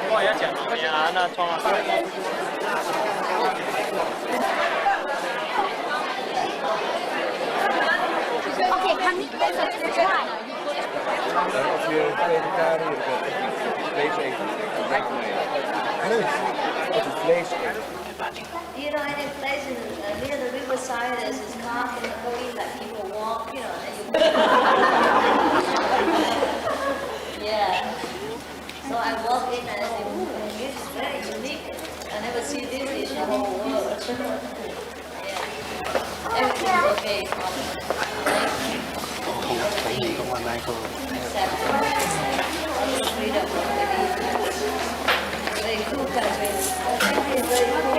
我也讲了呀，那装了。Okay, kan niet bezig zijn. Als je vegetariër bent, vlees eten, lijkt me als je vlees eet. You know, any place near the riverside, there's this car going that people walk, you know, and you... Yeah. So I walk in and I say, ooh, this is very unique. I never see this in the whole world. Yeah. Everything's okay. Freedom. Very cool country. Very cool.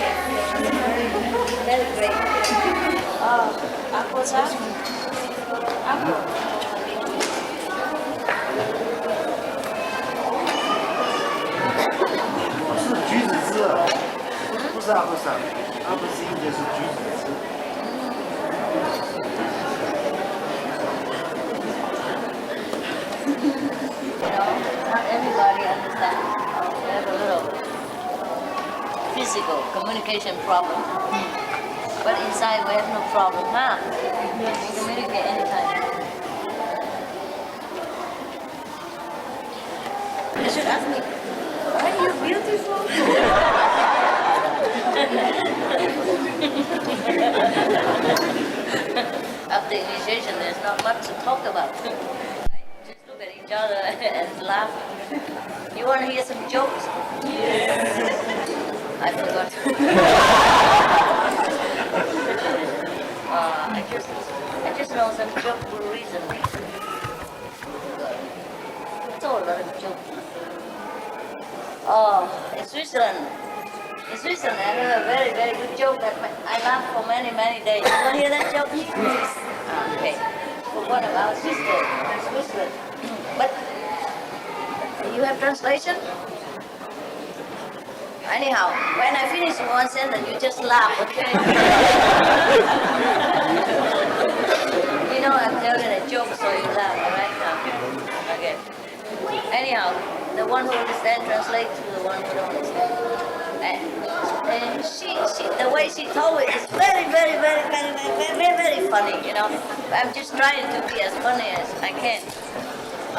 Very great. Apple sauce? Apple. 是橘子汁，不是阿布萨，阿布斯应该是橘子汁。Not everybody understands. We have a little physical communication problem. But inside we have no problem, huh? We communicate anytime. You should ask me, are you beautiful? After initiation, there's not much to talk about. Just look at each other and laugh. You want to hear some jokes? Yes. I forgot. I just know some jokes recently. It's all a lot of jokes. Oh, in Switzerland, I heard a very, very good joke that I laughed for many, many days. You want to hear that joke? Okay. For one of our sisters in Switzerland. But you have translation? Anyhow, when I finish one sentence, you just laugh, okay? You know I'm telling a joke, so you laugh, all right? Now. Okay. Anyhow, the one who understands translate to the one who don't understand. And she, the way she told it is very, very, very, very, very, very, very funny, you know. I'm just trying to be as funny as I can.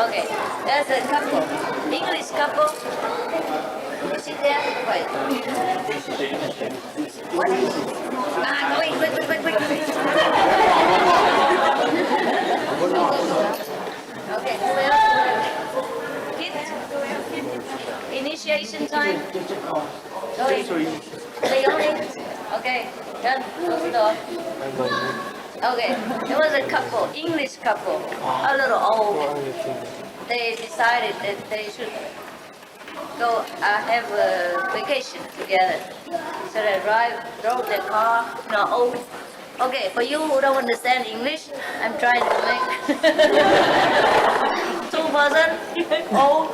Okay, there's a couple, English couple. You sit there, wait. What? Wait. Okay, who else? Kids? Initiation time? Leonie? Okay, done. Close the door. Okay, there was a couple, English couple, a little old. They decided that they should go have a vacation together. So they drove their car, Okay, for you who don't understand English, I'm trying to make 2 person old.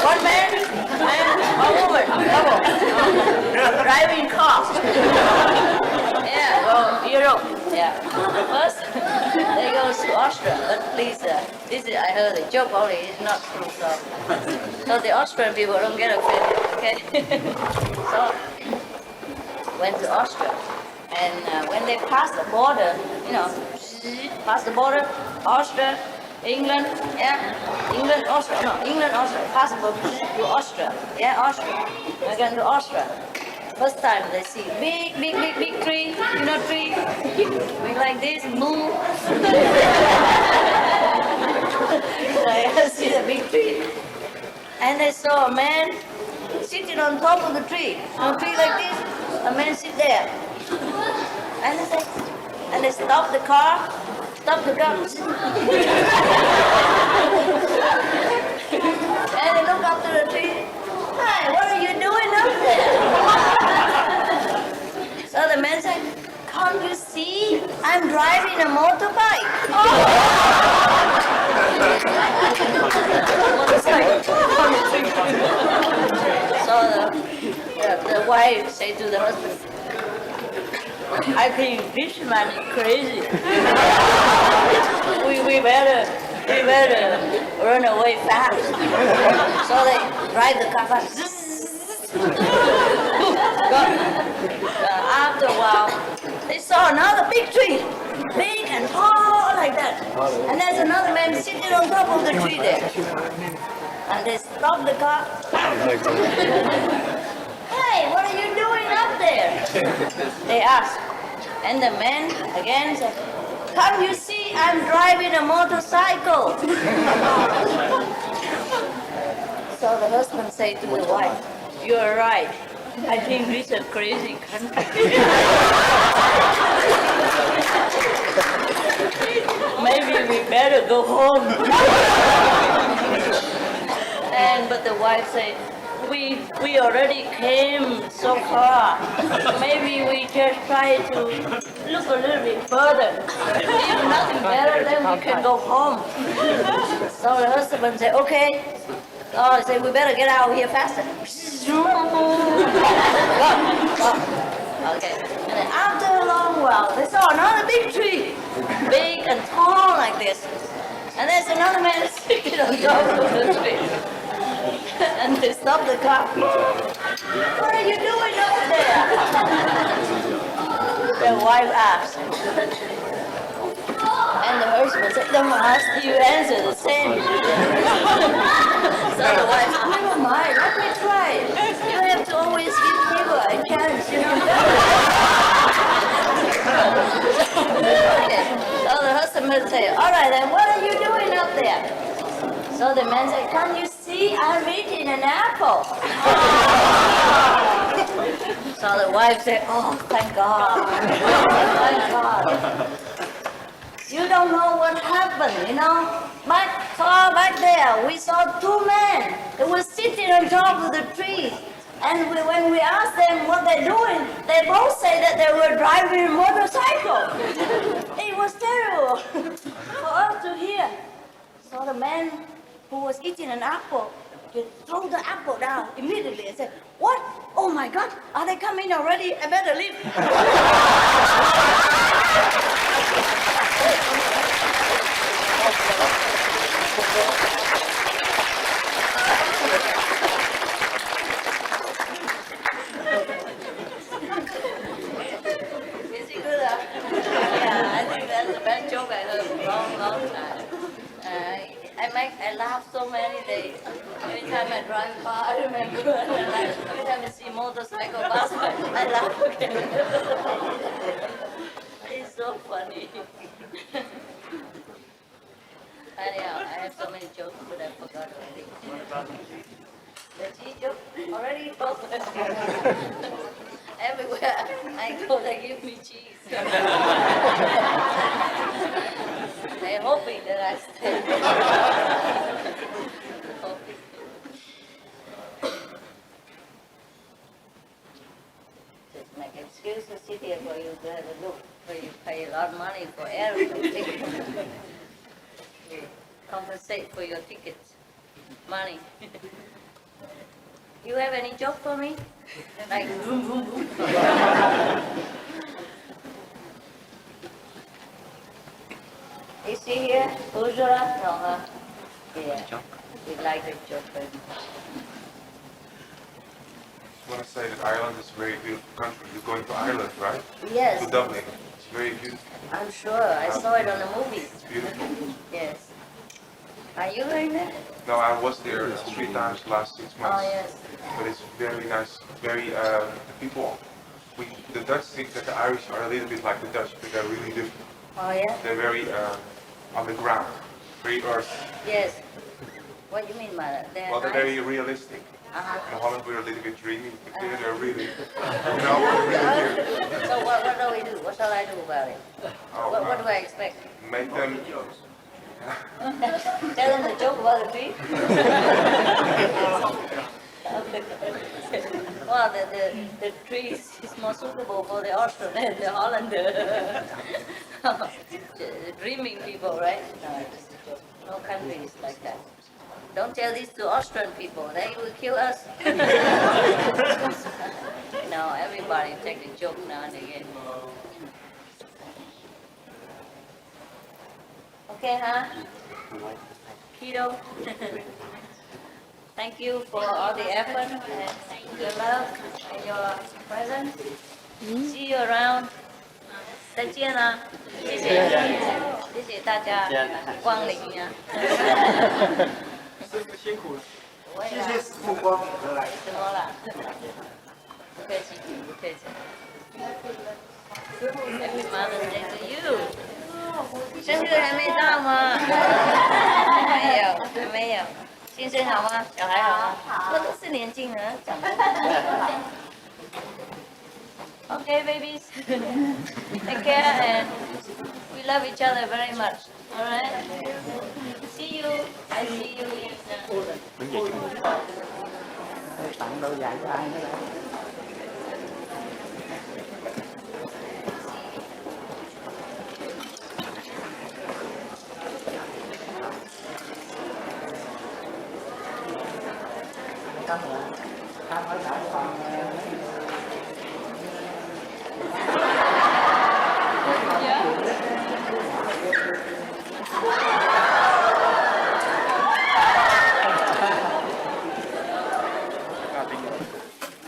One man and a woman, double, driving car. Yeah, go Europe. Yeah. First, they go to Austria, but please, this is, I heard a joke only, it's not true, so the Austrian people don't get offended, okay? So, went to Austria, and when they passed the border, pass the border, Austria, England, England, Austria, pass the border to Austria, Austria, again to Austria. First time they see big tree, tree, big like this, move. They see the big tree, and they saw a man sitting on top of the tree, on a tree like this. A man sit there, and they stop the car, and they look up to the tree. Hi, what are you doing up there? So the man said, can't you see? I'm driving a motorbike. So the wife said to the husband, I think this man is crazy. we better run away fast. So they drive the car fast. After a while, they saw another big tree, big and tall like that. And there's another man sitting on top of the tree there. And they stopped the car. Hey, what are you doing up there? They asked. And the man again said, can't you see I'm driving a motorcycle? So the husband said to the wife, you're right. I think this is a crazy country. Maybe we better go home. But the wife said, we already came so far. Maybe we just try to look a little bit further. If nothing better, then we can go home. So the husband said, okay. Oh, say we better get out of here faster. Okay. And then after a long while, they saw another big tree, big and tall like this. And there's another man sitting on top of the tree. And they stopped the car. What are you doing over there? The wife asked. And the husband said, don't ask, you answer the same. So the wife said, never mind, let me try. You have to always give people a chance. Okay. So the husband said, all right then, what are you doing up there? So the man said, can't you see I'm eating an apple? So the wife said, oh, thank God. Thank God. You don't know what happened, Back far back there, we saw two men. They were sitting on top of the tree. And when we asked them what they're doing, they both say that they were driving a motorcycle. It was terrible for us to hear. So the man who was eating an apple to throw the apple down immediately and said, "What? Oh my God, are they coming already? I better leave." Is it good? Yeah, I think that's the best joke I heard in a long, long time. I laugh so many days. Every time I drive by, I remember. Every time I see motorcycle bus, I laugh again. It's so funny. Anyhow, I have so many jokes, but I forgot already. The cheese joke already forgot. Everywhere I go, they give me cheese. They're hoping that I stay. Just make excuse to sit here for you to have a look, for you pay a lot of money for airplane tickets. Compensate for your tickets. Money. You have any joke for me? Like boom, boom, boom. Is she here? Ujjwala? No, huh? Yeah. We like the joke very much. I want to say that Ireland is a very beautiful country. You're going to Ireland, right? Yes. To Dublin. It's very beautiful. I'm sure. I saw it on the movies. It's beautiful. Yes. Are you going there? No, I was there 3 times the last 6 months. Oh, yes. But it's very nice. Very, the people, the Dutch think that the Irish are a little bit like the Dutch, but they're really different. Oh, yeah? They're very on the ground, very earth. Yes. What do you mean by that? Well, they're very realistic. Uh-huh. In Holland, we're a little bit dreamy, but here they're really, you know, we're really here. So what do we do? What shall I do about it? Oh, What do I expect? Make them... Tell them the joke about the tree? Well, the tree is more suitable for the Austrian and the Hollander. Dreaming people, right? No, just a joke. No country is like that. Don't tell this to Austrian people, they will kill us. No, everybody take a joke now and again. Okay, huh? Keto. Thank you for all the effort and your love and your presence. See you around. 再见啊！谢谢，谢谢大家光临啊！师傅辛苦了，谢谢师傅光临而来。什么啦？不客气，不客气。Happy Mother's Day to you。生日还没到吗？还没有。先生好吗？小孩好吗？我都是年轻人，长得。Okay, babies. Take care and we love each other very much. All right? See you. I see you in tặng đôi giày cho ai nữa đây?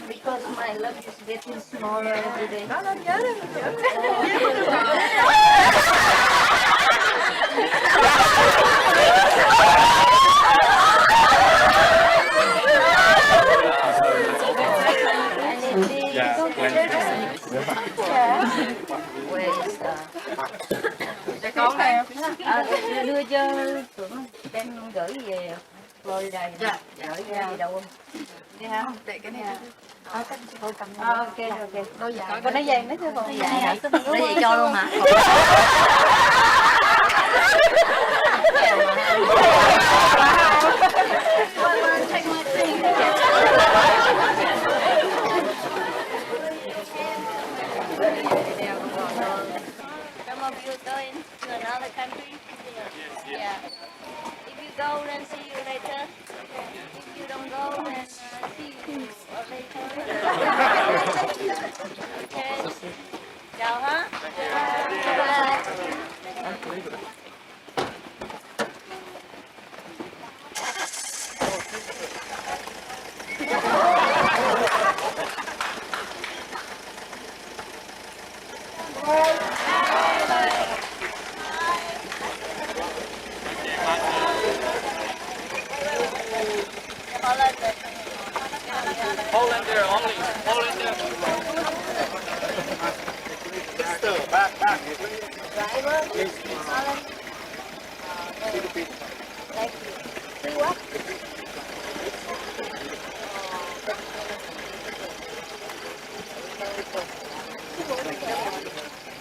Because my love is getting smaller every day. Con này đưa cho tưởng đem gửi về Florida. Dạ, gửi về gì đâu không? Đi ha. Để cái này. Ok. Đôi giày. Con nói giày mấy thưa con. Dạ. Lấy vậy cho luôn hả? Take my thing. Some of you going to another country? Yeah. If you go, then see you later. Hold in there only. Hold in there. Sister, back.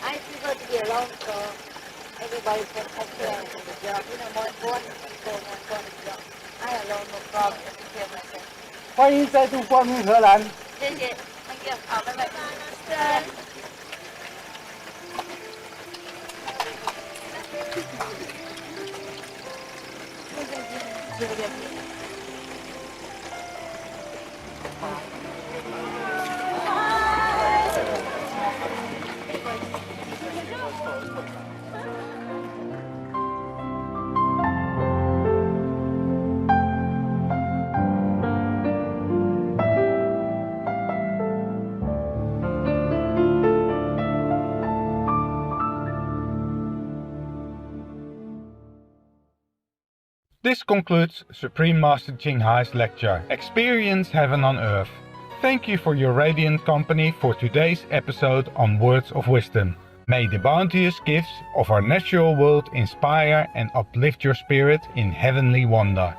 I prefer to be alone, so everybody can take care of the job. More important people, more important job. I alone, no problem. I take care of myself. 欢迎再度光临荷兰。谢谢 ，Thank you，好，拜拜。This concludes Supreme Master Ching Hai's lecture, Experience Heaven on Earth. Thank you for your radiant company for today's episode on Words of Wisdom. May the bounteous gifts of our natural world inspire and uplift your spirit in heavenly wonder.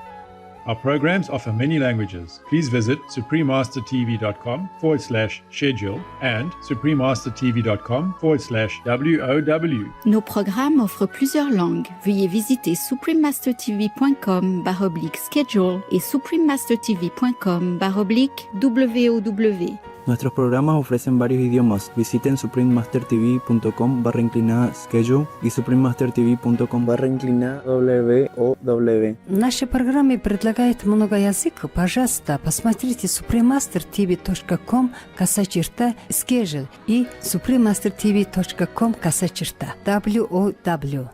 Our programs offer many languages. Please visit suprememastertv.com/schedule and suprememastertv.com/WOW. Nos programmes offrent plusieurs langues. Veuillez visiter suprememastertv.com/schedule et suprememastertv.com/WOW. Nuestros programas ofrecen varios idiomas. Visiten suprememastertv.com/schedule и suprememastertv.com/WOW. Наши программы предлагают много языков. Пожалуйста, посмотрите suprememastertv.com/schedule и suprememastertv.com/WOW.